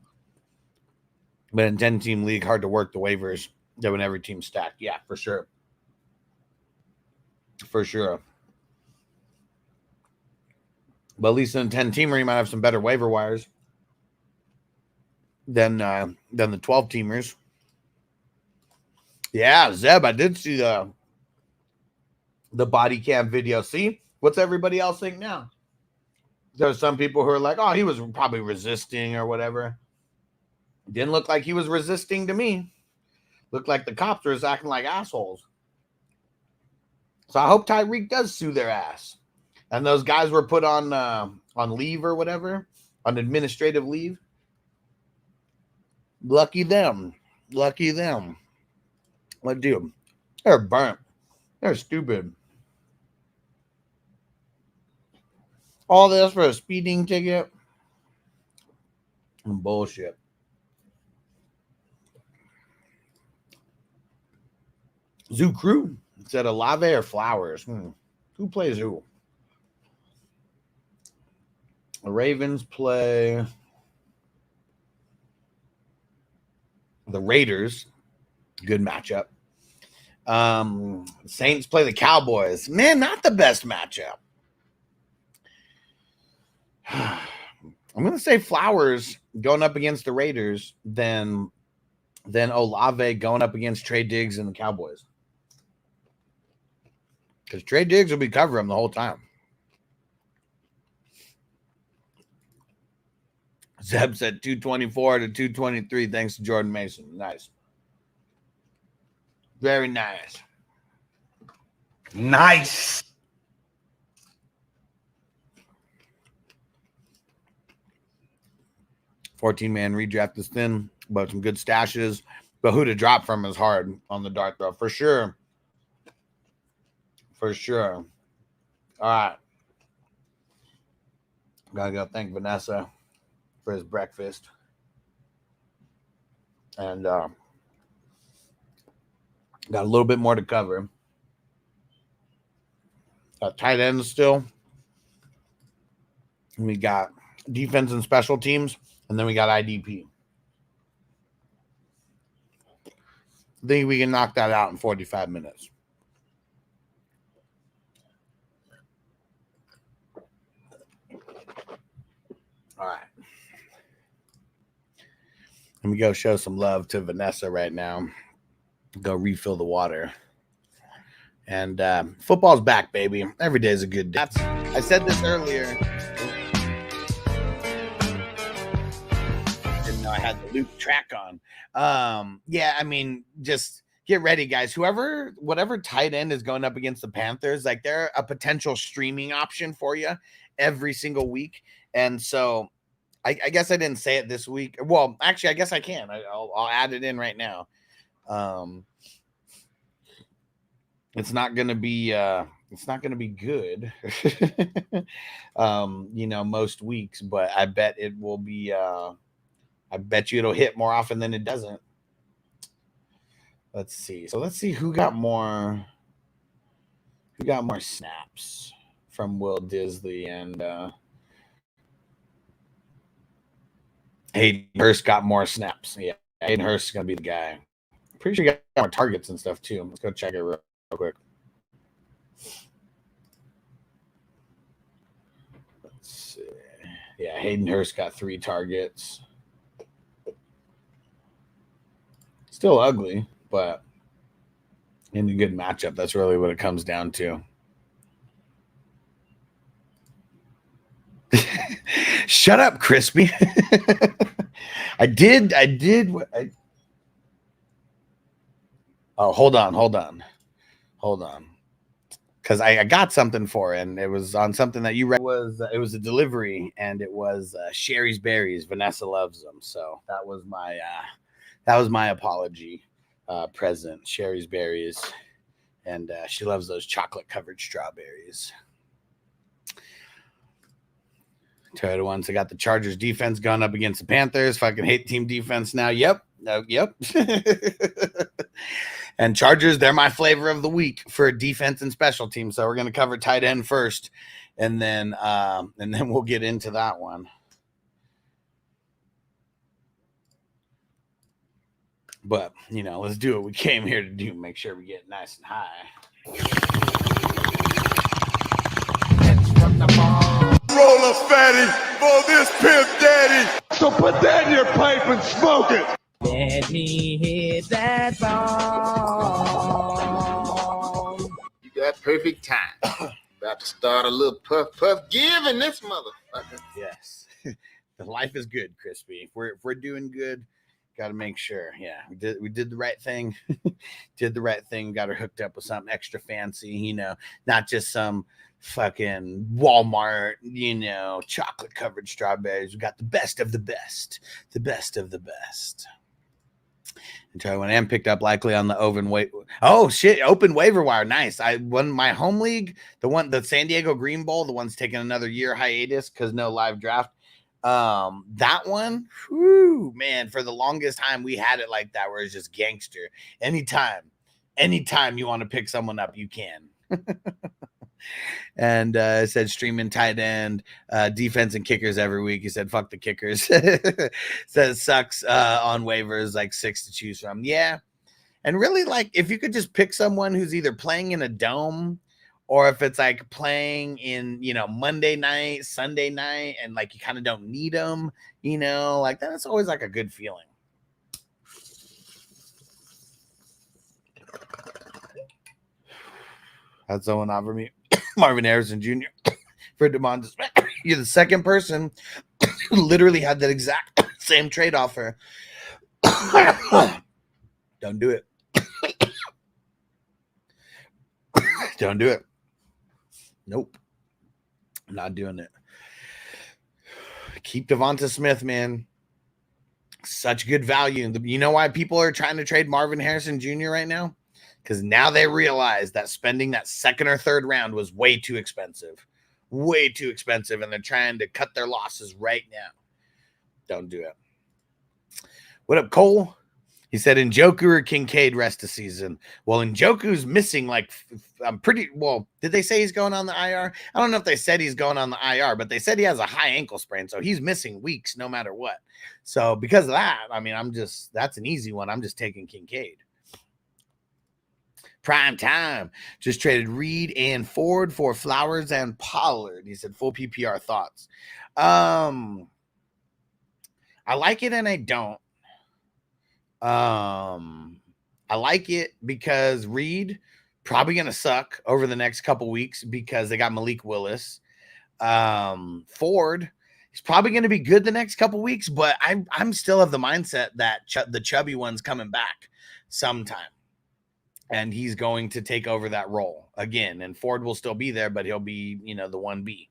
But in 10-team league, hard to work the waivers. Yeah, when every team's stacked. Yeah, for sure. For sure. But at least in a 10-teamer, you might have some better waiver wires than the 12-teamers. Yeah, Zeb, I did see the body cam video. See? What's everybody else think now? There's some people who are like, oh, he was probably resisting or whatever. Didn't look like he was resisting to me. Looked like the cops were acting like assholes. So I hope Tyreek does sue their ass. And those guys were put on leave or whatever, on administrative leave. Lucky them. Lucky them. What do? They're burnt. They're stupid. All this for a speeding ticket? Bullshit. Zoo Crew said Olave or Flowers. Who plays who? The Ravens play the Raiders. Good matchup. Saints play the Cowboys. Man, not the best matchup. I'm going to say Flowers going up against the Raiders than Olave going up against Trey Diggs and the Cowboys. Because Trey Diggs will be covering him the whole time. Zeb said 224 to 223 thanks to Jordan Mason. Nice. Very nice. Nice. $14-man redraft is thin, but some good stashes. But who to drop from is hard on the dart, though. For sure. For sure. All right. Gotta go thank Vanessa for his breakfast. And got a little bit more to cover. Got tight ends still. And we got defense and special teams. And then we got IDP. I think we can knock that out in 45 minutes. All right. Let me go show some love to Vanessa right now. Go refill the water. And football's back, baby. Every day is a good day. I said this earlier. Didn't know I had the loop track on. Yeah, I mean, just get ready, guys. Whatever tight end is going up against the Panthers, like they're a potential streaming option for you every single week. And so I guess I didn't say it this week. Well, actually, I guess I can. I'll add it in right now. It's not gonna be good, most weeks, but I bet it will be. I bet you it'll hit more often than it doesn't. Let's see. So let's see who got more snaps from Will Disley and Hayden Hurst got more snaps. Yeah, Hayden Hurst is gonna be the guy. Pretty sure he got more targets and stuff too. Let's go check it real quick. Let's see. Yeah, Hayden Hurst got 3 targets. Still ugly, but in a good matchup. That's really what it comes down to. Shut up, Crispy. I did. Oh, hold on. Because I got something for it, and it was on something that you read. It was a delivery, and it was Sherry's Berries. Vanessa loves them, so that was my apology present. Sherry's Berries, and she loves those chocolate covered strawberries. Toyota ones. I got the Chargers defense going up against the Panthers. Fucking hate team defense now. Yep. And Chargers, they're my flavor of the week for defense and special teams. So we're going to cover tight end first, and then we'll get into that one. But, let's do what we came here to do. Make sure we get nice and high. Roll a fatty for this pimp daddy. So put that in your pipe and smoke it. Let me hit that ball. You got perfect time. About to start a little puff giving this motherfucker. Yes. The life is good, Crispy. If we're doing good, got to make sure. Yeah, we did the right thing. Did the right thing. Got her hooked up with something extra fancy, not just some fucking Walmart, chocolate covered strawberries. We got the best of the best. The best of the best. And so I went and picked up likely on the open waiver. Oh shit, open waiver wire. Nice. I won my home league, the San Diego Green Bowl, the one's taking another year hiatus because no live draft. That one, whew, man, for the longest time we had it like that where it's just gangster. Anytime you want to pick someone up, you can. And it said streaming tight end, defense and kickers every week. He said, fuck the kickers. Says sucks on waivers, like 6 to choose from. Yeah. And really, like, if you could just pick someone who's either playing in a dome or if it's like playing in, Monday night, Sunday night, and like you kind of don't need them, like that's always like a good feeling. That's someone offered me Marvin Harrison Jr. for DeMontis. You're the second person who literally had that exact same trade offer. Don't do it. Don't do it. Nope. I'm not doing it. Keep Devonta Smith, man. Such good value. You know why people are trying to trade Marvin Harrison Jr. right now? Because now they realize that spending that second or third round was way too expensive. Way too expensive. And they're trying to cut their losses right now. Don't do it. What up, Cole? He said Njoku or Kincaid rest of season. Well, Njoku's missing did they say he's going on the IR? I don't know if they said he's going on the IR, but they said he has a high ankle sprain, so he's missing weeks no matter what. So because of that, I mean, that's an easy one. I'm just taking Kincaid. Prime time. Just traded Reed and Ford for Flowers and Pollard. He said full PPR thoughts. I like it and I don't. I like it because Reed Probably going to suck over the next couple weeks because they got Malik Willis. Ford, he's probably going to be good the next couple weeks, but I'm still of the mindset that the chubby one's coming back sometime. And he's going to take over that role again. And Ford will still be there, but he'll be, the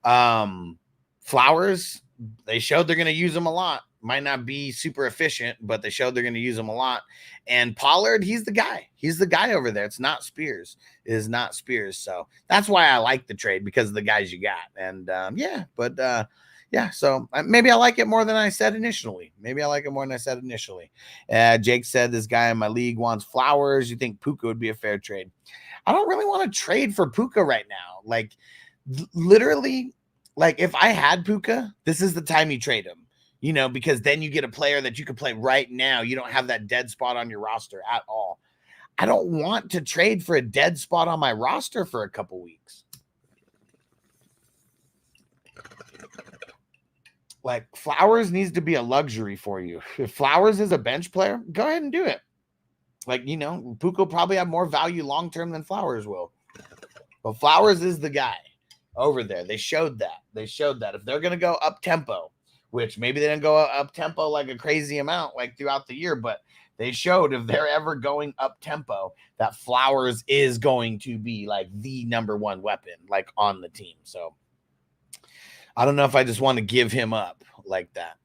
1B. Flowers, they showed they're going to use him a lot. Might not be super efficient, but they showed they're going to use him a lot. And Pollard, he's the guy. He's the guy over there. It's not Spears. It is not Spears. So that's why I like the trade, because of the guys you got. And so maybe I like it more than I said initially. Jake said this guy in my league wants Flowers. You think Puka would be a fair trade? I don't really want to trade for Puka right now. Like, literally, like if I had Puka, this is the time you trade him. Because then you get a player that you can play right now. You don't have that dead spot on your roster at all. I don't want to trade for a dead spot on my roster for a couple weeks. Like, Flowers needs to be a luxury for you. If Flowers is a bench player, go ahead and do it. Like, Puka will probably have more value long-term than Flowers will. But Flowers is the guy over there. They showed that. If they're going to go up-tempo, which maybe they didn't go up-tempo like a crazy amount like throughout the year, but they showed if they're ever going up-tempo, that Flowers is going to be like the number one weapon like on the team. So I don't know if I just want to give him up like that.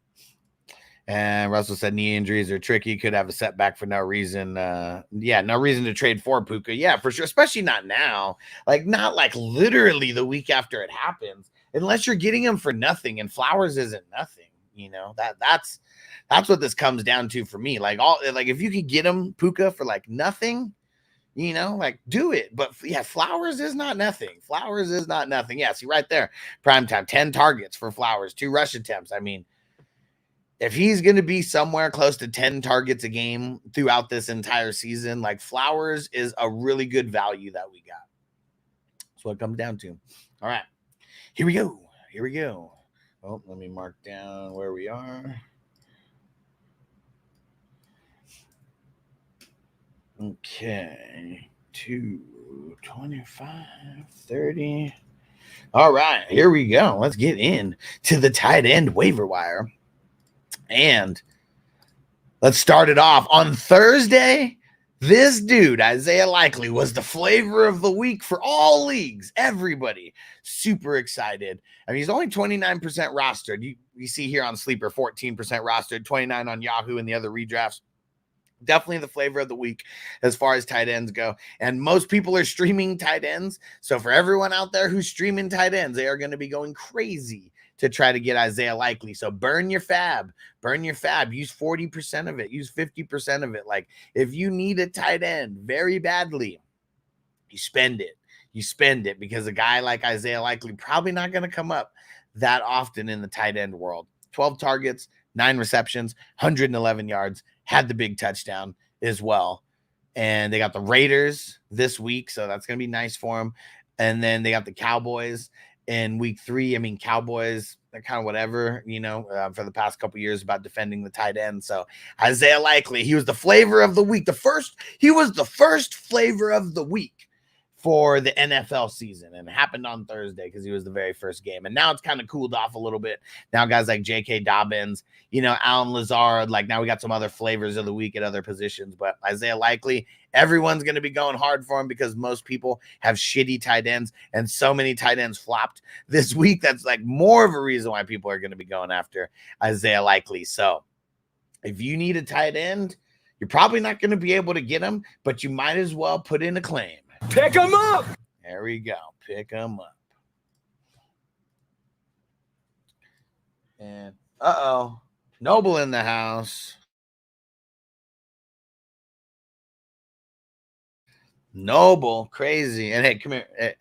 And Russell said knee injuries are tricky. Could have a setback for no reason. No reason to trade for Puka. Yeah, for sure. Especially not now. Like, not like literally the week after it happens. Unless you're getting him for nothing, and Flowers isn't nothing, that's what this comes down to for me. Like if you could get him Puka for like nothing, like do it. But yeah, Flowers is not nothing. Yeah, see right there, prime time, 10 targets for Flowers, 2 rush attempts. I mean, if he's going to be somewhere close to 10 targets a game throughout this entire season, like Flowers is a really good value that we got. That's what it comes down to. All right. Here we go. Oh, let me mark down where we are. Okay. 225, 30. All right, here we go. Let's get in to the tight end waiver wire. And let's start it off. On Thursday, this dude, Isaiah Likely, was the flavor of the week for all leagues. Everybody super excited. I mean, he's only 29% rostered. You see here on Sleeper, 14% rostered, 29 on Yahoo and the other redrafts. Definitely the flavor of the week as far as tight ends go. And most people are streaming tight ends. So for everyone out there who's streaming tight ends, they are going to be going crazy to try to get Isaiah Likely. So burn your fab. Use 40% of it. Use 50% of it. Like, if you need a tight end very badly, you spend it because a guy like Isaiah Likely probably not going to come up that often in the tight end world. 12 targets, 9 receptions, 111 yards, had the big touchdown as well. And they got the Raiders this week, so that's going to be nice for him. And then they got the Cowboys in week 3. I mean, Cowboys, they're kind of whatever, for the past couple years about defending the tight end. So Isaiah Likely, he was the flavor of the week. He was the first flavor of the week for the NFL season, and it happened on Thursday because he was the very first game. And now it's kind of cooled off a little bit. Now guys like J.K. Dobbins, Alan Lazard, like now we got some other flavors of the week at other positions. But Isaiah Likely, everyone's going to be going hard for him because most people have shitty tight ends, and so many tight ends flopped this week. That's like more of a reason why people are going to be going after Isaiah Likely. So if you need a tight end, you're probably not going to be able to get him, but you might as well put in a claim. Pick him up. There we go. Pick him up. And Noble in the house. Noble, crazy. And hey, come here. Hey,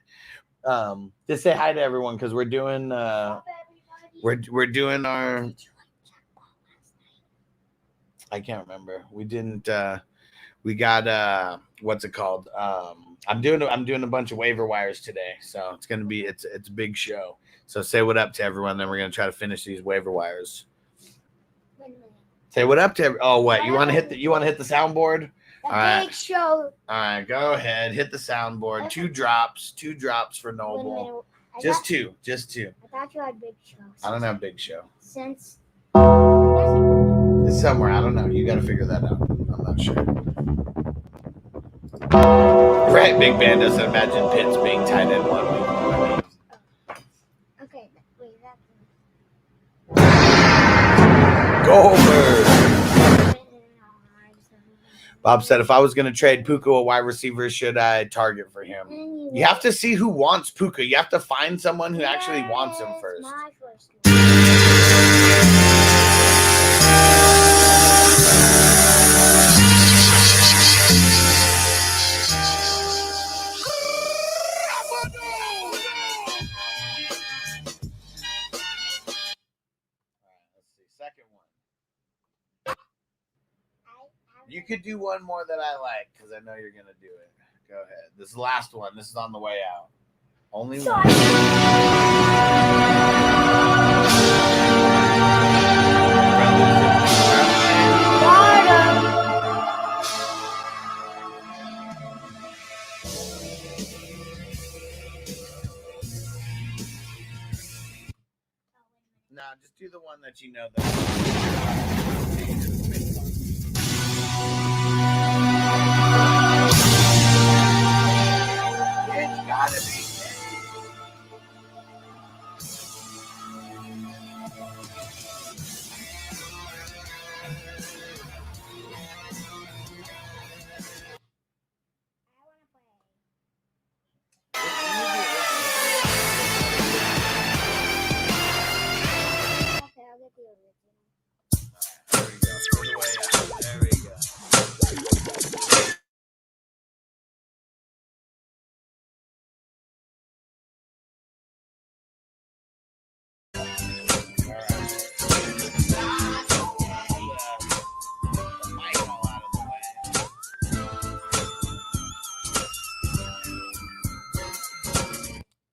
just say hi to everyone because we're doing we're doing our. I can't remember. We didn't. We got what's it called? I'm doing a bunch of waiver wires today, so it's gonna be it's a big show. So say what up to everyone. Then we're gonna try to finish these waiver wires. Say what up to what? You want to hit the soundboard All right. Show. All right, go ahead. Hit the soundboard. 2 drops. 2 drops for Noble. Just two. I thought you had Big Show. I don't have Big Show. Since it's somewhere. I don't know. You got to figure that out. I'm not sure. Right, Big Band doesn't imagine Pitts being tight end 1 week. I mean, okay, wait, go over. Bob said, if I was going to trade Puka a wide receiver, should I target for him? You have to see who wants Puka. You have to find someone who actually wants him first. My first You could do one more that I like because I know you're going to do it. Go ahead. This is the last one. This is on the way out. Only one. No, just do the one that you know that. It's gotta be. There we go.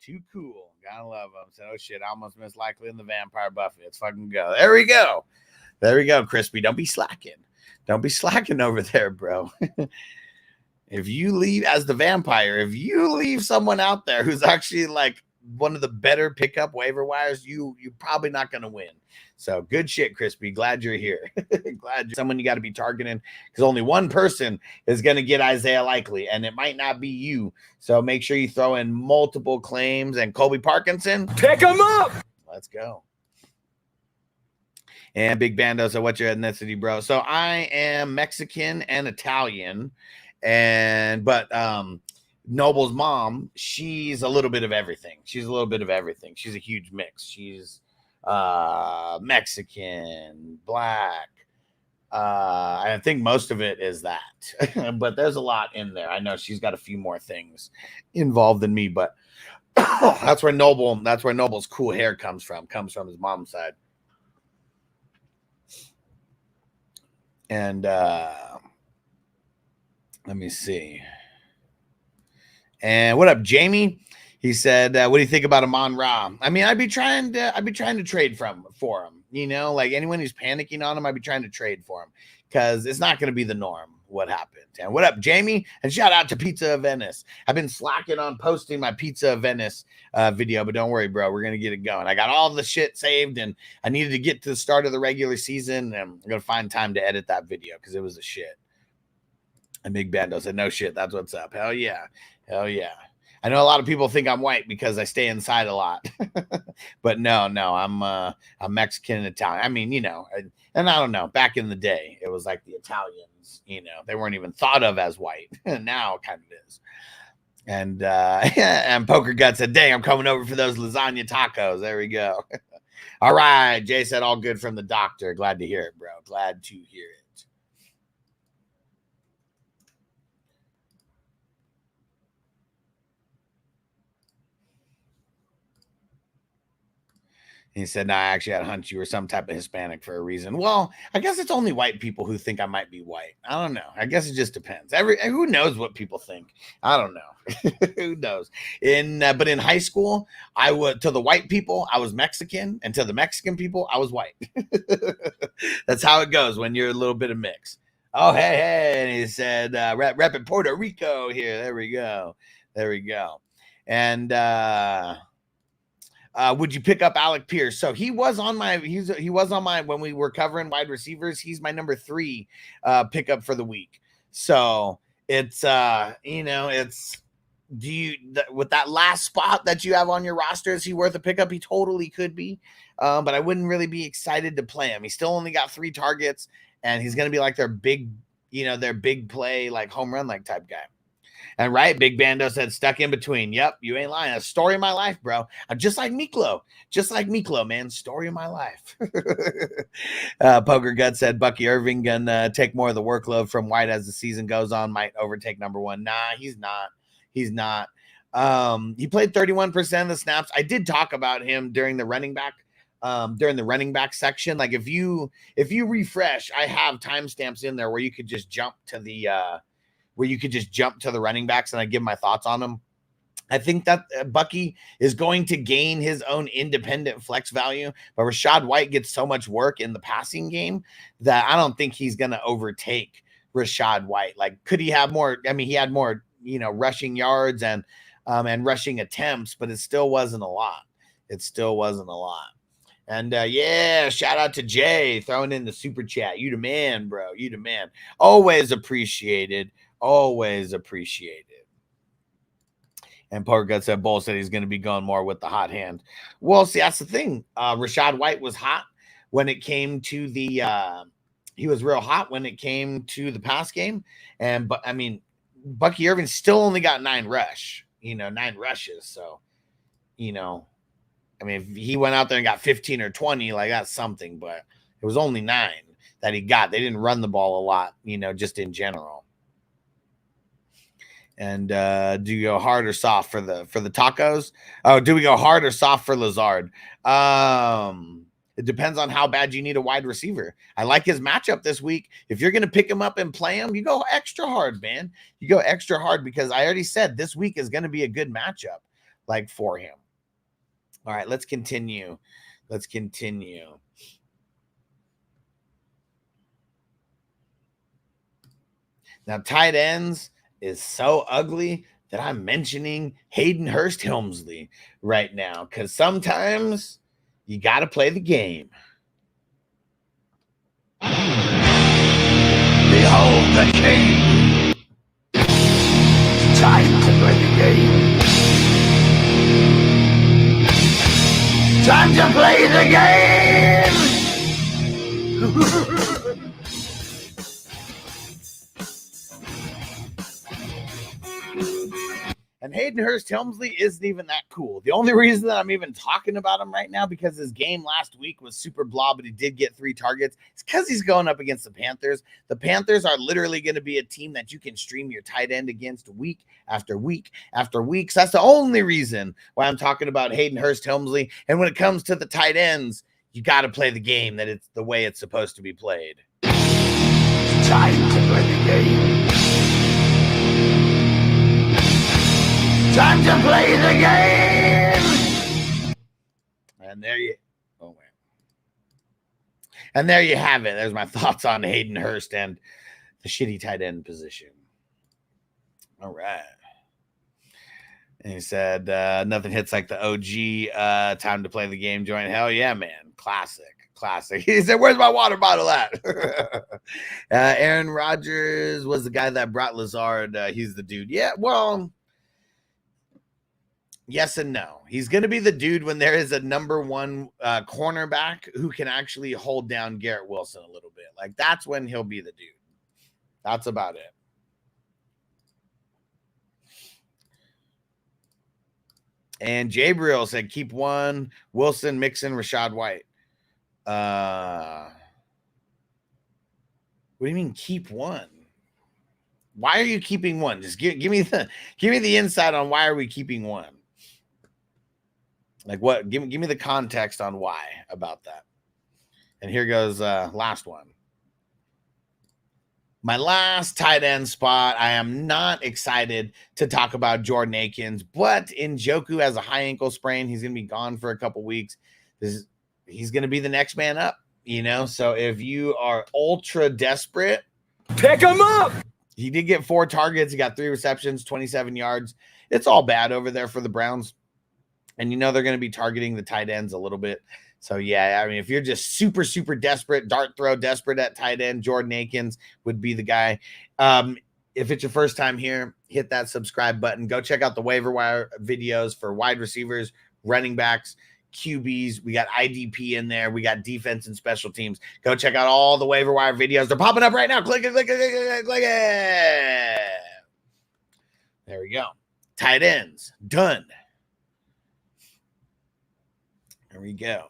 Too cool. Gotta love them. So, oh shit, I almost missed Likely in the Vampire Buffy. Let's fucking go. There we go. There we go, Crispy. Don't be slacking. Don't be slacking over there, bro. If you leave as the vampire, if you leave someone out there who's actually like one of the better pickup waiver wires, you're probably not going to win. So good shit, Crispy. Glad you're here. Glad you're someone you got to be targeting because only one person is going to get Isaiah Likely, and it might not be you. So make sure you throw in multiple claims. And Colby Parkinson, pick him up. Let's go. And Big Bando, so what's your ethnicity, bro? So I am Mexican and Italian, but Noble's mom, she's a little bit of everything. She's a huge mix. She's Mexican, black. I think most of it is that, but there's a lot in there. I know she's got a few more things involved than me, but that's where Noble's cool hair comes from his mom's side. And let me see. And what up, Jamie? He said, "What do you think about Amon Ra?" I mean, I'd be trying to trade for him. You know, like anyone who's panicking on him, I'd be trying to trade for him because it's not going to be the norm. What happened? And what up, Jamie? And shout out to Pizza of Venice. I've been slacking on posting my Pizza of Venice video, but don't worry, bro. We're gonna get it going. I got all the shit saved, and I needed to get to the start of the regular season, and I'm gonna find time to edit that video because it was a shit. And Big Bando said, "No shit, that's what's up." Hell yeah, hell yeah. I know a lot of people think I'm white because I stay inside a lot, but no, I'm Mexican and Italian. I mean, you know, and I don't know. Back in the day, it was like the Italians. You know, they weren't even thought of as white. Now it kind of is. And and Poker Gut said, "Dang, I'm coming over for those lasagna tacos." There we go. All right, Jay said, "All good from the doctor." Glad to hear it, bro. Glad to hear it. He said, "No, I actually had a hunch you were some type of Hispanic for a reason." Well, I guess it's only white people who think I might be white. I don't know. I guess it just depends. Who knows what people think? I don't know. Who knows? But in high school, to the white people, I was Mexican, and to the Mexican people, I was white. That's how it goes when you're a little bit of mix. Oh, hey. And he said, rep in Puerto Rico here. There we go. And would you pick up Alec Pierce? So he was on my when we were covering wide receivers. He's my number 3 pickup for the week. So it's with that last spot that you have on your roster, is he worth a pickup? He totally could be, but I wouldn't really be excited to play him. He still only got 3 targets, and he's going to be like their big play, like home run like type guy. And right, Big Bando said stuck in between. Yep, you ain't lying. A story of my life, bro. I'm just like Miklo, man. Story of my life. Poker Gut said Bucky Irving gonna take more of the workload from White as the season goes on. Might overtake number 1. Nah, he's not. He played 31% of the snaps. I did talk about him during the running back section. Like if you refresh, I have timestamps in there where you could just jump to the running backs, and I give my thoughts on them. I think that Bucky is going to gain his own independent flex value, but Rachaad White gets so much work in the passing game that I don't think he's going to overtake Rachaad White. Like, could he have more? I mean, he had more, rushing yards and rushing attempts, but it still wasn't a lot. And shout out to Jay throwing in the super chat. You the man, bro. You the man. Always appreciated. And Poker Gut said Bull said he's going to be going more with the hot hand. Well, see, that's the thing. Rachaad White was hot when it came to he was real hot when it came to the pass game. But I mean, Bucky Irving still only got 9 rushes. So, I mean, if he went out there and got 15 or 20, like that's something, but it was only 9 that he got. They didn't run the ball a lot, just in general. And do you go hard or soft for the tacos? Oh, do we go hard or soft for Lazard? It depends on how bad you need a wide receiver. I like his matchup this week. If you're going to pick him up and play him, you go extra hard, man. You go extra hard because I already said this week is going to be a good matchup, like for him. All right, let's continue. Now, tight ends is so ugly that I'm mentioning Hayden Hurst Helmsley right now because sometimes you got to play the game. Behold the king. Time to play the game. Time to play the game. And Hayden Hurst Helmsley isn't even that cool. The only reason that I'm even talking about him right now because his game last week was super blah, but he did get 3 targets. It's because he's going up against the Panthers. The Panthers are literally going to be a team that you can stream your tight end against week after week after week. So that's the only reason why I'm talking about Hayden Hurst Helmsley. And when it comes to the tight ends, you got to play the game that it's the way it's supposed to be played. Time to play the game. Time to play the game. And there you have it. There's my thoughts on Hayden Hurst and the shitty tight end position. All right. And he said, nothing hits like the OG time to play the game joint. Hell yeah, man. Classic. He said, where's my water bottle at? Aaron Rodgers was the guy that brought Lazard. He's the dude. Yeah, well, yes and no. He's going to be the dude when there is a number 1 cornerback who can actually hold down Garrett Wilson a little bit. Like, that's when he'll be the dude. That's about it. And Jabriel said, keep 1, Wilson, Mixon, Rachaad White. What do you mean keep 1? Why are you keeping 1? Just give me the insight on why are we keeping 1? Like what? Give me the context on why about that. And here goes last one. My last tight end spot. I am not excited to talk about Jordan Akins, but Njoku has a high ankle sprain. He's going to be gone for a couple weeks. He's going to be the next man up, So if you are ultra desperate, Pick him up. He did get 4 targets. He got 3 receptions, 27 yards. It's all bad over there for the Browns. And you know they're going to be targeting the tight ends a little bit. So, yeah, I mean, if you're just super, super desperate, dart throw desperate at tight end, Jordan Akins would be the guy. If it's your first time here, hit that subscribe button. Go check out the waiver wire videos for wide receivers, running backs, QBs. We got IDP in there. We got defense and special teams. Go check out all the waiver wire videos. They're popping up right now. Click it, click it, click it, click it. There we go. Tight ends. Done. There we go.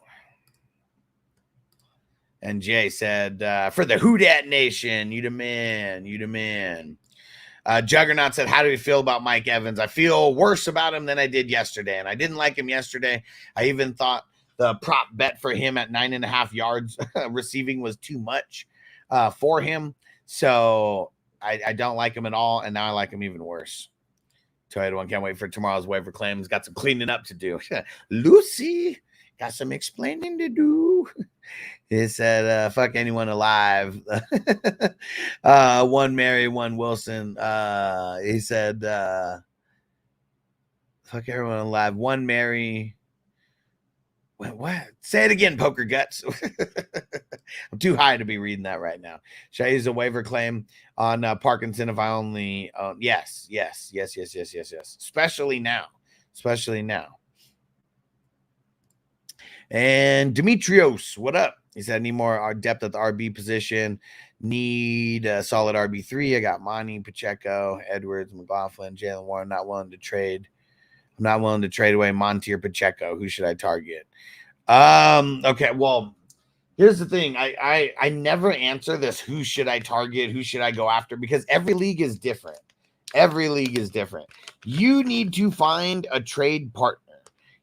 And Jay said, for the Who Dat Nation, you the man, you the man. Juggernaut said, how do you feel about Mike Evans? I feel worse about him than I did yesterday, and I didn't like him yesterday. I even thought the prop bet for him at 9.5 yards receiving was too much for him. So I don't like him at all, and now I like him even worse. Toyota can't wait for tomorrow's waiver claims. Got some cleaning up to do. Lucy, got some explaining to do. He said, fuck anyone alive. One Mary, one Wilson. He said, fuck everyone alive. One Mary. What? Say it again, Poker Guts. I'm too high to be reading that right now. Should I use a waiver claim on Parkinson if I only... yes. Especially now. And Demetrios, what up? He said, I need more depth at the RB position. Need a solid RB3. I got Monty, Pacheco, Edwards, McLaughlin, Jalen Warren. Not willing to trade. I'm not willing to trade away Monty or Pacheco. Who should I target? Okay, well, here's the thing. I never answer this. Who should I target? Who should I go after? Because every league is different. You need to find a trade partner.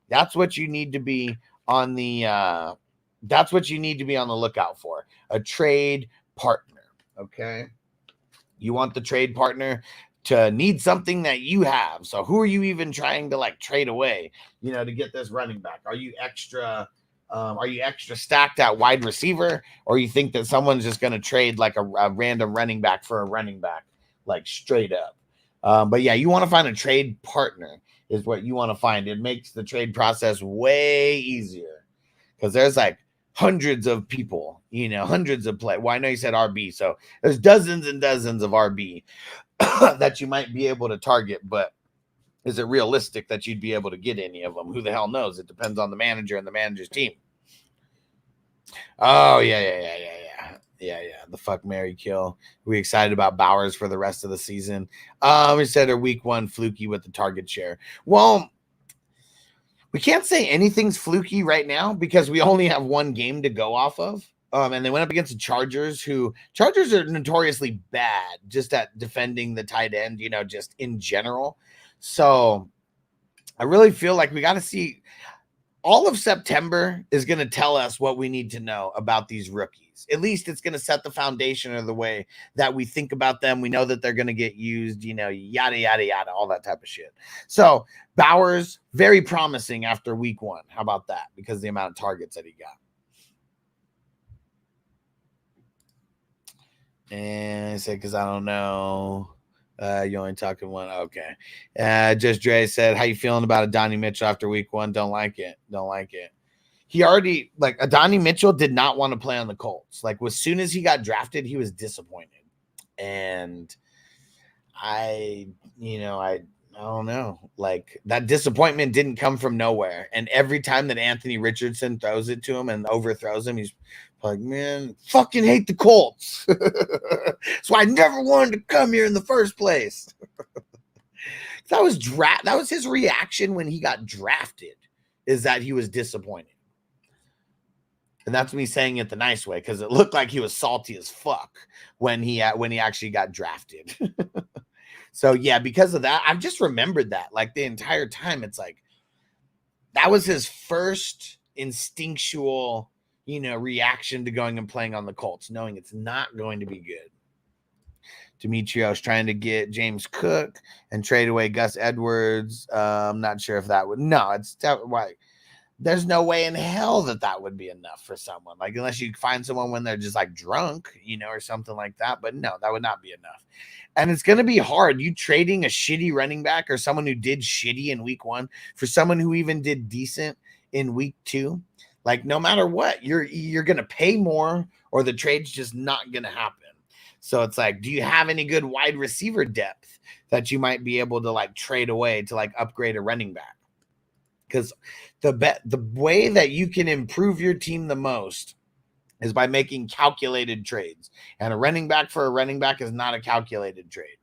That's what you need to be on the lookout for, a trade partner. Okay. You want the trade partner to need something that you have. So who are you even trying to like trade away, to get this running back? Are you extra stacked at wide receiver, or you think that someone's just going to trade like a random running back for a running back, like straight up? But yeah, you want to find a trade partner is what you want to find. It makes the trade process way easier because there's like hundreds of people, hundreds of play. Well, I know you said RB, so there's dozens and dozens of RB that you might be able to target, but is it realistic that you'd be able to get any of them? Who the hell knows? It depends on the manager and the manager's team. Oh, yeah. The fuck, Mary kill. We excited about Bowers for the rest of the season. We said our week 1 fluky with the target share. Well, we can't say anything's fluky right now because we only have 1 game to go off of. And they went up against the Chargers, Chargers are notoriously bad just at defending the tight end, just in general. So I really feel like we got to see. All of September is going to tell us what we need to know about these rookies. At least it's going to set the foundation of the way that we think about them. We know that they're going to get used, yada, yada, yada, all that type of shit. So Bowers, very promising after week 1. How about that? Because of the amount of targets that he got. And I said, because I don't know. You only talking 1. Okay. Just Dre said, how you feeling about Adonai Mitchell after week 1? Don't like it. He already, Adonai Mitchell did not want to play on the Colts. As soon as he got drafted, he was disappointed. And I don't know. That disappointment didn't come from nowhere. And every time that Anthony Richardson throws it to him and overthrows him, he's like, man, fucking hate the Colts. That's why I never wanted to come here in the first place. That was his reaction when he got drafted, is that he was disappointed. And that's me saying it the nice way, because it looked like he was salty as fuck when he actually got drafted. So yeah, because of that, I've just remembered that the entire time. It's that was his first instinctual, reaction to going and playing on the Colts, knowing it's not going to be good. Demetrios trying to get James Cook and trade away Gus Edwards. I'm not sure if that would. No, it's right. there's no way in hell that would be enough for someone. Like, unless you find someone when they're just like drunk, you know, or something like that. But no, that would not be enough. And it's going to be hard. You trading a shitty running back or someone who did shitty in week 1 for someone who even did decent in week 2. Like, no matter what, you're going to pay more, or the trade's just not going to happen. So it's like, do you have any good wide receiver depth that you might be able to like trade away to like upgrade a running back? Because the way that you can improve your team the most is by making calculated trades. And a running back for a running back is not a calculated trade.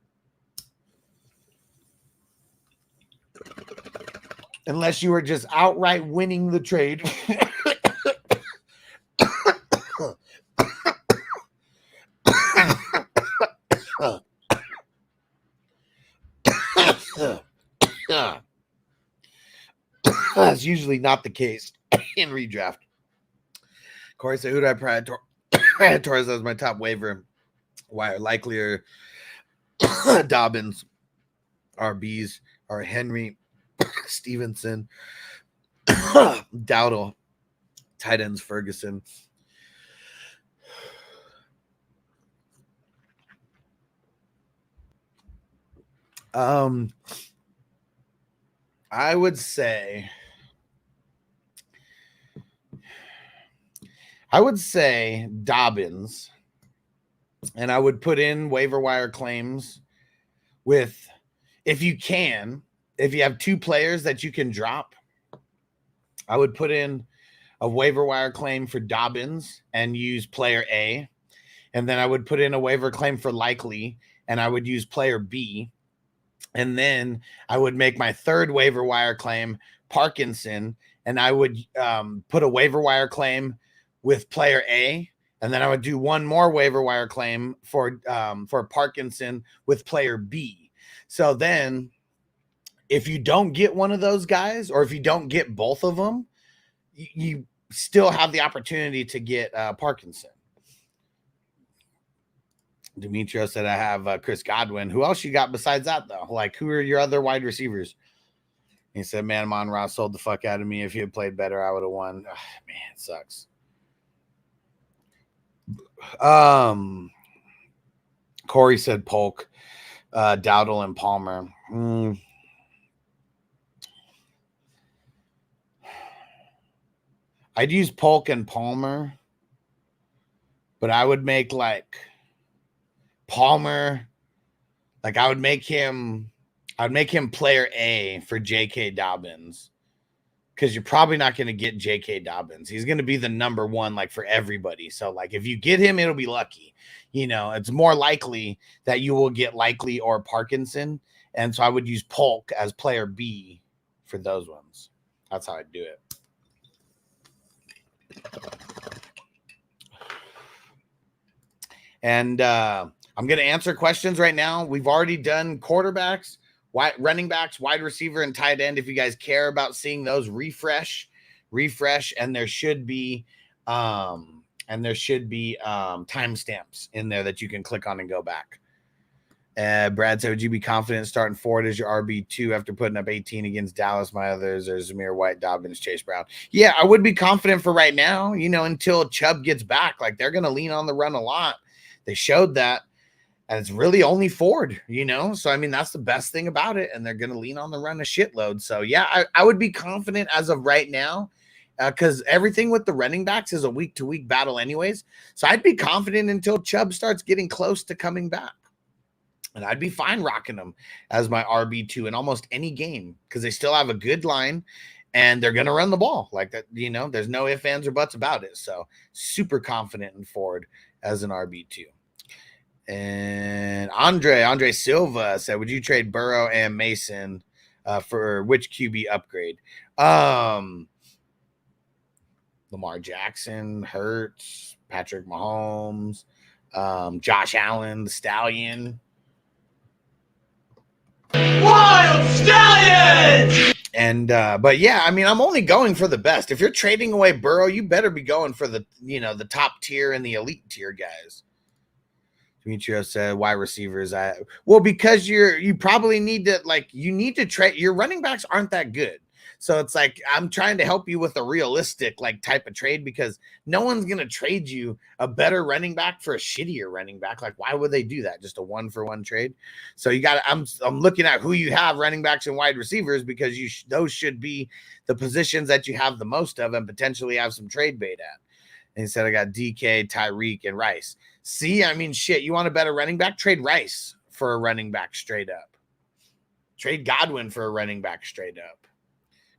Unless you are just outright winning the trade. That's usually not the case in redraft. Corey said, who do I prioritize? Torres as my top waiver. Why are likelier Dobbins, RBs are Henry, Stevenson, Dowdle, tight ends Ferguson. I would say Dobbins, and I would put in waiver wire claims with, if you have 2 players that you can drop, I would put in a waiver wire claim for Dobbins and use player A. And then I would put in a waiver claim for Likely, and I would use player B. And then I would make my third waiver wire claim Parkinson, and I would put a waiver wire claim with player A, and then I would do one more waiver wire claim for Parkinson with player B. So then if you don't get one of those guys, or if you don't get both of them, you still have the opportunity to get Parkinson. Demetrio said, I have Chris Godwin. Who else you got besides that, though? Like, who are your other wide receivers? He said, man, Monra sold the fuck out of me. If he had played better, I would have won. Ugh, man, it sucks. Corey said Polk, Dowdle, and Palmer. I'd use Polk and Palmer, but I would make like Palmer, like I would make him player A for J.K. Dobbins, because you're probably not going to get J.K. Dobbins. He's going to be the number 1, like, for everybody. So, like, if you get him, it'll be lucky. You know, it's more likely that you will get Likely or Parkinson. And so I would use Polk as player B for those ones. That's how I'd do it. And I'm going to answer questions right now. We've already done quarterbacks, running backs, wide receiver, and tight end. If you guys care about seeing those, refresh, and there should be timestamps in there that you can click on and go back. Brad said, would you be confident starting Ford as your RB2 after putting up 18 against Dallas? My others are Zamir White, Dobbins, Chase Brown. Yeah, I would be confident for right now, you know, until Chubb gets back. Like, they're going to lean on the run a lot. They showed that. And it's really only Ford, you know? So, I mean, that's the best thing about it. And they're going to lean on the run a shitload. So, yeah, I would be confident as of right now, because everything with the running backs is a week-to-week battle anyways. So, I'd be confident until Chubb starts getting close to coming back. And I'd be fine rocking them as my RB2 in almost any game, because they still have a good line and they're going to run the ball like that. You know, there's no ifs, ands, or buts about it. So, super confident in Ford as an RB2. And Andre Silva said, would you trade Burrow and Mason for which QB upgrade? Lamar Jackson, Hurts, Patrick Mahomes, Josh Allen, the Stallion. Wild Stallion! And but yeah, I mean, I'm only going for the best. If you're trading away Burrow, you better be going for the top tier and the elite tier guys. Demetrio said, why receivers? Well, because you probably need to, like, you need to trade. Your running backs aren't that good. So it's like I'm trying to help you with a realistic like type of trade because no one's gonna trade you a better running back for a shittier running back. Like, why would they do that? Just a 1-for-1 trade. So you got I'm looking at who you have running backs and wide receivers because those should be the positions that you have the most of and potentially have some trade bait at. And he said, I got DK, Tyreek, and Rice. See, I mean, shit, you want a better running back? Trade Rice for a running back straight up. Trade Godwin for a running back straight up.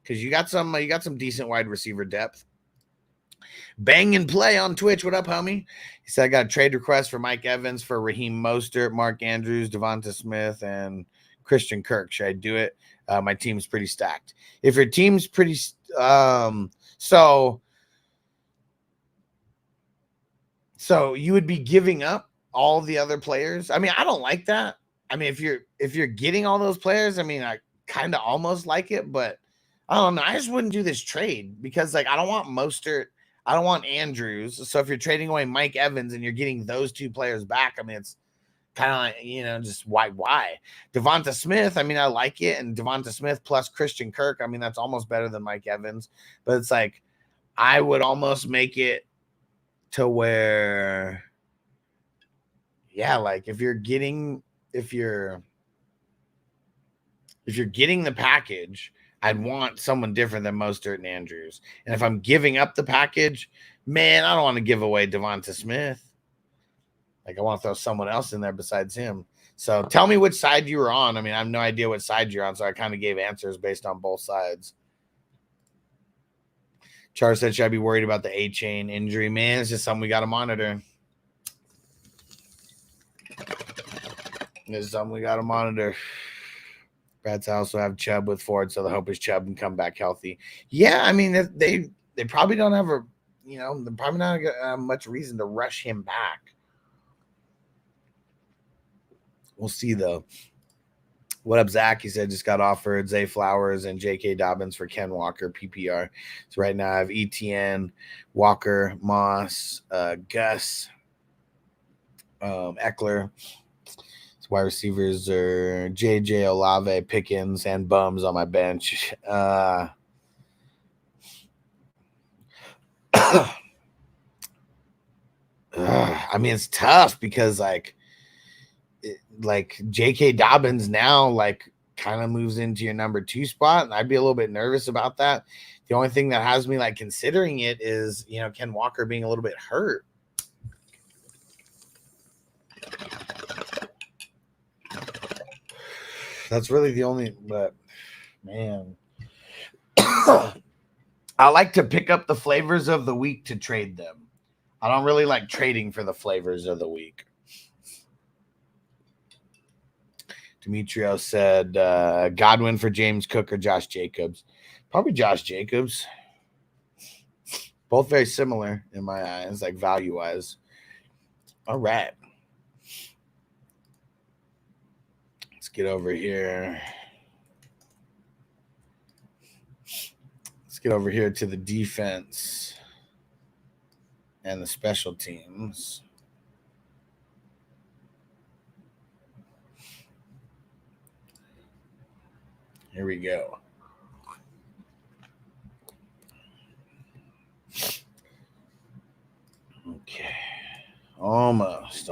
Because you got some decent wide receiver depth. Bang and Play on Twitch. What up, homie? He said, I got a trade request for Mike Evans for Raheem Mostert, Mark Andrews, Devonta Smith, and Christian Kirk. Should I do it? My team's pretty stacked. If your team's pretty so you would be giving up all the other players. I mean, I don't like that. I mean, if you're getting all those players, I mean, I kind of almost like it, but I don't know. I just wouldn't do this trade because like I don't want Mostert, I don't want Andrews. So if you're trading away Mike Evans and you're getting those two players back, I mean, it's kind of like, you know, just why? Devonta Smith, I mean, I like it, and Devonta Smith plus Christian Kirk, I mean, that's almost better than Mike Evans. But it's like I would almost make it to where, yeah, like if you're getting the package, I'd want someone different than Mostert and Andrews. And if I'm giving up the package, man, I don't want to give away Devonta Smith. Like I want to throw someone else in there besides him. So tell me which side you were on. I mean, I have no idea what side you're on, so I kind of gave answers based on both sides. Char said, should I be worried about the A-chain injury? Man, it's just something we got to monitor. It's something we got to monitor. Brad's also have Chubb with Ford, so the hope is Chubb can come back healthy. Yeah, I mean, they probably don't have they're probably not much reason to rush him back. We'll see, though. What up, Zach? He said just got offered Zay Flowers and J.K. Dobbins for Ken Walker, PPR. So right now I have ETN, Walker, Moss, Gus, Eckler. So wide receivers are J.J. Olave, Pickens, and Bums on my bench. I mean, it's tough because like J.K. Dobbins now like kind of moves into your number 2 spot, and I'd be a little bit nervous about that. The only thing that has me like considering it is, you know, Ken Walker being a little bit hurt. That's really the only, but man, I like to pick up the flavors of the week to trade them. I don't really like trading for the flavors of the week. Demetrio said Godwin for James Cook or Josh Jacobs. Probably Josh Jacobs. Both very similar in my eyes, like value-wise. All right. Let's get over here. Let's get over here to the defense and the special teams. Here we go. Okay. Almost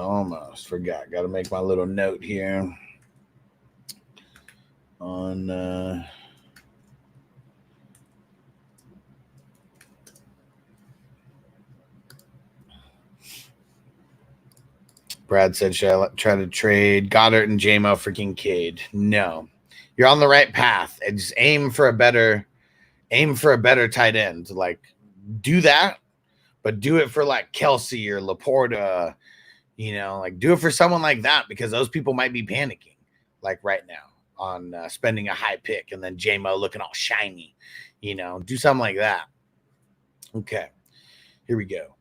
forgot. Got to make my little note here on Brad said, should I try to trade Goddard and J-Mo for Kincaid? No. You're on the right path, and just aim for a better tight end. Like, do that, but do it for like Kelsey or Laporta, you know, like do it for someone like that, because those people might be panicking like right now on spending a high pick and then J-Mo looking all shiny, you know, do something like that. Okay, here we go.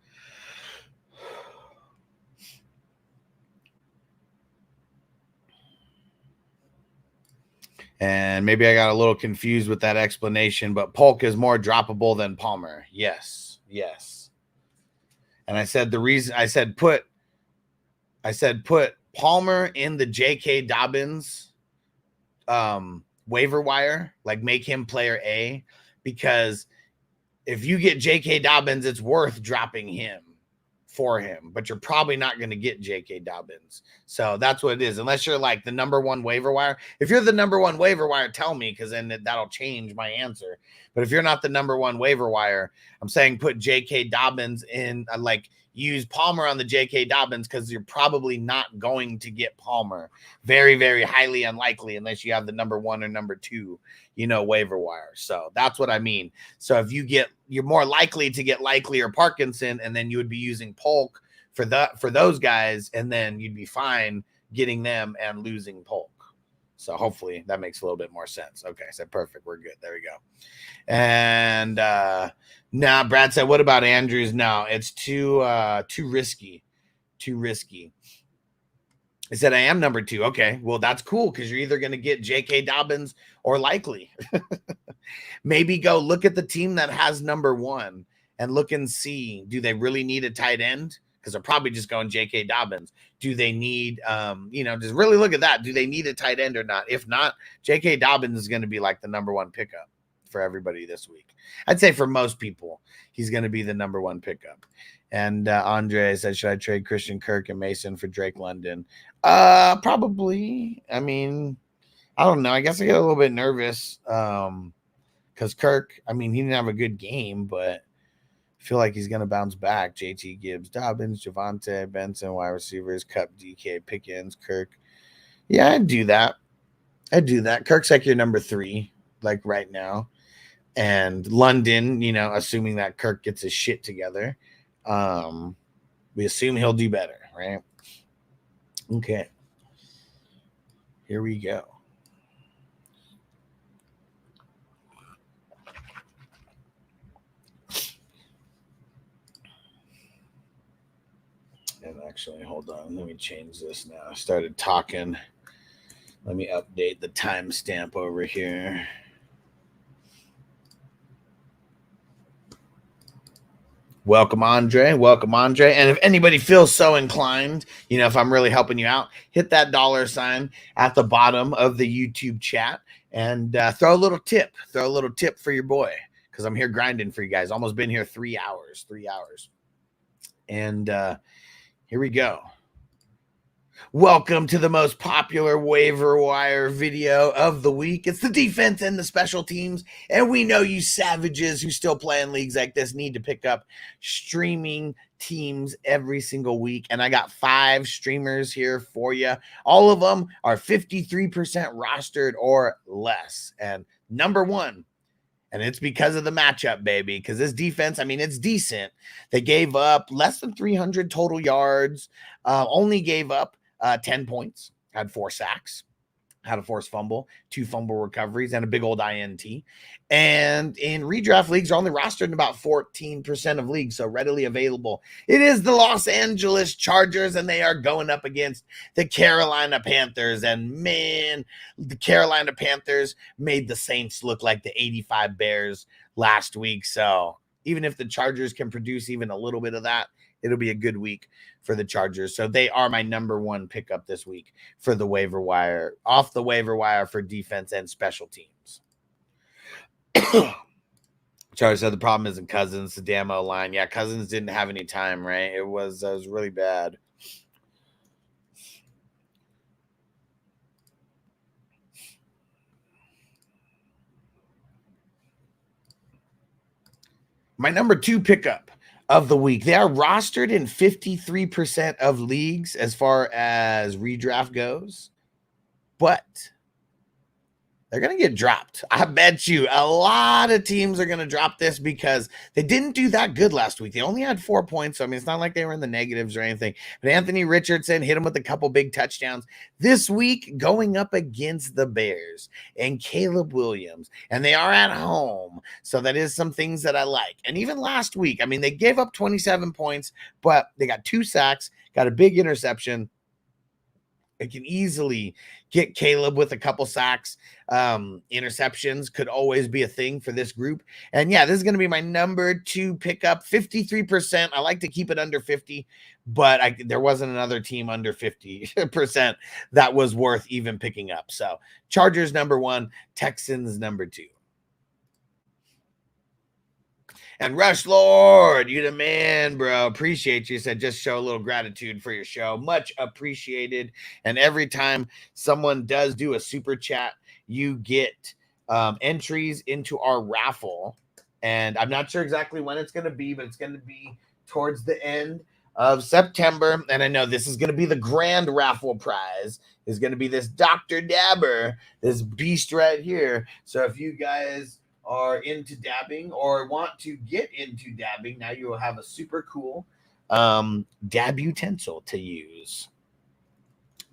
And maybe I got a little confused with that explanation, but Polk is more droppable than Palmer. Yes. And I said the reason I said put Palmer in the J.K. Dobbins waiver wire, like make him player A, because if you get J.K. Dobbins, it's worth dropping him for him, but you're probably not going to get J.K. Dobbins. So that's what it is. Unless you're like the number one waiver wire. If you're the number one waiver wire, tell me, because then that'll change my answer. But if you're not the number one waiver wire, I'm saying put J.K. Dobbins in, like use Palmer on the J.K. Dobbins, because you're probably not going to get Palmer. Very, very highly unlikely unless you have the number one or number two, waiver wire. So that's what I mean. So if you're more likely to get Likely or Parkinson, and then you would be using Polk for those guys, and then you'd be fine getting them and losing Polk. So hopefully that makes a little bit more sense. Okay, so perfect. We're good. There we go. And now Brad said, what about Andrews? No, it's too risky. Too risky. I said, I am number 2. Okay, well, that's cool, because you're either going to get J.K. Dobbins or Likely. Maybe go look at the team that has number 1 and look and see, do they really need a tight end? Because they're probably just going J.K. Dobbins. Do they need, just really look at that. Do they need a tight end or not? If not, J.K. Dobbins is going to be like the number 1 pickup for everybody this week. I'd say for most people, he's going to be the number 1 pickup. And Andre said, should I trade Christian Kirk and Mason for Drake London? Probably. I mean, I don't know. I guess I get a little bit nervous because Kirk, he didn't have a good game, but I feel like he's going to bounce back. JT Gibbs, Dobbins, Javonte, Benson, wide receivers, Cup, DK, Pickens, Kirk. Yeah, I'd do that. Kirk's like your number 3, like right now. And London, assuming that Kirk gets his shit together, we assume he'll do better, right? Okay. Here we go. And actually, hold on. Let me change this now. I started talking. Let me update the timestamp over here. Welcome, Andre. And if anybody feels so inclined, if I'm really helping you out, hit that $sign at the bottom of the YouTube chat and throw a little tip. Throw a little tip for your boy, because I'm here grinding for you guys. Almost been here 3 hours. And here we go. Welcome to the most popular waiver wire video of the week. It's the defense and the special teams. And we know you savages who still play in leagues like this need to pick up streaming teams every single week. And I got 5 streamers here for you. All of them are 53% rostered or less. And number 1, and it's because of the matchup, baby, because this defense, it's decent. They gave up less than 300 total yards, only gave up 10 points, had 4 sacks, had a forced fumble, 2 fumble recoveries, and a big old INT. And in redraft leagues, are only rostered in about 14% of leagues, so readily available. It is the Los Angeles Chargers, and they are going up against the Carolina Panthers. And man, the Carolina Panthers made the Saints look like the 85 Bears last week. So even if the Chargers can produce even a little bit of that, it'll be a good week for the Chargers. So they are my number 1 pickup this week for the waiver wire, off the waiver wire for defense and special teams. Chargers said the problem isn't Cousins, the damn O-line. Yeah, Cousins didn't have any time, right? It was really bad. My number 2 pickup of the week. They are rostered in 53% of leagues as far as redraft goes, but they're going to get dropped. I bet you a lot of teams are going to drop this because they didn't do that good last week. They only had 4 points. So, it's not like they were in the negatives or anything. But Anthony Richardson hit him with a couple big touchdowns this week going up against the Bears and Caleb Williams. And they are at home. So that is some things that I like. And even last week, they gave up 27 points, but they got 2 sacks, got a big interception. It can easily get Caleb with a couple sacks. Interceptions could always be a thing for this group. And yeah, this is going to be my number 2 pickup, 53%. I like to keep it under 50, but there wasn't another team under 50% that was worth even picking up. So Chargers number 1, Texans number 2. And Rush Lord, you the man, bro. Appreciate you. Said just show a little gratitude for your show. Much appreciated. And every time someone does do a super chat, you get entries into our raffle. And I'm not sure exactly when it's going to be, but it's going to be towards the end of September. And I know this is going to be the grand raffle prize. Is going to be this Dr. Dabber, this beast right here. So if you guys are into dabbing or want to get into dabbing, now you will have a super cool dab utensil to use.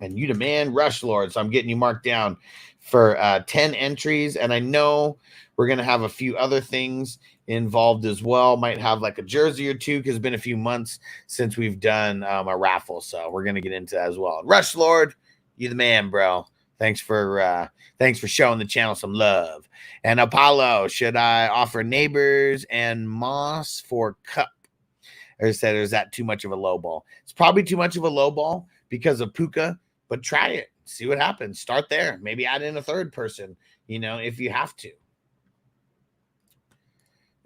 And you demand Rush Lord, so I'm getting you marked down for 10 entries. And I know we're going to have a few other things involved as well. Might have like a jersey or two because it's been a few months since we've done a raffle. So we're going to get into that as well. Rush Lord, you the man, bro. Thanks for showing the channel some love. And Apollo, should I offer Neighbors and Moss for Cup? Or is that too much of a low ball? It's probably too much of a low ball because of Puka, but try it. See what happens. Start there. Maybe add in a third person, if you have to.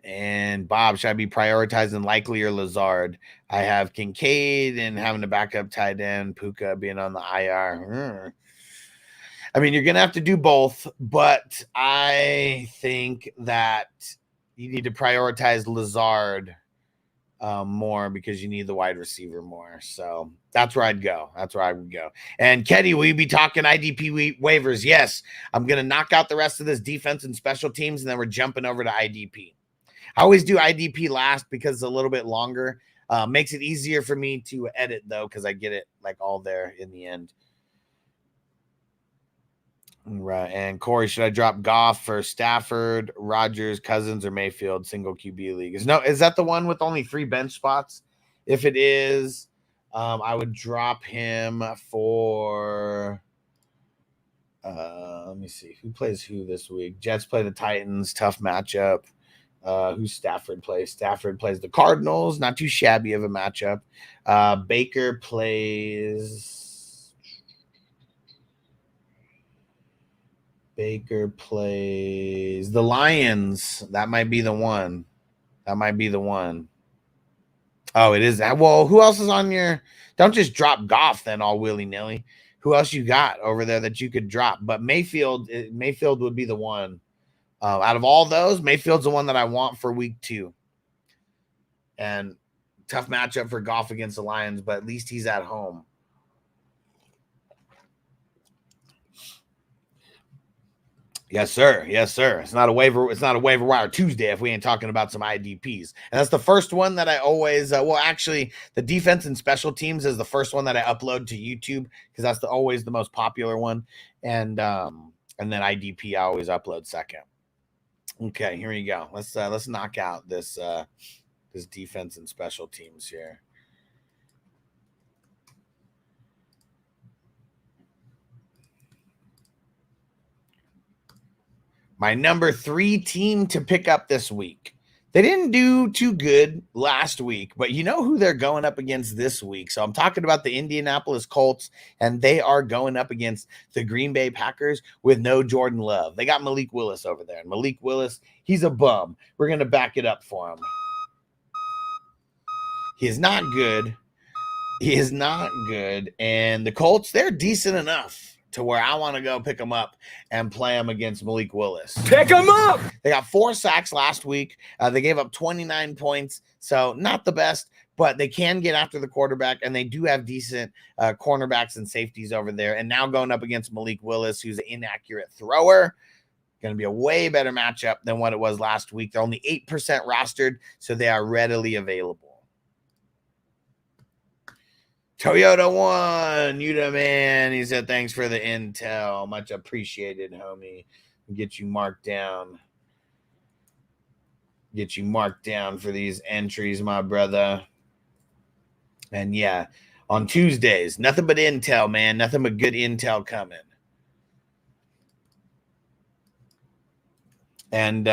And Bob, should I be prioritizing Likely or Lazard? I have Kincaid and having a backup tight end, Puka being on the IR. I mean, you're going to have to do both, but I think that you need to prioritize Lazard more because you need the wide receiver more. So that's where I'd go. That's where I would go. And Keddy, will you be talking IDP waivers? Yes. I'm going to knock out the rest of this defense and special teams, and then we're jumping over to IDP. I always do IDP last because it's a little bit longer. Makes it easier for me to edit, though, because I get it like all there in the end. Right. And Corey, should I drop Goff for Stafford, Rodgers, Cousins, or Mayfield single QB league? Is that the one with only 3 bench spots? If it is, I would drop him for let me see who plays who this week. Jets play the Titans, tough matchup. Who's Stafford plays? Stafford plays the Cardinals, not too shabby of a matchup. Baker plays the Lions. That might be the one. Oh, it is that. Well, who else is on your? Don't just drop Goff then all willy-nilly. Who else you got over there that you could drop? But Mayfield would be the one. Out of all those, Mayfield's the one that I want for week 2. And tough matchup for Goff against the Lions, but at least he's at home. Yes, sir. Yes, sir. It's not a waiver wire Tuesday if we ain't talking about some IDPs. And that's the first one that I always actually, the defense and special teams is the first one that I upload to YouTube because that's always the most popular one. And then IDP I always upload second. Okay, here we go. Let's knock out this defense and special teams here. My number 3 team to pick up this week. They didn't do too good last week, but you know who they're going up against this week. So I'm talking about the Indianapolis Colts, and they are going up against the Green Bay Packers with no Jordan Love. They got Malik Willis over there, and Malik Willis, he's a bum. We're going to back it up for him. He is not good. And the Colts, they're decent enough to where I want to go pick them up and play them against Malik Willis. Pick them up! They got 4 sacks last week. They gave up 29 points, so not the best, but they can get after the quarterback, and they do have decent cornerbacks and safeties over there. And now going up against Malik Willis, who's an inaccurate thrower, going to be a way better matchup than what it was last week. They're only 8% rostered, so they are readily available. Toyota One, you the man. He said, thanks for the intel. Much appreciated, homie. Get you marked down. For these entries, my brother. And yeah, on Tuesdays. Nothing but intel, man. Nothing but good intel coming. And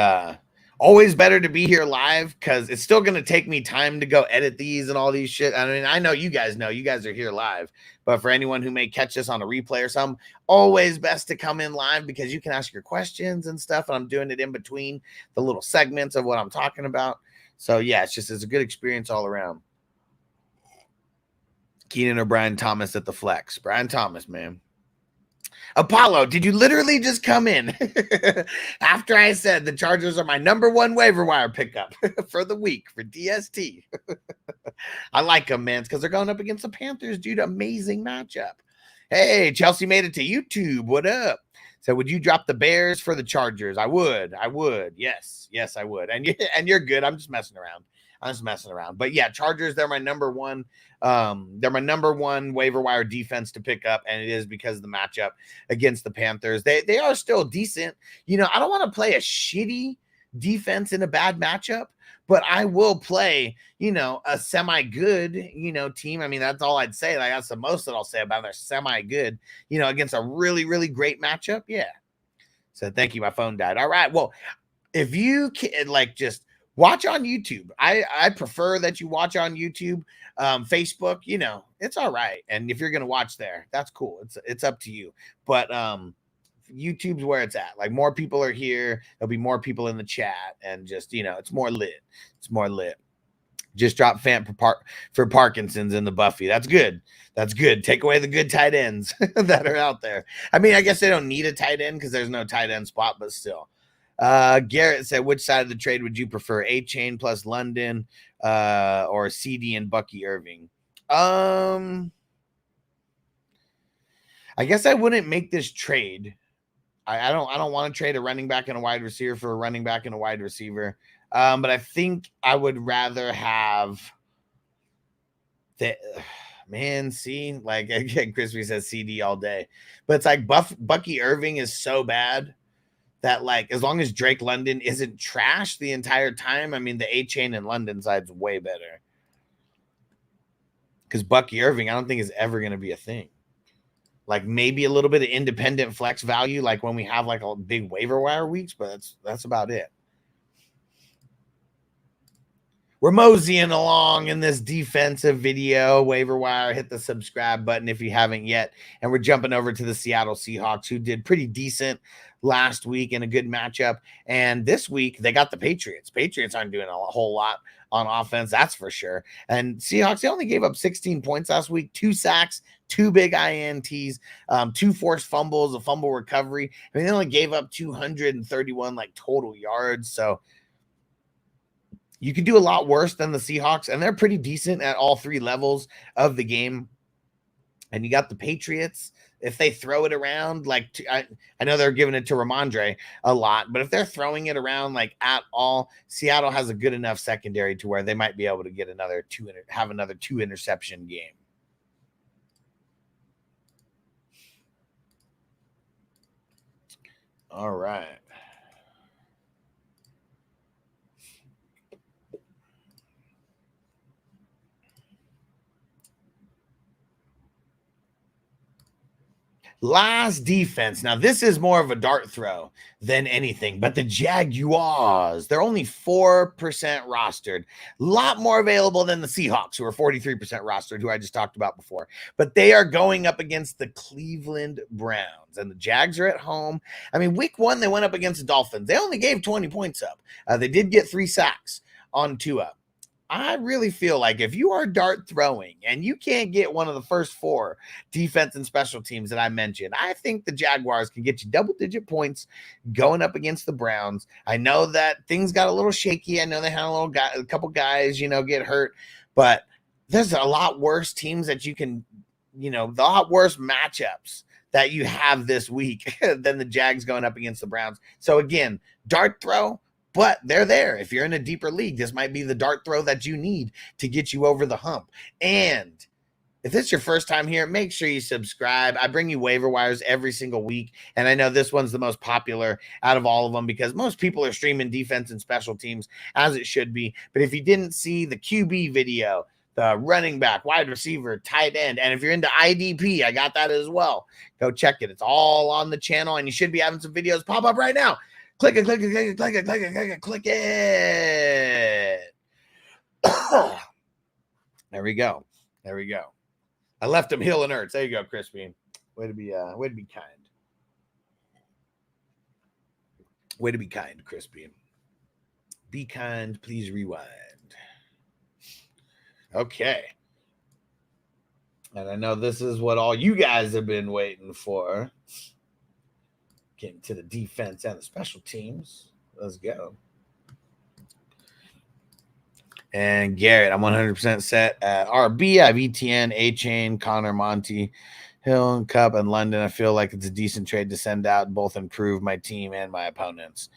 always better to be here live because it's still going to take me time to go edit these and all these shit. I mean, I know you guys are here live, but for anyone who may catch this on a replay or something, always best to come in live because you can ask your questions and stuff. And I'm doing it in between the little segments of what I'm talking about. So yeah, it's a good experience all around. Keenan or Brian Thomas at the flex. Brian Thomas, man. Apollo, did you literally just come in after I said the Chargers are my #1 waiver wire pickup for the week for DST? I like them, man, because they're going up against the Panthers, dude. Amazing matchup. Hey, Chelsea made it to YouTube. What up? So would you drop the Bears for the Chargers? I would. Yes, I would. And you're good. I'm just messing around. But yeah, Chargers, they're my #1. They're my #1 waiver wire defense to pick up, and it is because of the matchup against the Panthers. They are still decent. You know, I don't want to play a shitty defense in a bad matchup, but I will play, you know, a semi-good, you know, team. I mean, that's all I'd say. Like, that's the most that I'll say about it. They're semi-good, you know, against a really, really great matchup. Yeah. So thank you. My phone died. All right. Well, if you can, like, just watch on YouTube. I prefer that you watch on YouTube. Facebook, you know, it's all right. And if you're going to watch there, that's cool. It's up to you. But YouTube's where it's at. Like, more people are here. There'll be more people in the chat. And just, you know, it's more lit. Just drop Fant for Parkinson's in the Buffy. That's good. Take away the good tight ends that are out there. I mean, I guess they don't need a tight end because there's no tight end spot, but still. Garrett said, which side of the trade would you prefer, A-Chain plus London or CD and Bucky Irving? I guess I wouldn't make this trade. I don't want to trade a running back and a wide receiver for a running back and a wide receiver. But I think I would rather have the man. See, like again, Crispy says CD all day, but it's like Bucky Irving is so bad that, like, as long as Drake London isn't trash the entire time, I mean, the A-Chain and London side's way better. Because Bucky Irving, I don't think is ever going to be a thing. Like, maybe a little bit of independent flex value, like when we have like a big waiver wire weeks, but that's about it. We're moseying along in this defensive video. Waiver wire, hit the subscribe button if you haven't yet. And we're jumping over to the Seattle Seahawks, who did pretty decent last week in a good matchup. And this week, they got the Patriots. Patriots aren't doing a whole lot on offense, that's for sure. And Seahawks, they only gave up 16 points last week, 2 sacks, 2 big INTs, 2 forced fumbles, a fumble recovery. I mean, they only gave up 231 like total yards. So you could do a lot worse than the Seahawks, and they're pretty decent at all 3 levels of the game. And you got the Patriots. If they throw it around, like I know they're giving it to Ramondre a lot, but if they're throwing it around like at all, Seattle has a good enough secondary to where they might be able to get another 2 interception game. All right. Last defense. Now, this is more of a dart throw than anything, but the Jaguars, they're only 4% rostered. A lot more available than the Seahawks, who are 43% rostered, who I just talked about before. But they are going up against the Cleveland Browns, and the Jags are at home. I mean, week 1, they went up against the Dolphins. They only gave 20 points up. They did get 3 sacks on Tua. I really feel like if you are dart throwing and you can't get one of the first 4 defense and special teams that I mentioned, I think the Jaguars can get you double-digit points going up against the Browns. I know that things got a little shaky. I know they had a couple guys, you know, get hurt, but there's a lot worse teams that you can, you know, a lot worse matchups that you have this week than the Jags going up against the Browns. So again, dart throw. But they're there. If you're in a deeper league, this might be the dart throw that you need to get you over the hump. And if it's your first time here, make sure you subscribe. I bring you waiver wires every single week. And I know this one's the most popular out of all of them because most people are streaming defense and special teams, as it should be. But if you didn't see the QB video, the running back, wide receiver, tight end. And if you're into IDP, I got that as well. Go check it. It's all on the channel, and you should be having some videos pop up right now. Click it, click it, click it, click it, click it, click it, click it. There we go. There we go. I left him heel and hurts. There you go, Crispy. Way to be kind. Way to be kind, Crispy. Be kind, please rewind. Okay. And I know this is what all you guys have been waiting for. Getting to the defense and the special teams. Let's go. And Garrett, I'm 100% set at RB. I have ETN, A-Chain, Connor, Monty, Hill, and Cup, and London. I feel like it's a decent trade to send out. Both improve my team and my opponents.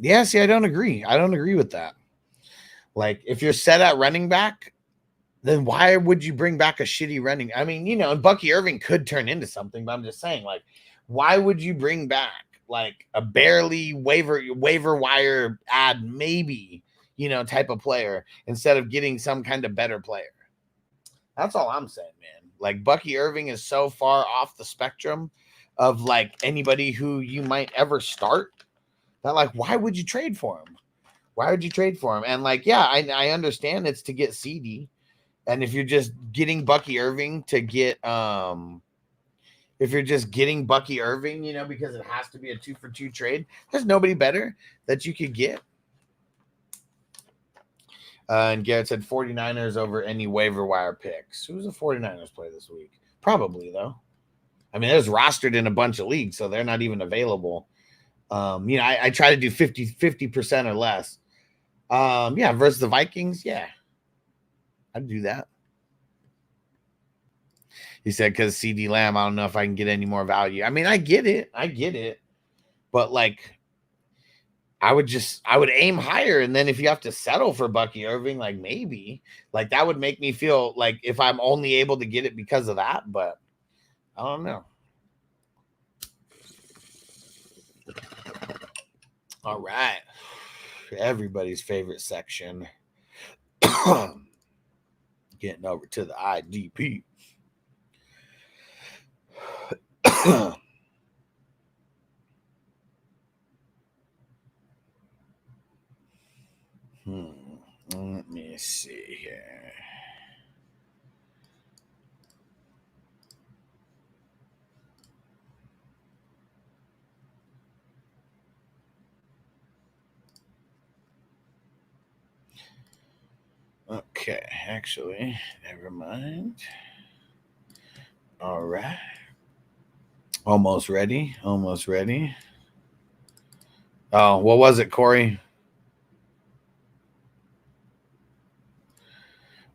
Yeah, see, I don't agree. I don't agree with that. Like, if you're set at running back, then why would you bring back a shitty running? I mean, you know, Bucky Irving could turn into something, but I'm just saying, like, why would you bring back like a barely waiver wire ad, maybe, you know, type of player instead of getting some kind of better player? That's all I'm saying, man. Like, Bucky Irving is so far off the spectrum of like anybody who you might ever start that, like, why would you trade for him? Why would you trade for him? And like, yeah, I understand it's to get CD. And if you're just getting Bucky Irving to get, if you're just getting Bucky Irving, you know, because it has to be a 2-for-2 trade, there's nobody better that you could get. And Garrett said 49ers over any waiver wire picks. Who's the 49ers play this week? Probably, though. I mean, there's rostered in a bunch of leagues, so they're not even available. You know, I try to do 50% or less. Yeah, versus the Vikings, yeah. I'd do that. He said, because CD Lamb, I don't know if I can get any more value. I mean, I get it. But like, I would aim higher. And then if you have to settle for Bucky Irving, like maybe, like that would make me feel like if I'm only able to get it because of that, but I don't know. All right. Everybody's favorite section. Getting over to the IDP. Let me see here. Okay, actually, never mind. All right. Almost ready. Almost ready. Oh, what was it, Corey?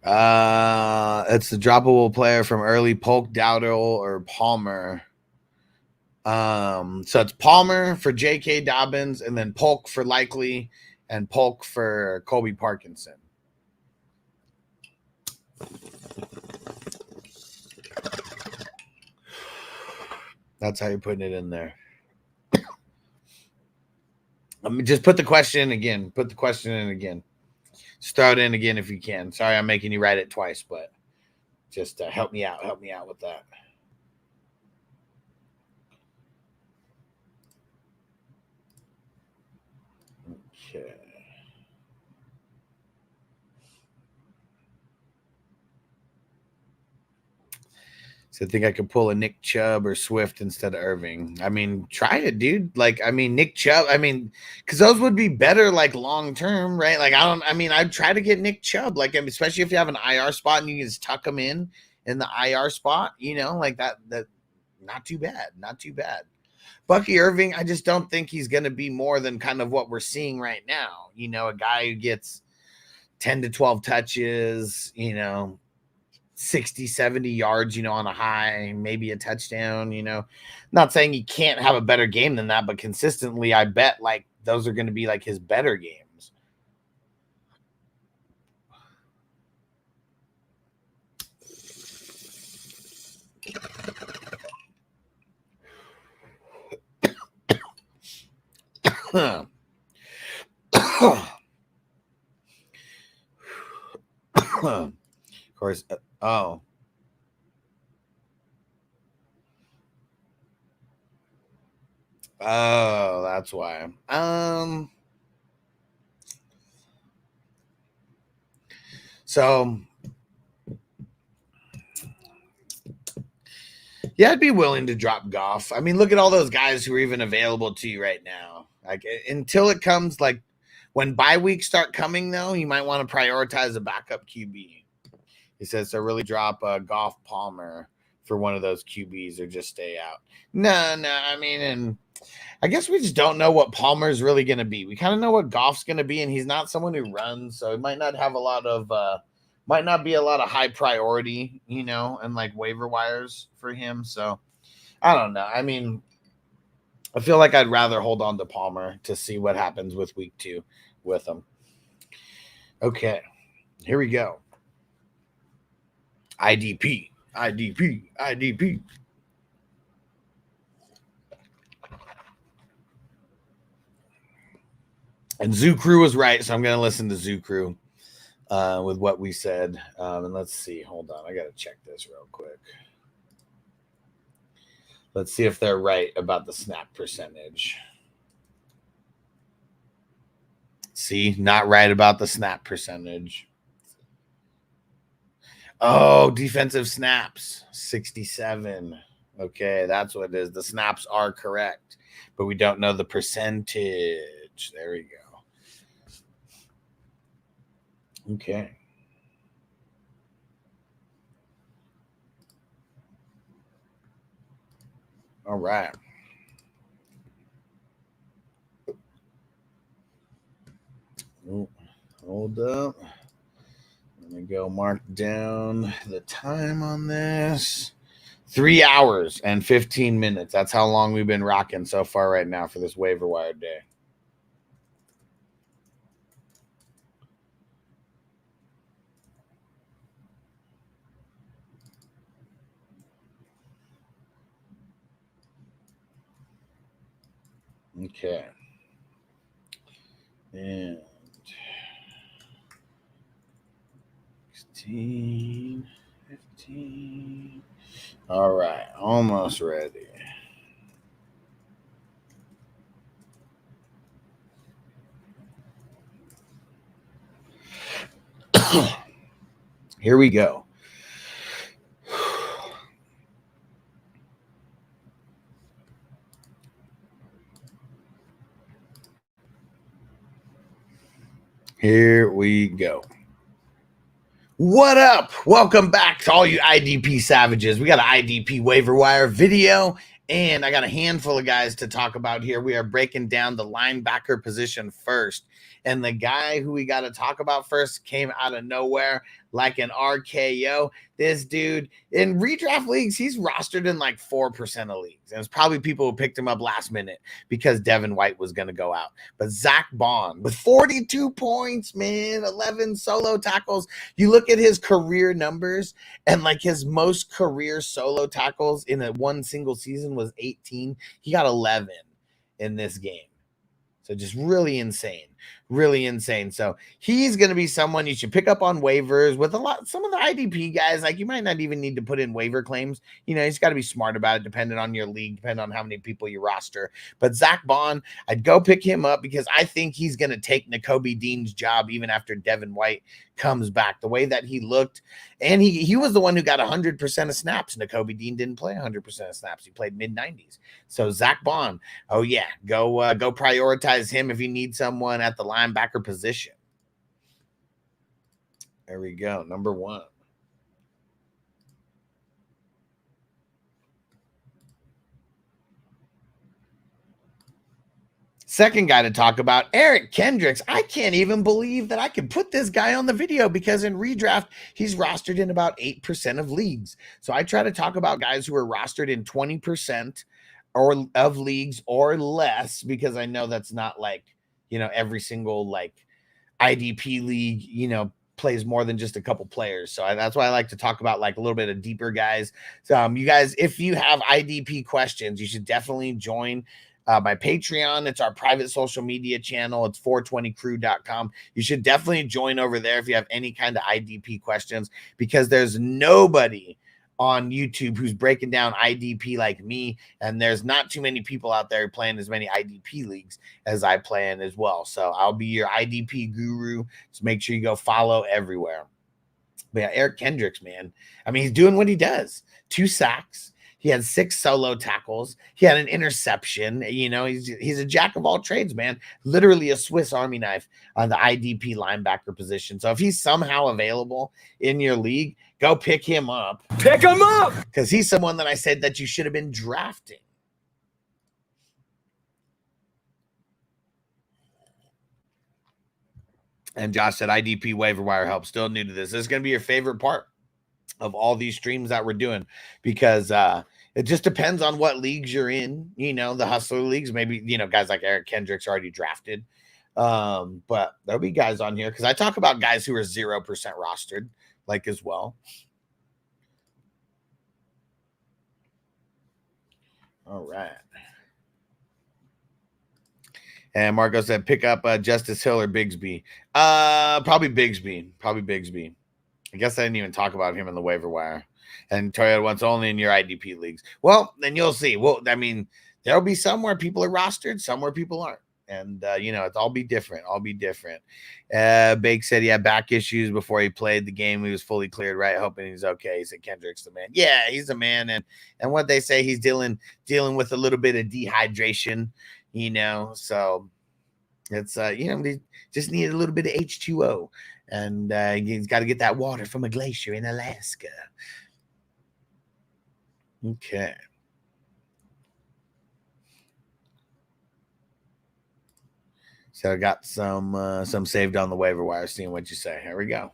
It's the droppable player from early Polk, Dowdle, or Palmer. So it's Palmer for J.K. Dobbins, and then Polk for Likely, and Polk for Colby Parkinson. That's how you're putting it in there. Let me just put the question in again. Put the question in again. Start in again if you can. Sorry, I'm making you write it twice, but just help me out. Help me out with that. Okay. So I think I could pull a Nick Chubb or Swift instead of Irving. I mean, try it, dude. Like, I mean, Nick Chubb, I mean, because those would be better, like, long-term, right? Like, I'd try to get Nick Chubb, like, especially if you have an IR spot and you can just tuck him in the IR spot, you know, like that, not too bad. Not too bad. Bucky Irving, I just don't think he's going to be more than kind of what we're seeing right now. You know, a guy who gets 10 to 12 touches, you know, 60, 70 yards, you know, on a high, maybe a touchdown, you know. Not saying he can't have a better game than that, but consistently, I bet, like, those are going to be, like, his better games. Of course. Oh. Oh, that's why. So yeah, I'd be willing to drop Goff. I mean, look at all those guys who are even available to you right now. Like until it comes, like when bye weeks start coming, though, you might want to prioritize a backup QB. He says, so really drop Goff Palmer for one of those QBs or just stay out. No. I mean, and I guess we just don't know what Palmer's really going to be. We kind of know what Goff's going to be, and he's not someone who runs, so it might not have a lot of might not be a lot of high priority, you know, and like waiver wires for him. So I don't know. I mean, I feel like I'd rather hold on to Palmer to see what happens with week 2 with him. Okay, here we go. IDP. And Zoo Crew was right, so I'm going to listen to Zoo Crew with what we said. And let's see. Hold on. I got to check this real quick. Let's see if they're right about the snap percentage. See, not right about the snap percentage. Oh, defensive snaps, 67. Okay, that's what it is. The snaps are correct, but we don't know the percentage. There we go. Okay. All right. Oh, hold up. Let me go mark down the time on this. 3 hours and 15 minutes. That's how long we've been rocking so far right now for this waiver wire day. Okay. And 16, 15. All right. Almost ready. Here we go. Here we go. What up? Welcome back to all you IDP savages. We got an IDP waiver wire video, and I got a handful of guys to talk about here. We are breaking down the linebacker position first. And the guy who we got to talk about first came out of nowhere like an RKO. This dude in redraft leagues, he's rostered in like 4% of leagues. And it's probably people who picked him up last minute because Devin White was going to go out. But Zach Bond with 42 points, man, 11 solo tackles. You look at his career numbers, and like his most career solo tackles in one single season was 18. He got 11 in this game. So just really insane. So he's going to be someone you should pick up on waivers with some of the IDP guys. Like you might not even need to put in waiver claims. You know, he's got to be smart about it, depending on your league, depending on how many people you roster. But Zach Bond, I'd go pick him up because I think he's going to take Nakobe Dean's job even after Devin White comes back. The way that he looked, and he was the one who got 100% of snaps. Nakobe Dean didn't play 100% of snaps. He played mid-90s. So Zach Bond, oh yeah, go prioritize him if you need someone at the linebacker position. There we go. Number 1. Second guy to talk about, Eric Kendricks. I can't even believe that I can put this guy on the video because in redraft, he's rostered in about 8% of leagues. So I try to talk about guys who are rostered in 20% or of leagues or less, because I know that's not like, you know, every single like IDP league, you know, plays more than just a couple players. So that's why I like to talk about like a little bit of deeper guys. So you guys, if you have IDP questions, you should definitely join my Patreon. It's our private social media channel. It's 420crew.com. You should definitely join over there if you have any kind of IDP questions, because there's nobody on YouTube who's breaking down IDP like me, and there's not too many people out there playing as many IDP leagues as I play in as well. So I'll be your IDP guru. So make sure you go follow everywhere. But yeah, Eric Kendricks, man. I mean, he's doing what he does. 2 sacks. He had 6 solo tackles. He had an interception. You know, he's a jack of all trades, man. Literally a Swiss Army knife on the IDP linebacker position. So if he's somehow available in your league, go pick him up. Pick him up! Because he's someone that I said that you should have been drafting. And Josh said IDP waiver wire help. Still new to this. This is going to be your favorite part of all these streams that we're doing, because it just depends on what leagues you're in. You know, the hustler leagues, maybe, you know, guys like Eric Kendricks already drafted. But there'll be guys on here because I talk about guys who are 0% rostered, like, as well. All right. And Marco said, pick up Justice Hill or Bigsby. Probably Bigsby. Probably Bigsby. I guess I didn't even talk about him in the waiver wire. And Toyota wants only in your IDP leagues. Well, then you'll see. Well, I mean, there'll be some where people are rostered, some where people aren't. And, you know, it's all be different. All be different. Bake said he had back issues before he played the game. He was fully cleared, right? Hoping he's okay. He said Kendrick's the man. Yeah, he's the man. And what they say, he's dealing with a little bit of dehydration, you know. So it's, you know, they just need a little bit of H2O. And he's got to get that water from a glacier in Alaska. Okay. So I got some saved on the waiver wire, seeing what you say. Here we go.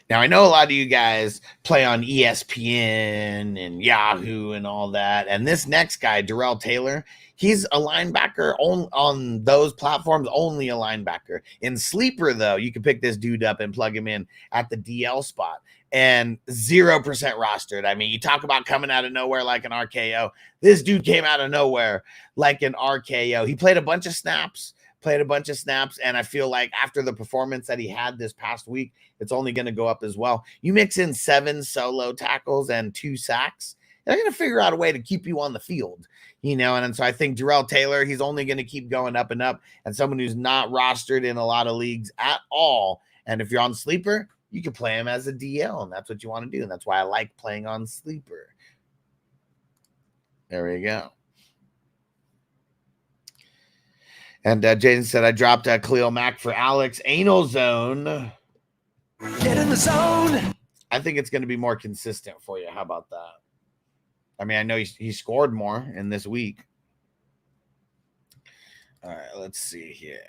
Now, I know a lot of you guys play on ESPN and Yahoo and all that. And this next guy, Darrell Taylor, he's a linebacker on those platforms, only a linebacker. In Sleeper, though, you can pick this dude up and plug him in at the DL spot. And 0% rostered. I mean, you talk about coming out of nowhere like an RKO. This dude came out of nowhere like an RKO. He played a bunch of snaps. And I feel like after the performance that he had this past week, it's only going to go up as well. You mix in 7 solo tackles and 2 sacks, they're going to figure out a way to keep you on the field, you know. And so I think Darrell Taylor, he's only going to keep going up and up, and someone who's not rostered in a lot of leagues at all. And if you're on Sleeper, you can play him as a DL, and that's what you want to do. And that's why I like playing on Sleeper. There we go. And Jaden said, I dropped Khalil Mack for Alex. Anal zone. Get in the zone. I think it's going to be more consistent for you. How about that? I mean, I know he scored more in this week. All right, let's see here.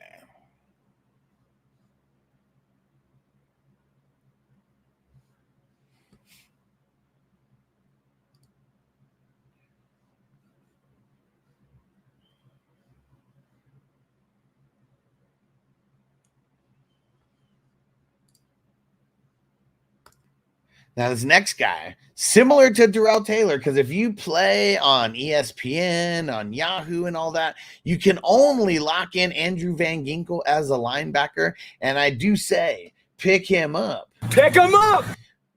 Now, this next guy, similar to Darrell Taylor, because if you play on ESPN, on Yahoo and all that, you can only lock in Andrew Van Ginkel as a linebacker. And I do say, pick him up. Pick him up!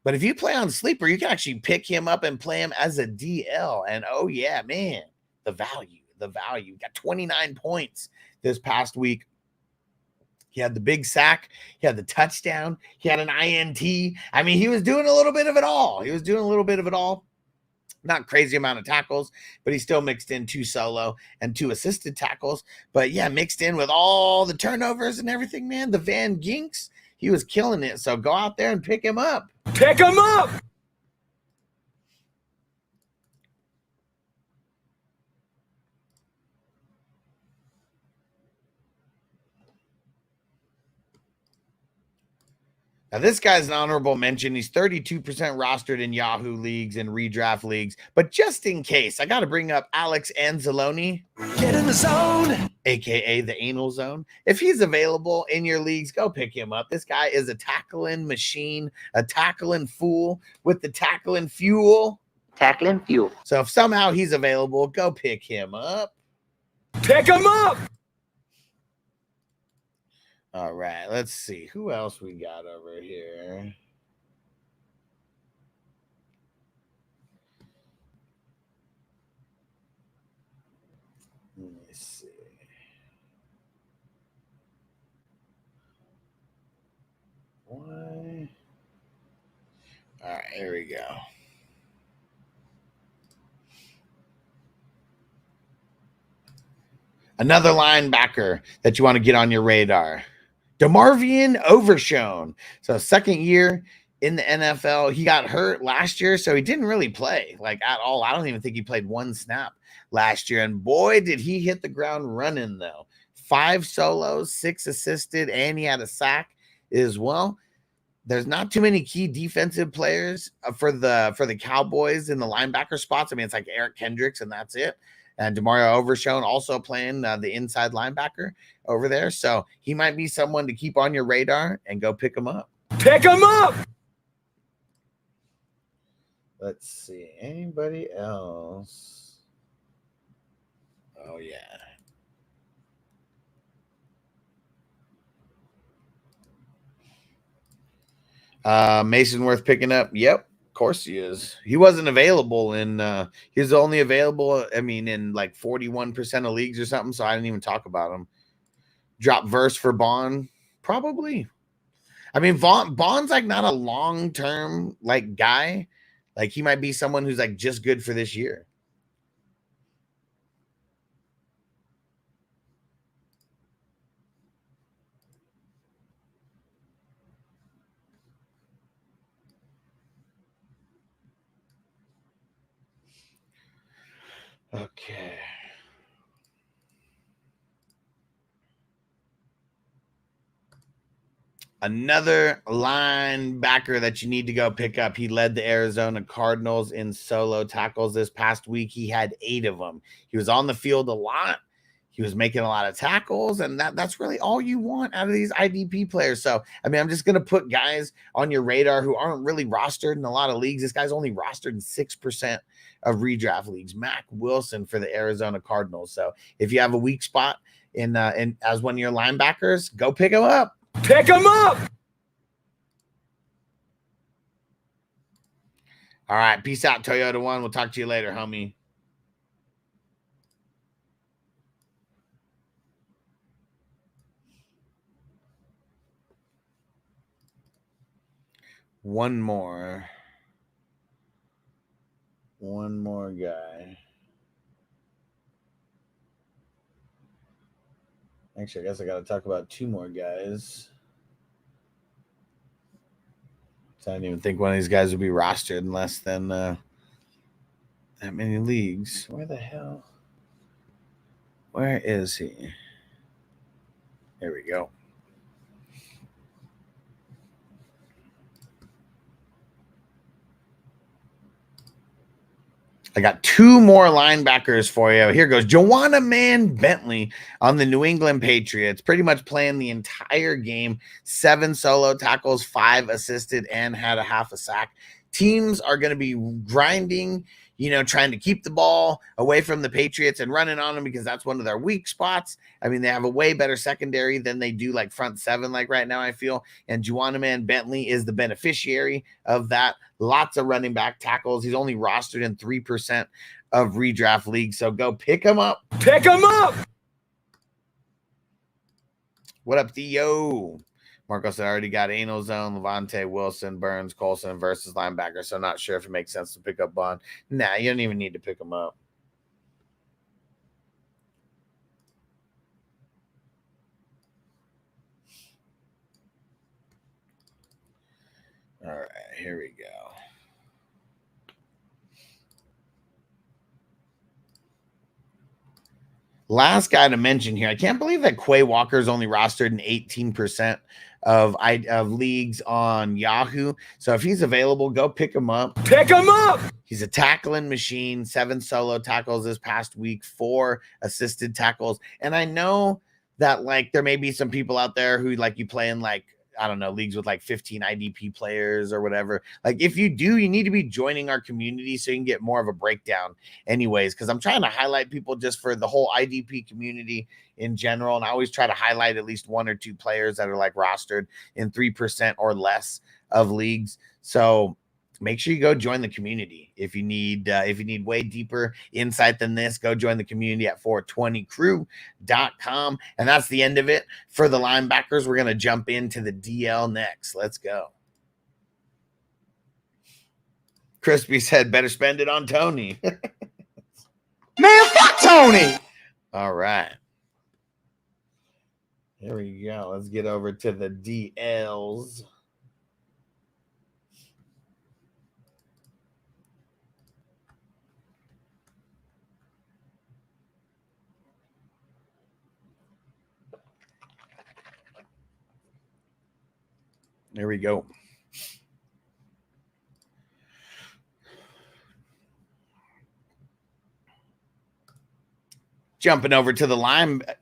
But if you play on Sleeper, you can actually pick him up and play him as a DL. And, oh, yeah, man, the value. Got 29 points this past week. He had the big sack. He had the touchdown. He had an INT. I mean, he was doing a little bit of it all. Not crazy amount of tackles, but he still mixed in 2 solo and 2 assisted tackles. But, yeah, mixed in with all the turnovers and everything, man. The Van Ginks, he was killing it. So go out there and pick him up. Pick him up! Now, this guy's an honorable mention. He's 32% rostered in Yahoo leagues and redraft leagues. But just in case, I got to bring up Alex Anzalone. Get in the zone. A.K.A. the anal zone. If he's available in your leagues, go pick him up. This guy is a tackling machine, a tackling fool with the tackling fuel. Tackling fuel. So if somehow he's available, go pick him up. Pick him up! All right, let's see. Who else we got over here? Let me see. Why? All right, here we go. Another linebacker that you want to get on your radar. DeMarvion Overshown. So second year in the NFL. He got hurt last year, so he didn't really play like at all. I don't even think he played one snap last year. And boy, did he hit the ground running though. 5 solos, 6 assisted, and he had a sack as well. There's not too many key defensive players for the Cowboys in the linebacker spots. I mean, it's like Eric Kendricks, and that's it. And Demario Overshown also playing the inside linebacker over there. So he might be someone to keep on your radar and go pick him up. Pick him up! Let's see. Anybody else? Oh, yeah. Mason worth picking up. Yep, of course he is. He wasn't available in he was only available, I mean, in like 41% of leagues or something, so I didn't even talk about him. Drop verse for Bond, probably. I mean, Bond's like not a long-term like guy. Like he might be someone who's like just good for this year. Okay. Another linebacker that you need to go pick up. He led the Arizona Cardinals in solo tackles this past week. He had 8 of them. He was on the field a lot. He was making a lot of tackles, and that's really all you want out of these IDP players. So, I mean, I'm just going to put guys on your radar who aren't really rostered in a lot of leagues. This guy's only rostered in 6% of redraft leagues. Mac Wilson for the Arizona Cardinals. So, if you have a weak spot in as one of your linebackers, go pick him up. Pick him up! All right, peace out, Toyota One. We'll talk to you later, homie. One more guy. Actually, I guess I got to talk about 2 more guys. So I didn't even think one of these guys would be rostered in less than that many leagues. Where the hell? Where is he? There we go. I got 2 more linebackers for you. Here goes. Joanna Man Bentley on the New England Patriots, pretty much playing the entire game. 7 solo tackles, 5 assisted, and had a half a sack. Teams are going to be grinding, trying to keep the ball away from the Patriots and running on them because that's one of their weak spots. I mean, they have a way better secondary than they do like front 7 like right now, I feel. And Joanna Man Bentley is the beneficiary of that. Lots of running back tackles. He's only rostered in 3% of redraft leagues. So go pick him up. Pick him up! What up, Theo? Marcos said, I already got Anal Zone, Levante, Wilson, Burns, Colson versus linebacker. So not sure if it makes sense to pick up Bond. Nah, you don't even need to pick him up. All right, here we go. Last guy to mention here. I can't believe that Quay Walker is only rostered in 18% of leagues on Yahoo. So if he's available, go pick him up. Pick him up! He's a tackling machine. 7 solo tackles this past week, 4 assisted tackles. And I know that like there may be some people out there who like you playing like I don't know, leagues with like 15 IDP players or whatever. Like if you do, you need to be joining our community so you can get more of a breakdown anyways, because I'm trying to highlight people just for the whole IDP community in general. And I always try to highlight at least 1 or 2 players that are like rostered in 3% or less of leagues. So make sure you go join the community. If you need way deeper insight than this, go join the community at 420crew.com. And that's the end of it for the linebackers. We're going to jump into the DL next. Let's go. Crispy said, better spend it on Tony. Man, fuck Tony! All right. Here we go. Let's get over to the DLs. There we go. Jumping over to the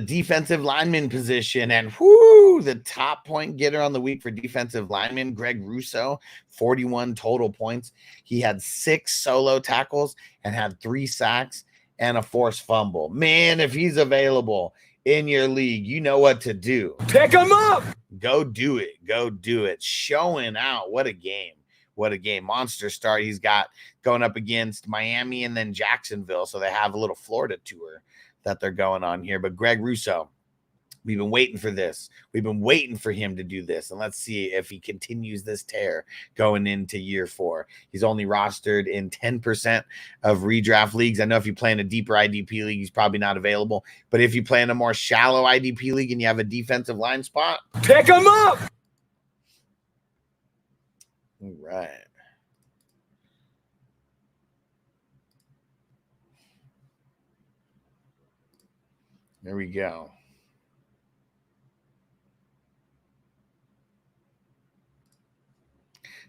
defensive lineman position, and the top point getter on the week for defensive lineman, Greg Russo, 41 total points. He had 6 solo tackles and had 3 sacks and a forced fumble. Man, if he's available in your league, you know what to do. Pick him up! Go do it. Go do it. Showing out. What a game. What a game. Monster start he's got going up against Miami and then Jacksonville. So they have a little Florida tour that they're going on here. But Greg Russo, we've been waiting for this. We've been waiting for him to do this. And let's see if he continues this tear going into year 4. He's only rostered in 10% of redraft leagues. I know if you play in a deeper IDP league, he's probably not available. But if you play in a more shallow IDP league and you have a defensive line spot, pick him up! All right. There we go.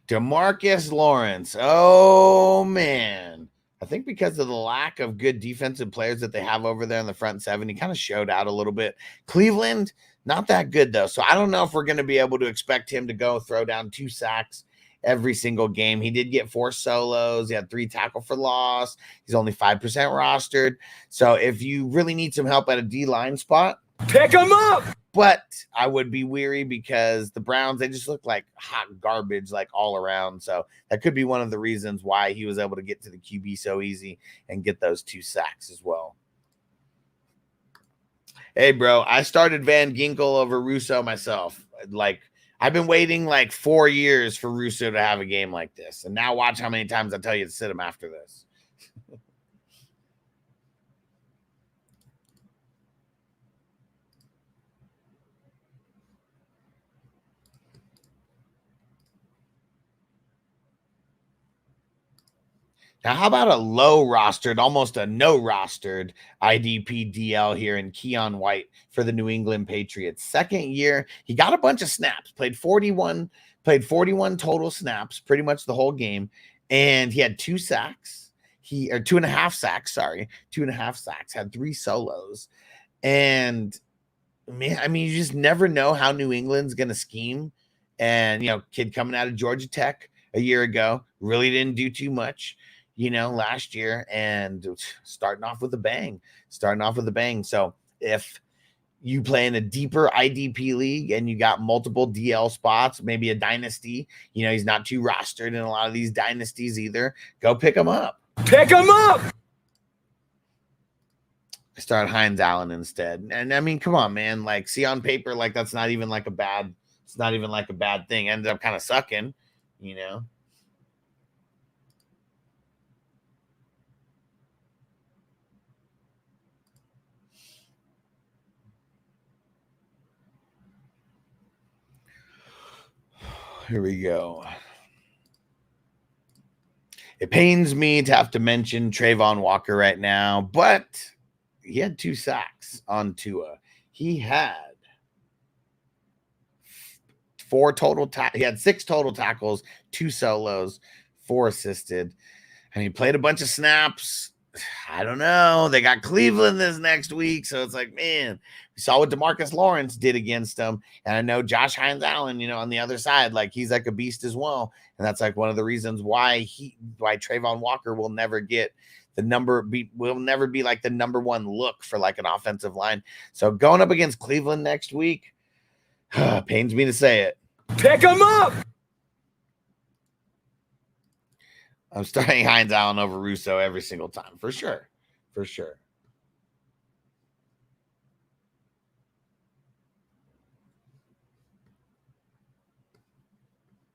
DeMarcus Lawrence. Oh, man. I think because of the lack of good defensive players that they have over there in the front 7, he kind of showed out a little bit. Cleveland, not that good, though. So I don't know if we're going to be able to expect him to go throw down 2 sacks every single game. He did get 4 solos. He had 3 tackle for loss. He's only 5% rostered. So if you really need some help at a D-line spot, pick him up! But I would be weary because the Browns, they just look like hot garbage, like all around. So that could be one of the reasons why he was able to get to the QB so easy and get those 2 sacks as well. Hey, bro, I started Van Ginkel over Russo myself. Like, I've been waiting like 4 years for Russo to have a game like this. And now watch how many times I tell you to sit him after this. Now, how about a low rostered, almost a no rostered IDP DL here in Keon White for the New England Patriots? Second year, he got a bunch of snaps, played 41 total snaps, pretty much the whole game, and he had 2 sacks. 2.5 sacks, 2.5 sacks, had 3 solos. And man, I mean, you just never know how New England's going to scheme. And, kid coming out of Georgia Tech a year ago, really didn't do too much, last year, and starting off with a bang. So if you play in a deeper IDP league and you got multiple DL spots, maybe a dynasty, he's not too rostered in a lot of these dynasties either, go pick him up. Pick him up! Start Hines Allen instead. And I mean, come on, man. Like, see on paper, like that's not even like a bad thing. Ended up kind of sucking, Here we go. It pains me to have to mention Trayvon Walker right now, but he had 2 sacks on Tua. He had 6 total tackles, 2 solos, 4 assisted, and he played a bunch of snaps. I don't know. They got Cleveland this next week, so it's like, man, we saw what DeMarcus Lawrence did against them, and I know Josh Hines Allen, on the other side, like he's like a beast as well, and that's like one of the reasons why Trayvon Walker will never get will never be like the number one look for like an offensive line. So going up against Cleveland next week, pains me to say it. Pick him up! I'm starting Hines Allen over Russo every single time, for sure. For sure.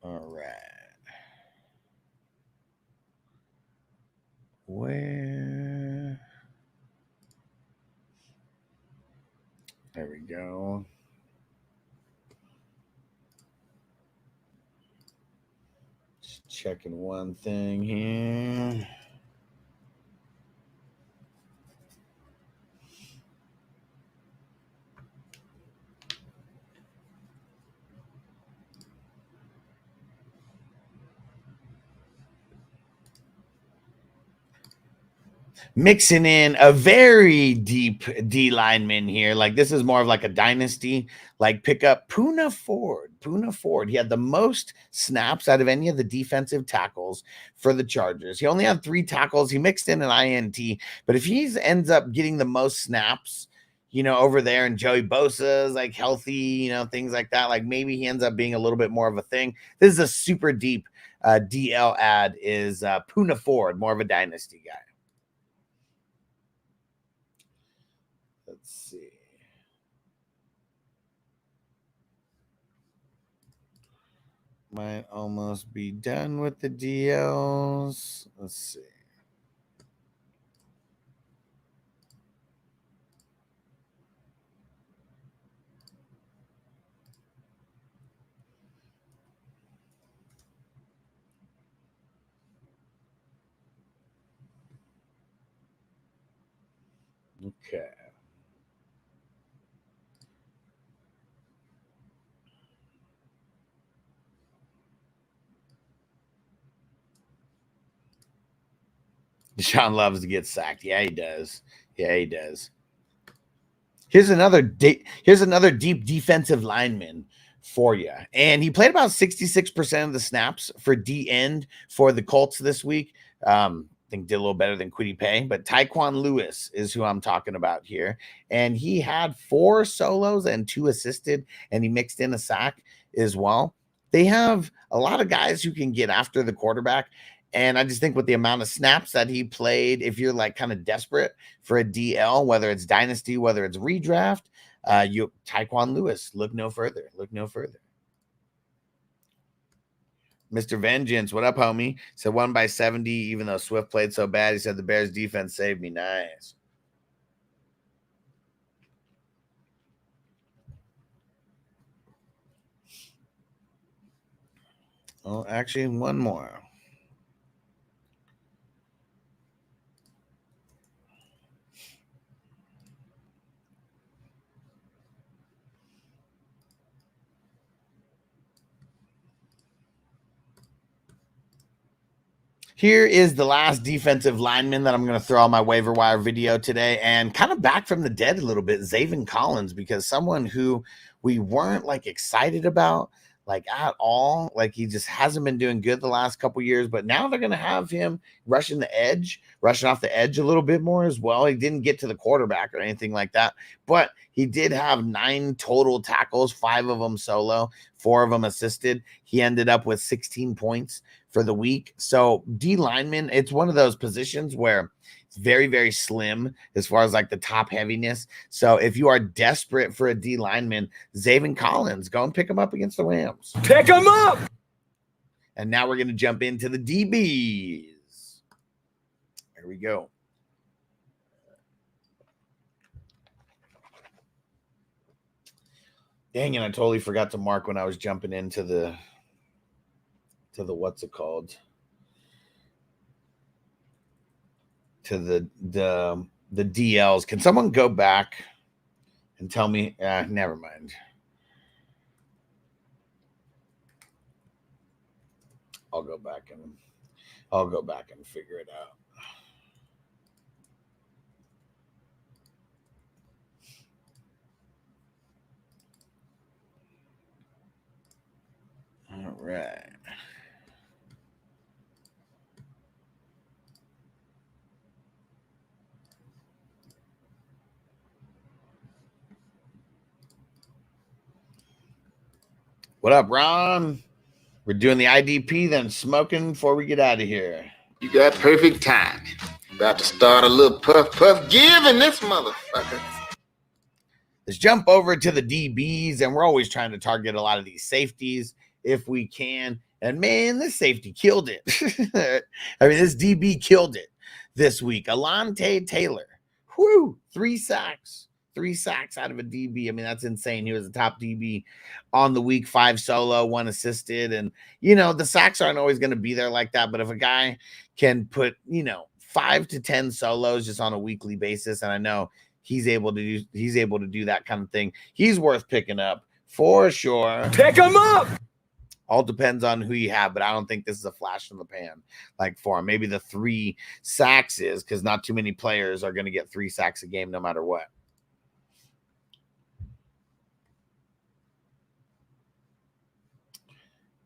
All right. Where? There we go. Just checking one thing here. Mixing in a very deep D lineman here. Like this is more of like a dynasty. Like pick up Poona Ford. Poona Ford. He had the most snaps out of any of the defensive tackles for the Chargers. He only had 3 tackles. He mixed in an INT. But if he ends up getting the most snaps, over there, and Joey Bosa's like healthy, things like that, like maybe he ends up being a little bit more of a thing. This is a super deep DL ad. Is Poona Ford, more of a dynasty guy. Let's see. Might almost be done with the DLs. Let's see. Okay. Deshaun loves to get sacked. Yeah, he does. Yeah, he does. Here's another deep defensive lineman for you. And he played about 66% of the snaps for D end for the Colts this week. I think did a little better than Kwity Paye, but Tyquan Lewis is who I'm talking about here. And he had 4 solos and 2 assisted, and he mixed in a sack as well. They have a lot of guys who can get after the quarterback. And I just think with the amount of snaps that he played, if you're like kind of desperate for a DL, whether it's dynasty, whether it's redraft, Tyquan Lewis, look no further. Look no further. Mr. Vengeance, what up, homie? Said won by 70, even though Swift played so bad. He said the Bears defense saved me. Nice. Oh, actually, one more. Here is the last defensive lineman that I'm going to throw on my waiver wire video today, and kind of back from the dead a little bit, Zaven Collins, because someone who we weren't like excited about like at all. Like he just hasn't been doing good the last couple years, but now they're going to have him rushing off the edge a little bit more as well. He didn't get to the quarterback or anything like that, but he did have 9 total tackles, 5 of them solo, 4 of them assisted. He ended up with 16 points for the week. So D lineman, it's one of those positions where it's very, very slim as far as like the top heaviness. So if you are desperate for a D lineman, Zaven Collins, go and pick him up against the Rams. Pick him up! And now we're going to jump into the DBs. There we go. Dang it, I totally forgot to mark when I was jumping into the what's it called? To the DLs. Can someone go back and tell me? Never mind. I'll go back and figure it out. right. What up, Ron? We're doing the IDP, then smoking before we get out of here. You got perfect timing. About to start a little puff giving this motherfucker. Let's jump over to the DBs, and we're always trying to target a lot of these safeties if we can. And man, this safety killed it. I mean, this DB killed it this week. Alante Taylor, whoo, 3 sacks. 3 sacks out of a DB. I mean, that's insane. He was the top DB on the week, 5 solo, 1 assisted. And, you know, the sacks aren't always going to be there like that. But if a guy can put, you know, 5 to 10 solos just on a weekly basis, and I know he's able to do that kind of thing, he's worth picking up for sure. Pick him up. All depends on who you have, but I don't think this is a flash in the pan like for him. Maybe the 3 sacks is, because not too many players are going to get 3 sacks a game no matter what.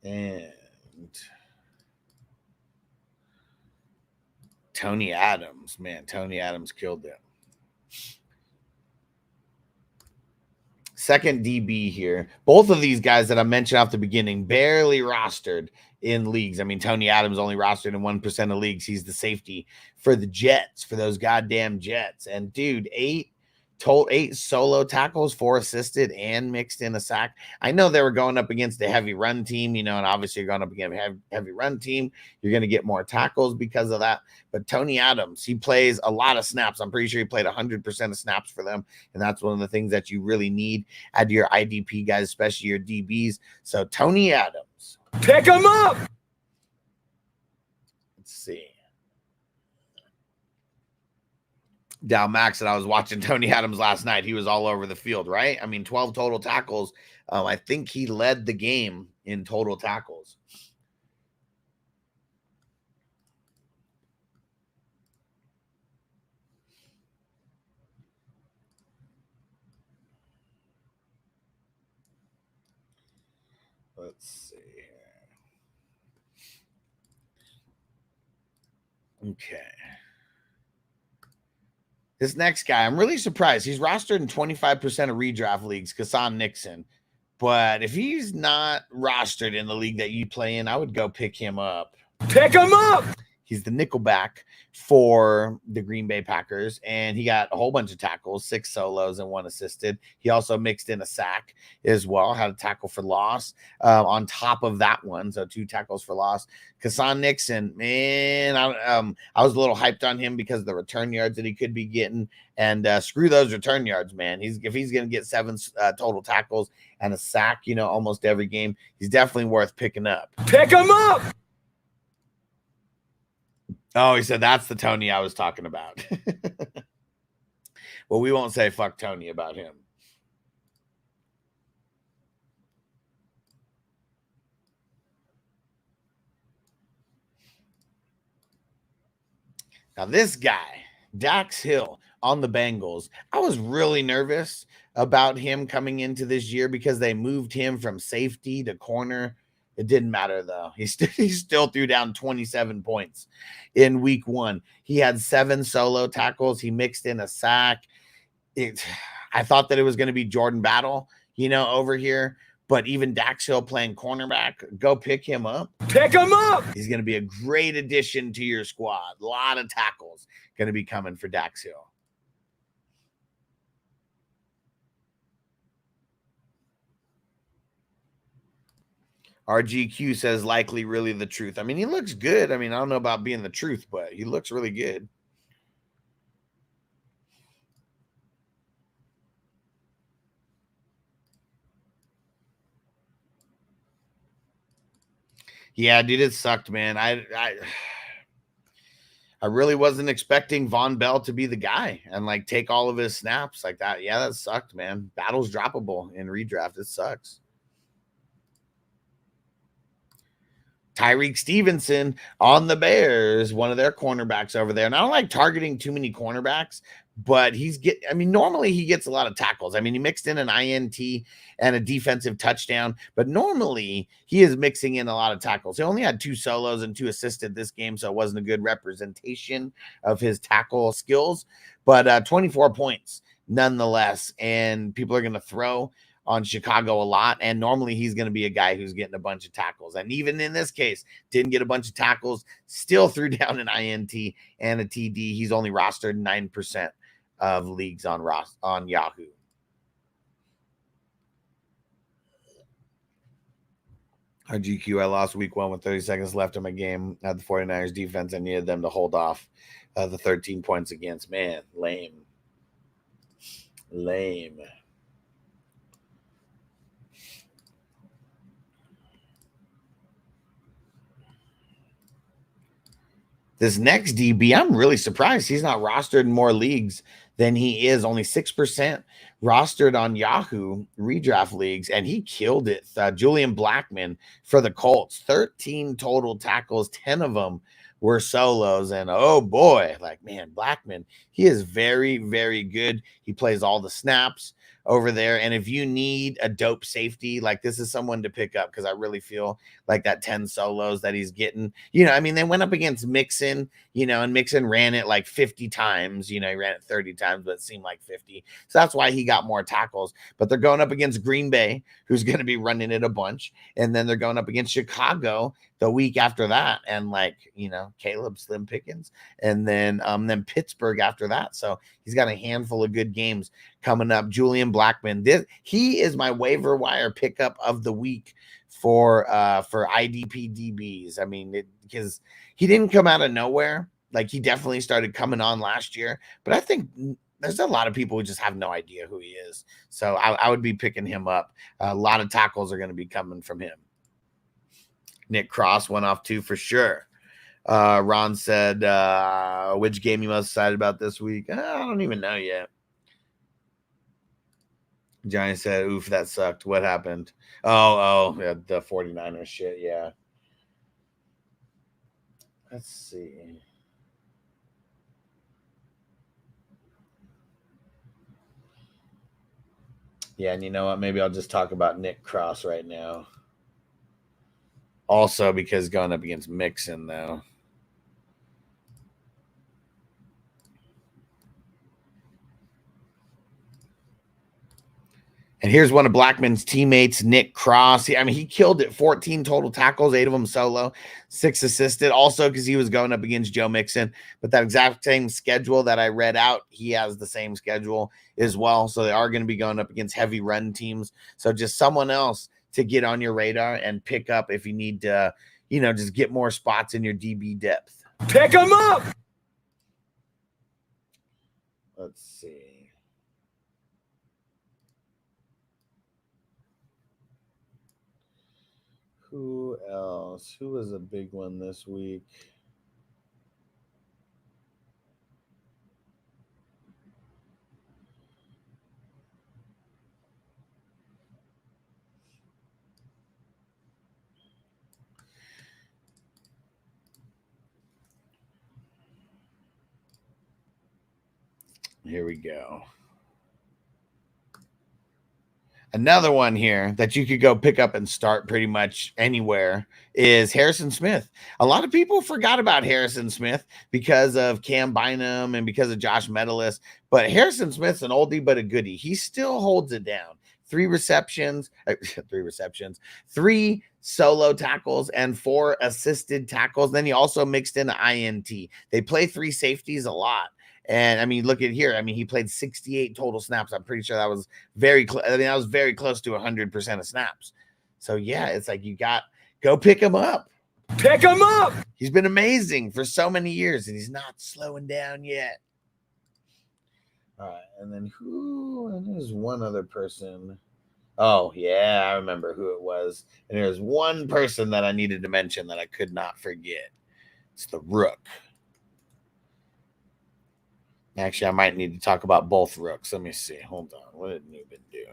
And Tony Adams, man, Tony Adams killed them. Second DB here. Both of these guys that I mentioned off the beginning barely rostered in leagues. I mean, Tony Adams only rostered in 1% of leagues. He's the safety for the Jets, for those goddamn Jets. And dude, 8 solo tackles, 4 assisted, and mixed in a sack. I know they were going up against a heavy run team, you know, and obviously you're going up against a heavy run team. You're going to get more tackles because of that. But Tony Adams, he plays a lot of snaps. I'm pretty sure he played 100% of snaps for them. And that's one of the things that you really need out of your IDP guys, especially your DBs. So Tony Adams. Pick him up. Let's see. Dow Max, and I was watching Tony Adams last night. He was all over the field, right? I mean, 12 total tackles. I think he led the game in total tackles. Let's see here. Okay. This next guy, I'm really surprised. He's rostered in 25% of redraft leagues, Kassan Nixon. But if he's not rostered in the league that you play in, I would go pick him up. Pick him up. He's the nickelback for the Green Bay Packers, and he got a whole bunch of tackles, 6 solos and 1 assisted. He also mixed in a sack as well, had a tackle for loss on top of that one, so 2 tackles for loss. Kassan Nixon, man, I was a little hyped on him because of the return yards that he could be getting, and screw those return yards, man. If he's going to get 7 total tackles and a sack, you know, almost every game, he's definitely worth picking up. Pick him up. Oh, he said that's the Tony I was talking about. Well, we won't say fuck Tony about him. Now, this guy, Dax Hill on the Bengals, I was really nervous about him coming into this year because they moved him from safety to corner. It didn't matter, though. He still threw down 27 points in week 1. He had 7 solo tackles. He mixed in a sack. I thought that it was going to be Jordan Battle, you know, over here. But even Dax Hill playing cornerback, go pick him up. Pick him up. He's going to be a great addition to your squad. A lot of tackles going to be coming for Dax Hill. RGQ says likely really the truth. I mean, he looks good. I mean, I don't know about being the truth, but he looks really good. Yeah, dude, it sucked, man. I really wasn't expecting Von Bell to be the guy and like take all of his snaps like that. Yeah, that sucked, man. Battle's droppable in redraft. It sucks. Tyreek Stevenson on the Bears, one of their cornerbacks over there. And I don't like targeting too many cornerbacks, but normally he gets a lot of tackles. I mean, he mixed in an INT and a defensive touchdown, but normally he is mixing in a lot of tackles. He only had 2 solos and 2 assisted this game, so it wasn't a good representation of his tackle skills, but 24 points nonetheless. And people are going to throw on Chicago a lot, and normally he's going to be a guy who's getting a bunch of tackles, and even in this case didn't get a bunch of tackles, still threw down an INT and a TD. He's only rostered 9% of leagues on Yahoo. Our GQ, I lost week 1 with 30 seconds left in my game at the 49ers defense. I needed them to hold off the 13 points against. Man, lame. This next DB, I'm really surprised he's not rostered in more leagues than he is. Only 6% rostered on Yahoo redraft leagues, and he killed it. Julian Blackmon for the Colts, 13 total tackles, 10 of them were solos. And oh boy, Blackmon, he is very, very good. He plays all the snaps over there. And if you need a dope safety, this is someone to pick up, because I really feel like that 10 solos that he's getting, they went up against Mixon, and Mixon ran it 50 times, he ran it 30 times, but it seemed like 50. So that's why he got more tackles. But they're going up against Green Bay, who's going to be running it a bunch. And then they're going up against Chicago the week after that. And Caleb Slim Pickens, and then Pittsburgh after that. So he's got a handful of good games coming up. Julian Blackmon, he is my waiver wire pickup of the week for IDP DBs. I mean, because he didn't come out of nowhere. He definitely started coming on last year, but I think there's a lot of people who just have no idea who he is. So I would be picking him up. A lot of tackles are going to be coming from him. Nick Cross went off 2 for sure. Ron said, which game you most excited about this week? I don't even know yet. Johnny said, oof, that sucked. What happened? Oh, yeah, the 49ers shit, yeah. Let's see. Yeah, and you know what? Maybe I'll just talk about Nick Cross right now. Also, because going up against Mixon, though. And here's one of Blackmon's teammates, Nick Cross. He killed it. 14 total tackles, 8 of them solo, 6 assisted. Also, because he was going up against Joe Mixon. But that exact same schedule that I read out, he has the same schedule as well. So they are going to be going up against heavy run teams. So just someone else to get on your radar and pick up if you need to, just get more spots in your DB depth. Pick them up! Let's see. Who else? Who was a big one this week? Here we go. Another one here that you could go pick up and start pretty much anywhere is Harrison Smith. A lot of people forgot about Harrison Smith because of Cam Bynum and because of Josh Metellus, but Harrison Smith's an oldie but a goodie. He still holds it down. 3 receptions, 3 solo tackles, and 4 assisted tackles. Then he also mixed in an INT. They play 3 safeties a lot. And look at here. He played 68 total snaps. I'm pretty sure that was very close. That was very close to 100% of snaps. So yeah, it's go pick him up. Pick him up! He's been amazing for so many years, and he's not slowing down yet. All right, and then there's one other person. Oh yeah, I remember who it was. And there's one person that I needed to mention that I could not forget. It's the Rook. Actually, I might need to talk about both Rooks. Let me see. Hold on. What did Newman do?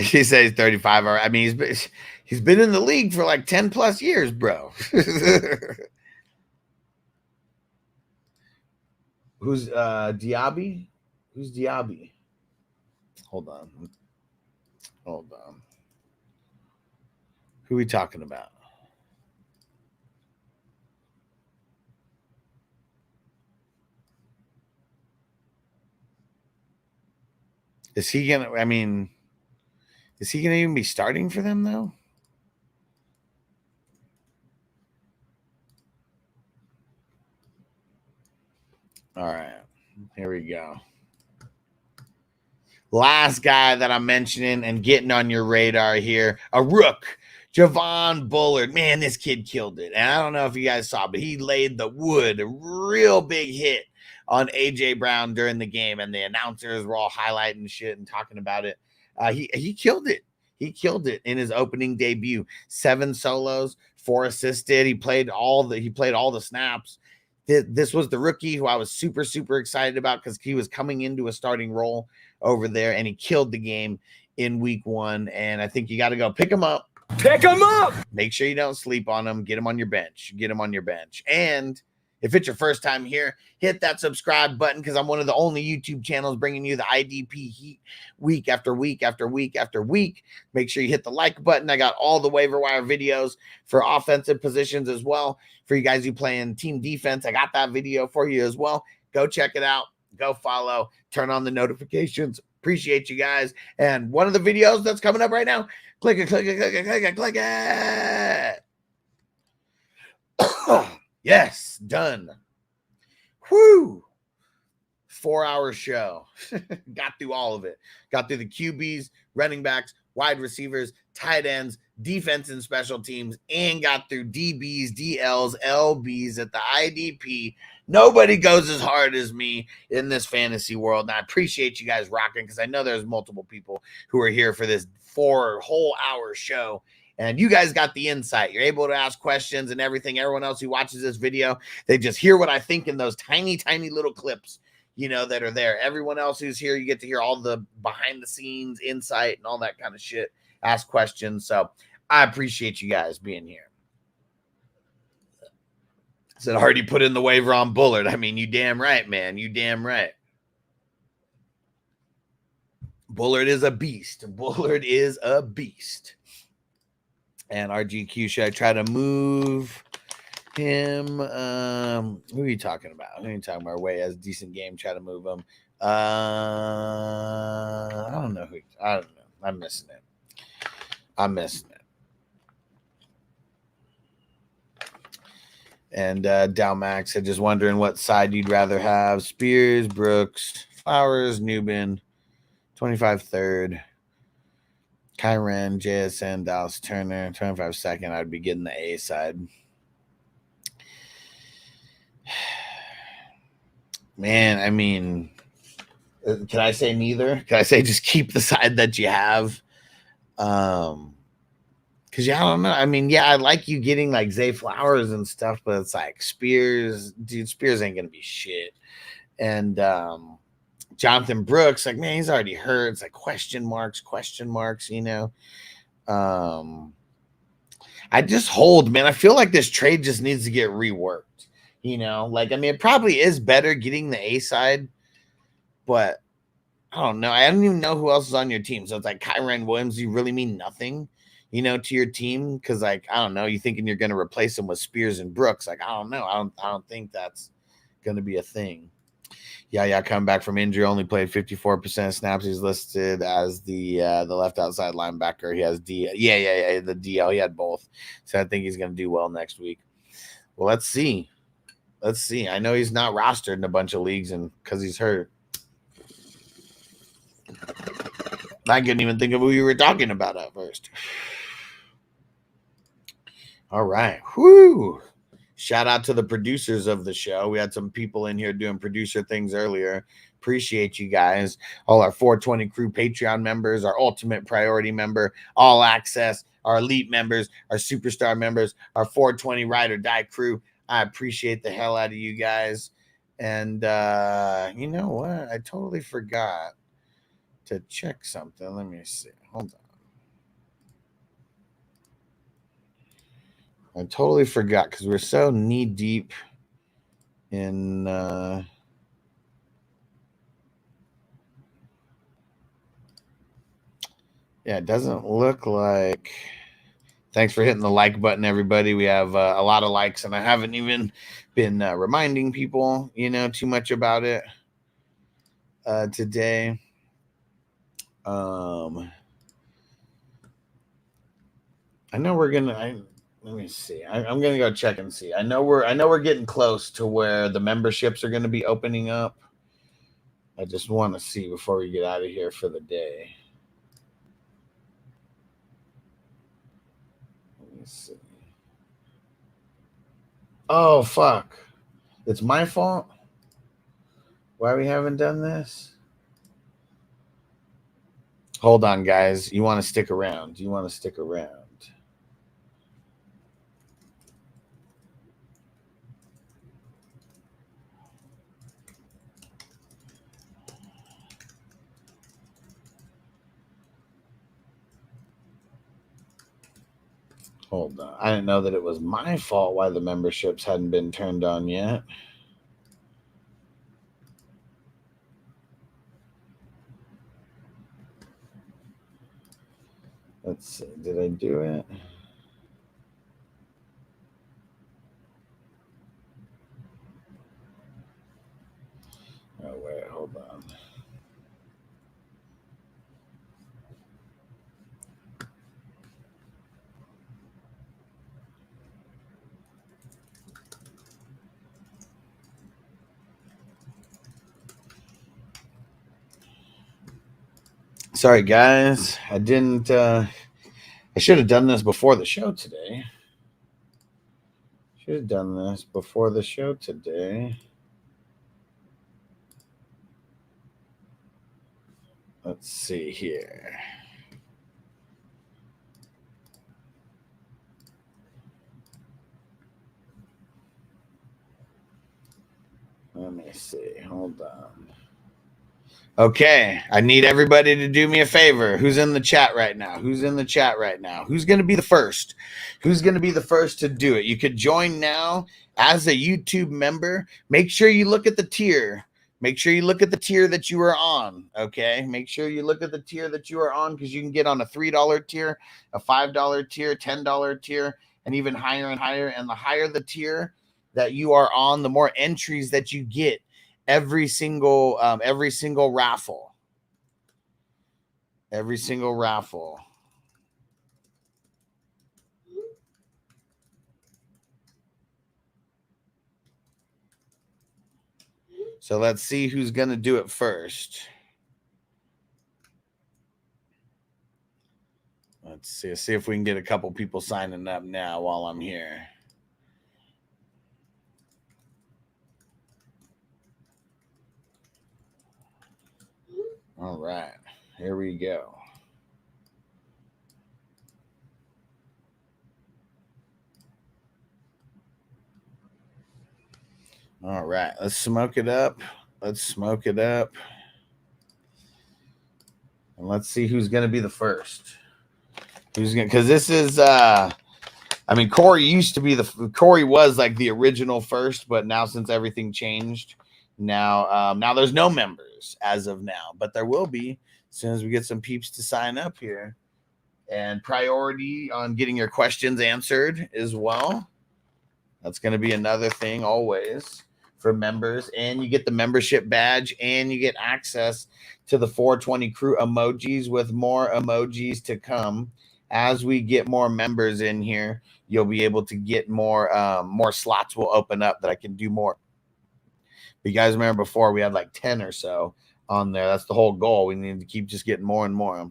He says he's 35. I mean, he's been in the league for like 10 plus years, bro. Who's Diaby? Who's Diaby? Hold on. Who are we talking about? Is he gonna? I mean, is he gonna even be starting for them though? All right, here we go. Last guy that I'm mentioning and getting on your radar here, a rook, Javon Bullard. Man, this kid killed it. And I don't know if you guys saw, but he laid the wood, a real big hit on A.J. Brown during the game, and the announcers were all highlighting shit and talking about it. He killed it. He killed it in his opening debut. 7 solos, 4 assisted. He played all the snaps. This was the rookie who I was super, super excited about because he was coming into a starting role over there, and he killed the game in week 1. And I think you got to go pick him up. Pick him up. Make sure you don't sleep on him. Get him on your bench. And if it's your first time here, hit that subscribe button because I'm one of the only YouTube channels bringing you the IDP heat week after week after week after week. Make sure you hit the like button. I got all the waiver wire videos for offensive positions as well. For you guys who play in team defense, I got that video for you as well. Go check it out. Go follow. Turn on the notifications. Appreciate you guys. And one of the videos that's coming up right now, click it, click it, click it, click it, click it. Yes, done. Whoo! 4-hour show. Got through all of it. Got through the QBs, running backs, wide receivers, tight ends, defense and special teams, and got through DBs, DLs, LBs at the IDP. Nobody goes as hard as me in this fantasy world. And I appreciate you guys rocking because I know there's multiple people who are here for this 4 whole hour show. And you guys got the insight. You're able to ask questions and everything. Everyone else who watches this video, they just hear what I think in those tiny, tiny little clips, that are there. Everyone else who's here, you get to hear all the behind the scenes insight and all that kind of shit. Ask questions. So I appreciate you guys being here. Said already put in the waiver on Bullard. I mean, you damn right, man. You damn right. Bullard is a beast. Bullard is a beast. And RGQ, should I try to move him? Who are you talking about? Who are you talking about? Way has decent game. Try to move him. I don't know. I don't know. I'm missing it. And Dalmax said, just wondering what side you'd rather have. Spears, Brooks, Flowers, Newbin, 25 third. Kyren, JSN, Dallas Turner, 25 second. I'd be getting the A side. Man, I mean, can I say neither? Can I say just keep the side that you have? Because, I don't know. I mean, yeah, I like you getting like Zay Flowers and stuff, but it's like Spears. Dude, Spears ain't going to be shit. And Jonathan Brooks, like, man, he's already hurt. It's like question marks. I just hold, man. I feel like this trade just needs to get reworked. Like, I mean, it probably is better getting the A side, but I don't know. I don't even know who else is on your team. So it's like Kyren Williams, you really mean nothing, to your team? Because, like, I don't know. You thinking you're going to replace him with Spears and Brooks? Like, I don't know. I don't think that's going to be a thing. Yeah, coming back from injury, only played 54% of snaps. He's listed as the left outside linebacker. He has the DL. He had both. So I think he's going to do well next week. Well, let's see. I know he's not rostered in a bunch of leagues and because he's hurt. I couldn't even think of who you were talking about at first. All right. Whoo. Shout out to the producers of the show. We had some people in here doing producer things earlier. Appreciate you guys. All our 420 crew Patreon members, our ultimate priority member, all access, our elite members, our superstar members, our 420 ride or die crew. I appreciate the hell out of you guys. And you know what? I totally forgot to check something. Let me see. Hold on. I totally forgot because we're so knee deep in yeah, it doesn't look like. Thanks for hitting the like button, everybody. We have a lot of likes, and I haven't even been reminding people, too much about it today. I know we're gonna. Let me see. I'm gonna go check and see. I know we're getting close to where the memberships are going to be opening up. I just want to see before we get out of here for the day. Let me see. Oh fuck! It's my fault. Why we haven't done this? Hold on, guys. You want to stick around? You want to stick around? Hold on. I didn't know that it was my fault why the memberships hadn't been turned on yet. Let's see. Did I do it? Oh, wait. Hold on. Sorry, guys. I didn't. I should have done this before the show today. Should have done this before the show today. Let's see here. Let me see. Hold on. Okay, I need everybody to do me a favor. Who's in the chat right now? Who's in the chat right now? Who's going to be the first? Who's going to be the first to do it? You could join now as a YouTube member. Make sure you look at the tier. Make sure you look at the tier that you are on, okay? Make sure you look at the tier that you are on because you can get on a $3 tier, a $5 tier, $10 tier, and even higher and higher. And the higher the tier that you are on, the more entries that you get every single raffle. Every single raffle. So let's see who's going to do it first. Let's see if we can get a couple people signing up now while I'm here. All right, here we go. All right, let's smoke it up. Let's smoke it up. And let's see who's going to be the first. Who's going to, because this is, Corey Corey was like the original first, but now since everything changed, now there's no members as of now, but there will be as soon as we get some peeps to sign up here. And priority on getting your questions answered as well. That's going to be another thing always for members. And you get the membership badge and you get access to the 420 crew emojis with more emojis to come. As we get more members in here, you'll be able to get more slots will open up that I can do more. You guys remember before we had like 10 or so on there. That's the whole goal. We need to keep just getting more and more.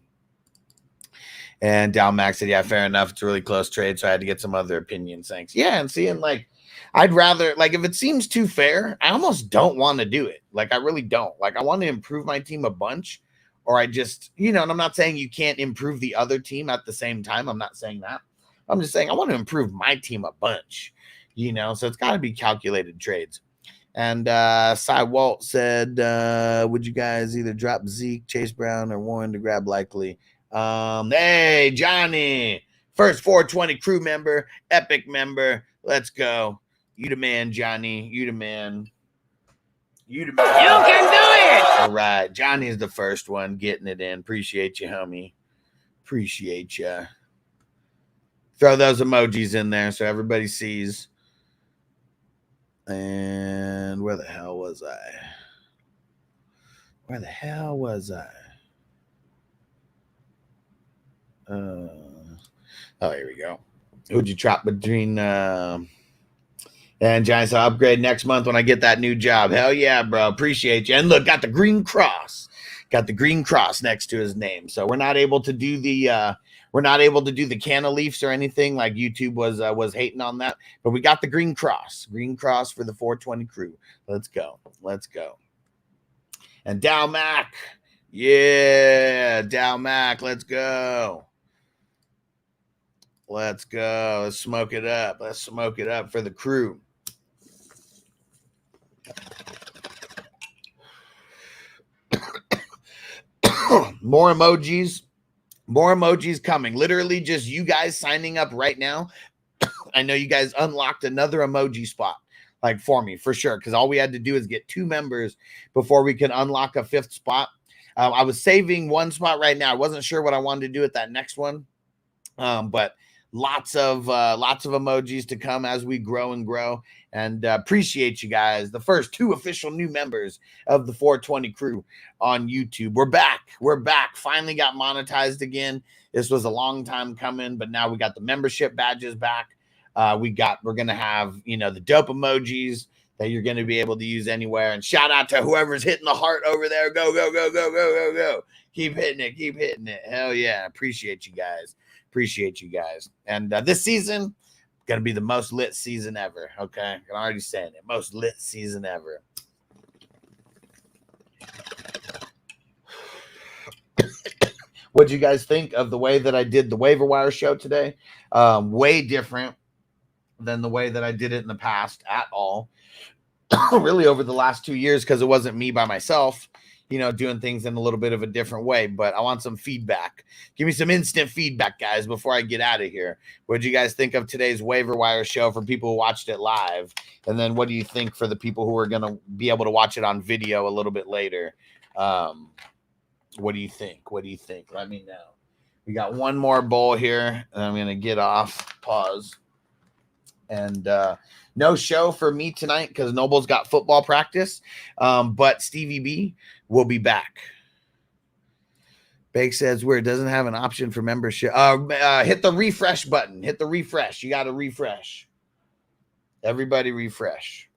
And Down Max said, yeah, fair enough. It's a really close trade, so I had to get some other opinions. Thanks. Yeah, and seeing like, I'd rather, like, if it seems too fair, I almost don't want to do it. Like, I really don't. Like, I want to improve my team a bunch, or I just, and I'm not saying you can't improve the other team at the same time. I'm not saying that. I'm just saying I want to improve my team a bunch, so it's got to be calculated trades. And Cy Walt said, would you guys either drop Zeke, Chase Brown, or Warren to grab likely? Hey, Johnny. First 420 crew member, epic member. Let's go. You the man, Johnny. You the man. You the man. You can do it. All right. Johnny's the first one getting it in. Appreciate you, homie. Appreciate you. Throw those emojis in there so everybody sees. And where the hell was I? Where the hell was I? Oh, here we go. Who'd you chop between and Giants? I'll upgrade next month when I get that new job. Hell yeah, bro. Appreciate you. And look, got the green cross. Got the green cross next to his name. So we're not able to do the canna leafs or anything like YouTube was hating on that. But we got the green cross. Green cross for the 420 crew. Let's go. Let's go. And Dow Mac. Yeah, Dow Mac. Let's go. Let's go. Let's smoke it up. Let's smoke it up for the crew. More emojis. More emojis coming. Literally just you guys signing up right now. I know you guys unlocked another emoji spot. Like for me, for sure. Because all we had to do is get 2 members before we can unlock a 5th spot. I was saving 1 spot right now. I wasn't sure what I wanted to do with that next one. But lots of emojis to come as we grow and grow. And appreciate you guys. The first 2 official new members of the 420 crew on YouTube. We're back. We're back. Finally got monetized again. This was a long time coming, but now we got the membership badges back. We're going to have, the dope emojis that you're going to be able to use anywhere. And shout out to whoever's hitting the heart over there. Go, go, go, go, go, go, go. Keep hitting it. Keep hitting it. Hell yeah. Appreciate you guys. Appreciate you guys. And this season, going to be the most lit season ever. Okay. I'm already saying it. Most lit season ever. What do you guys think of the way that I did the waiver wire show today? Way different than the way that I did it in the past at all. Really over the last 2 years, because it wasn't me by myself, doing things in a little bit of a different way. But I want some feedback. Give me some instant feedback, guys, before I get out of here. What did you guys think of today's waiver wire show for people who watched it live? And then what do you think for the people who are going to be able to watch it on video a little bit later? What do you think? What do you think? Let me know. We got one more bowl here, and I'm going to get off. Pause. And no show for me tonight because Noble's got football practice. But Stevie B will be back. Bake says where it doesn't have an option for membership. Hit the refresh button. Hit the refresh. You got to refresh. Everybody refresh.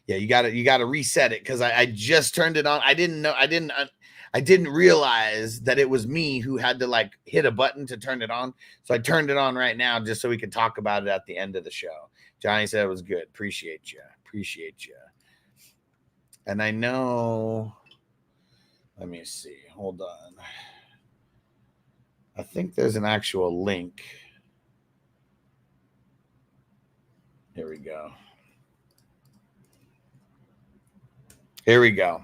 Yeah, you got to reset it because I just turned it on. I didn't realize that it was me who had to hit a button to turn it on. So I turned it on right now just so we could talk about it at the end of the show. Johnny said it was good. Appreciate you. Appreciate you. And I know, let me see. Hold on. I think there's an actual link. Here we go. Here we go.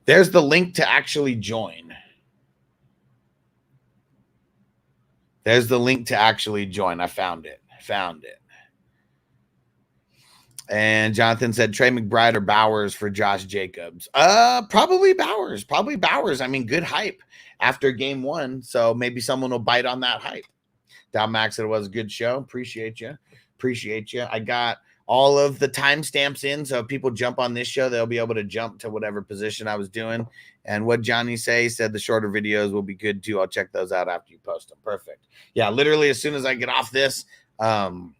There's the link to actually join. There's the link to actually join. I found it. And Jonathan said Trey McBride or Bowers for Josh Jacobs. Probably Bowers. Probably Bowers. I mean, good hype after game 1. So maybe someone will bite on that hype. Down Max said it was a good show. Appreciate you. Appreciate you. I got all of the timestamps in, so if people jump on this show, they'll be able to jump to whatever position I was doing. And what Johnny said the shorter videos will be good too. I'll check those out after you post them. Perfect. Yeah, literally as soon as I get off this, I'm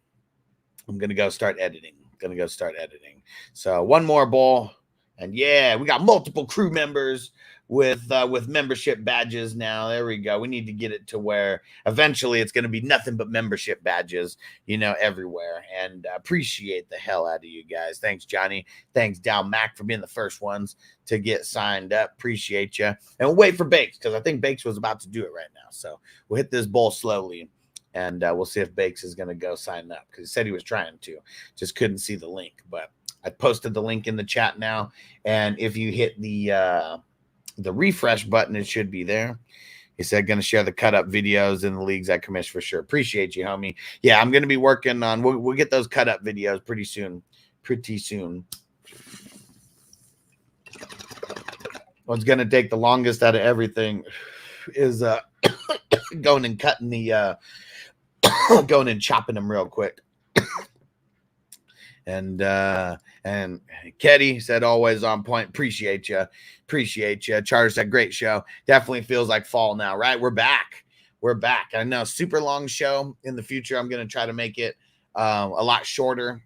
gonna go start editing. So one more bowl, and yeah, we got multiple crew members with membership badges now. There we go. We need to get it to where eventually it's going to be nothing but membership badges, everywhere. And appreciate the hell out of you guys. Thanks, Johnny. Thanks, Dow Mac, for being the first ones to get signed up. Appreciate you. And we'll wait for Bakes because I think Bakes was about to do it right now. So we'll hit this bowl slowly, and we'll see if Bakes is going to go sign up because he said he was trying to. Just couldn't see the link. But I posted the link in the chat now. And if you hit the refresh button, it should be there. He said, going to share the cut up videos in the leagues I commission for sure. Appreciate you, homie. Yeah, I'm going to be working on, we'll get those cut up videos pretty soon. What's going to take the longest out of everything is going and cutting the, going and chopping them real quick. And Ketty said, always on point. Appreciate you. Charter said, great show. Definitely feels like fall now, right? We're back. I know, super long show in the future. I'm going to try to make it a lot shorter.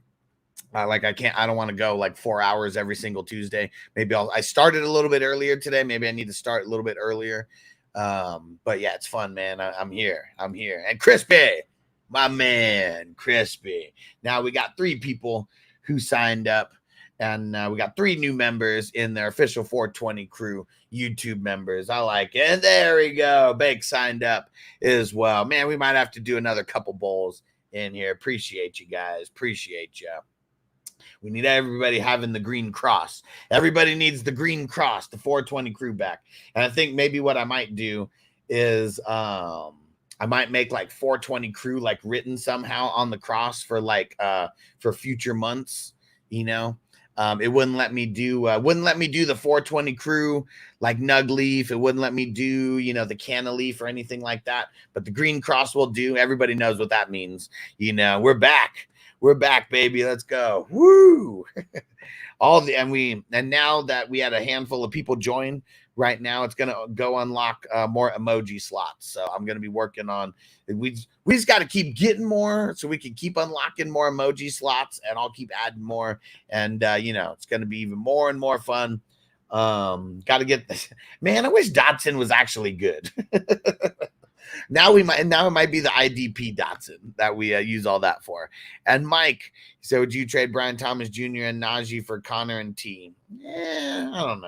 I don't want to go like 4 hours every single Tuesday. Maybe I started a little bit earlier today. Maybe I need to start a little bit earlier. But yeah, it's fun, man. I'm here. And Crispy, my man, Crispy. Now we got 3 people who signed up, and we got 3 new members in their official 420 crew YouTube members. I like it. And there we go. Bake signed up as well. Man, we might have to do another couple bowls in here. Appreciate you guys. Appreciate you. We need everybody having the green cross. Everybody needs the green cross, the 420 crew back. And I think maybe what I might do is I might make like 420 crew like written somehow on the cross for like for future months, you know. It wouldn't let me do the 420 crew like Nug Leaf. It wouldn't let me do, you know, the Canna Leaf or anything like that. But the green cross will do. Everybody knows what that means. You know, we're back. We're back, baby. Let's go. Woo! And now that we had a handful of people join, right now it's gonna go unlock more emoji slots. So I'm gonna be working on. We just got to keep getting more, so we can keep unlocking more emoji slots, and I'll keep adding more. And you know, it's gonna be even more and more fun. Got to get this. Man, I wish Dotson was actually good. Now it might be the IDP Dotson that we use all that for. And Mike, so would you trade Brian Thomas Jr. and Najee for Connor and T? Yeah, I don't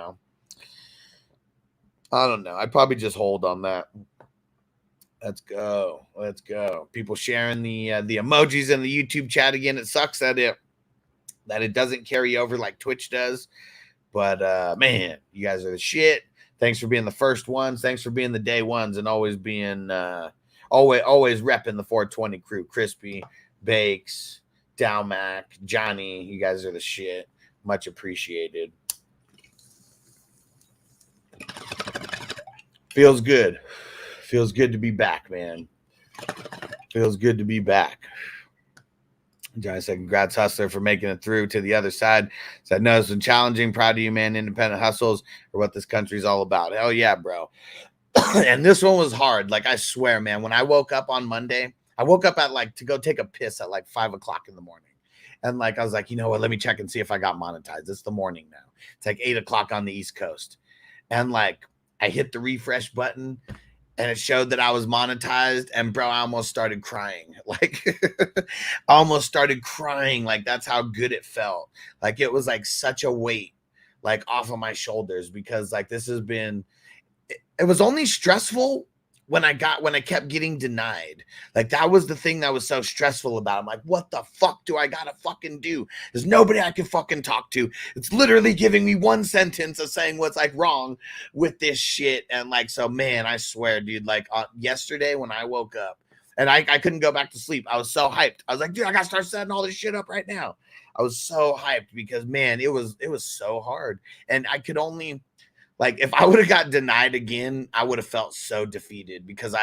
know. I'd probably just hold on that. Let's go. People sharing the emojis in the YouTube chat again. It sucks that it doesn't carry over like Twitch does. But man, you guys are the shit. Thanks for being the first ones. Thanks for being the day ones and always being always repping the 420 crew. Crispy, Bakes, Dalmac, Johnny. You guys are the shit. Much appreciated. Feels good. Feels good to be back, man. Feels good to be back. Johnny said, congrats, Hustler, for making it through to the other side. Said, no, it's been challenging. Proud of you, man. Independent hustles are what this country's all about. Hell yeah, bro. And this one was hard. Like, I swear, man, when I woke up on Monday, I woke up to go take a piss at like 5 o'clock in the morning. And like, I was like, you know what? Let me check and see if I got monetized. It's the morning now. It's like 8 o'clock on the East Coast. And like, I hit the refresh button, and it showed that I was monetized, and bro, I almost started crying. Like, Like, that's how good it felt. Like, it was like such a weight, like, off of my shoulders, because like this has been, it was only stressful when I kept getting denied. Like, that was the thing that was so stressful about it. I'm like, what the fuck do I gotta fucking do? There's nobody I can fucking talk to. It's literally giving me one sentence of saying what's like wrong with this shit. And like, so man, I swear, dude, like yesterday when I woke up and I couldn't go back to sleep, I was so hyped. I was like, dude, I gotta start setting all this shit up right now. I was so hyped because man, it was so hard. And I could only, like, if I would have got denied again, I would have felt so defeated, because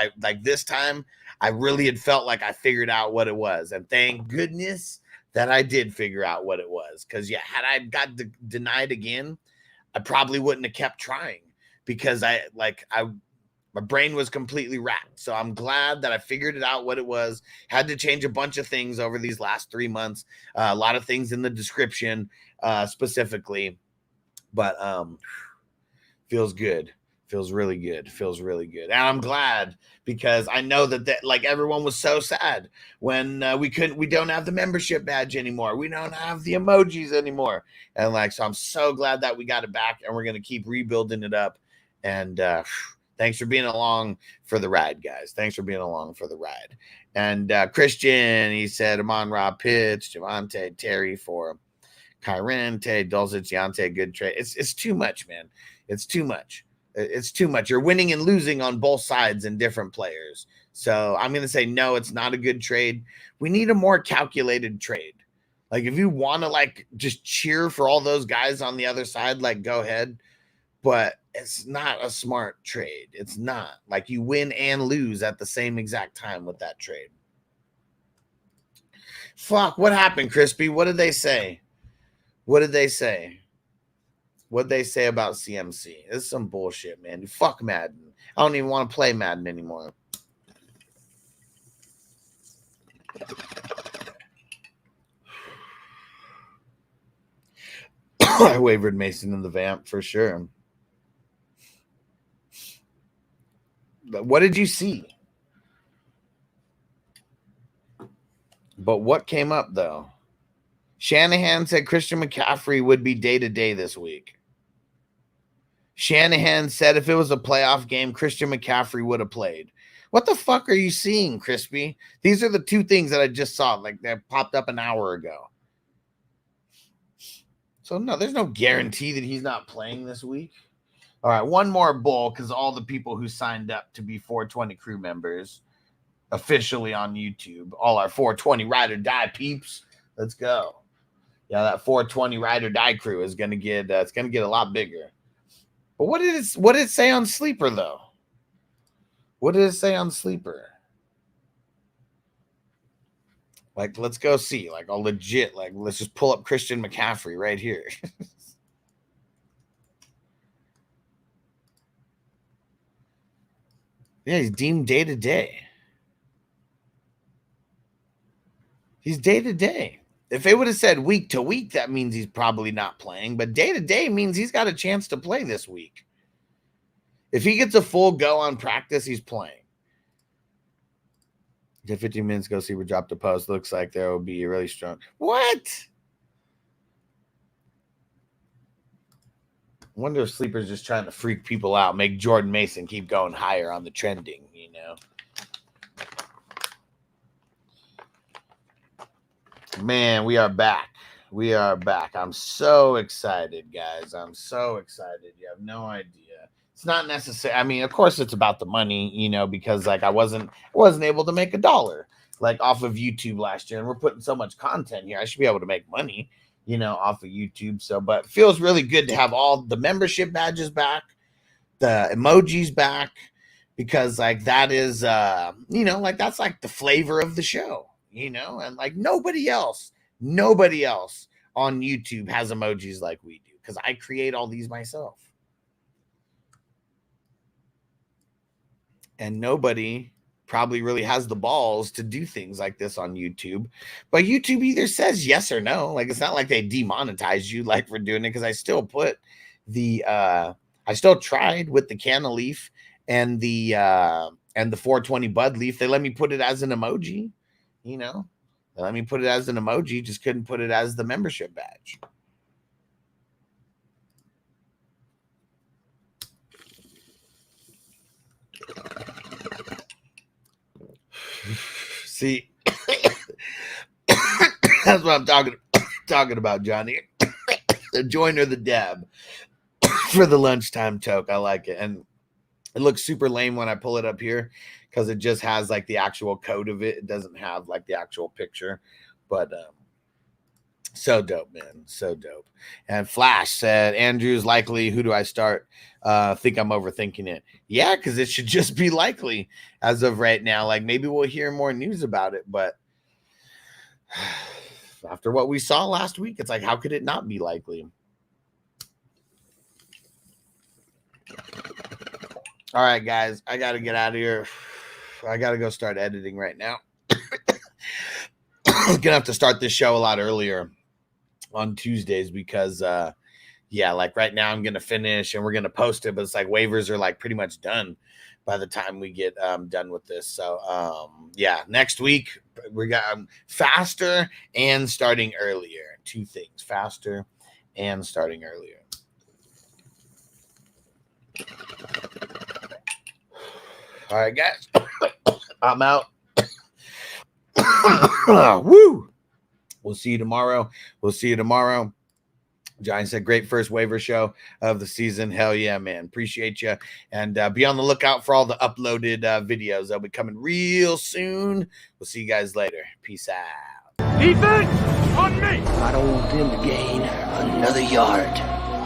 this time I really had felt like I figured out what it was. And thank goodness that I did figure out what it was. Because yeah, had I got denied again, I probably wouldn't have kept trying, because my brain was completely racked. So I'm glad that I figured it out what it was. Had to change a bunch of things over these last 3 months. A lot of things in the description specifically. But feels good. Feels really good. And I'm glad, because I know that like everyone was so sad when we don't have the membership badge anymore. We don't have the emojis anymore. And like, so I'm so glad that we got it back, and we're going to keep rebuilding it up. And thanks for being along for the ride, guys. Thanks for being along for the ride. And Christian, he said, Amon Ra pitch, Javante, Terry for Kyren, Tay, Dulcich, Deontay, good trade. It's too much, man. It's too much. It's too much. You're winning and losing on both sides in different players. So I'm going to say, no, it's not a good trade. We need a more calculated trade. Like, if you want to, like, just cheer for all those guys on the other side, like, go ahead. But it's not a smart trade. It's not. Like, you win and lose at the same exact time with that trade. Fuck, what happened, Crispy? What did they say? What did they say? What did they say about CMC? This is some bullshit, man. Fuck Madden. I don't even want to play Madden anymore. I wavered Mason in the vamp for sure. But what did you see? But what came up, though? Shanahan said Christian McCaffrey would be day-to-day this week. Shanahan said if it was a playoff game, Christian McCaffrey would have played. What the fuck are you seeing, Crispy? These are the two things that I just saw, like, that popped up an hour ago. So, no, there's no guarantee that he's not playing this week. All right, one more bull, because all the people who signed up to be 420 crew members officially on YouTube, all our 420 ride or die peeps, let's go. Yeah, that 420 ride or die crew is gonna get it's gonna get a lot bigger. But what did it say on Sleeper though? What did it say on Sleeper? Like, let's go see. Like, a legit. Like, let's just pull up Christian McCaffrey right here. Yeah, he's deemed day to day. He's day to day. If they would have said week to week, that means he's probably not playing. But day to day means he's got a chance to play this week. If he gets a full go on practice, he's playing. Did 15 minutes ago, Sleeper dropped a post. Looks like there will be a really strong. What? I wonder if Sleeper's just trying to freak people out, make Jordan Mason keep going higher on the trending, you know? Man, we are back. We are back. I'm so excited, guys. I'm so excited. You have no idea. It's not necessary. I mean, of course, it's about the money, you know, because like I wasn't able to make $1 like off of YouTube last year, and we're putting so much content here. I should be able to make money, you know, off of YouTube. So, but it feels really good to have all the membership badges back, the emojis back, because like that is, you know, like that's like the flavor of the show, you know, and like nobody else on YouTube has emojis like we do because I create all these myself. And nobody probably really has the balls to do things like this on YouTube. But YouTube either says yes or no. Like, it's not like they demonetize you like for doing it, because I still put the I still tried with the canna leaf and the 420 bud leaf. They let me put it as an emoji, you know. They let me put it as an emoji, just couldn't put it as the membership badge. See, that's what I'm talking about, Johnny. The joint or the dab for the lunchtime toke. I like it. And it looks super lame when I pull it up here because it just has like the actual code of it. It doesn't have like the actual picture, but so dope, man. So dope. And Flash said, Andrew's likely. Who do I start? Think I'm overthinking it. Yeah, because it should just be likely as of right now. Like, maybe we'll hear more news about it, but after what we saw last week, it's like, how could it not be likely? All right, guys, I got to get out of here. I got to go start editing right now. I'm going to have to start this show a lot earlier on Tuesdays because, yeah, like right now I'm going to finish and we're going to post it, but it's like waivers are like pretty much done by the time we get done with this. So, yeah, next week we got faster and starting earlier. Two things, faster and starting earlier. All right, guys, I'm out. Woo! We'll see you tomorrow. Johnny said, great first waiver show of the season. Hell yeah, man. Appreciate you. And be on the lookout for all the uploaded videos. They'll be coming real soon. We'll see you guys later. Peace out. Defense on me. I don't want them to gain another yard.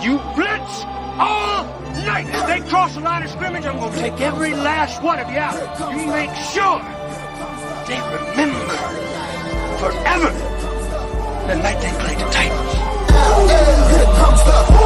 You blitz all night. If they cross the line of scrimmage, I'm going to take every last one of you out. You make sure they remember forever the night they played the Titans. Here comes the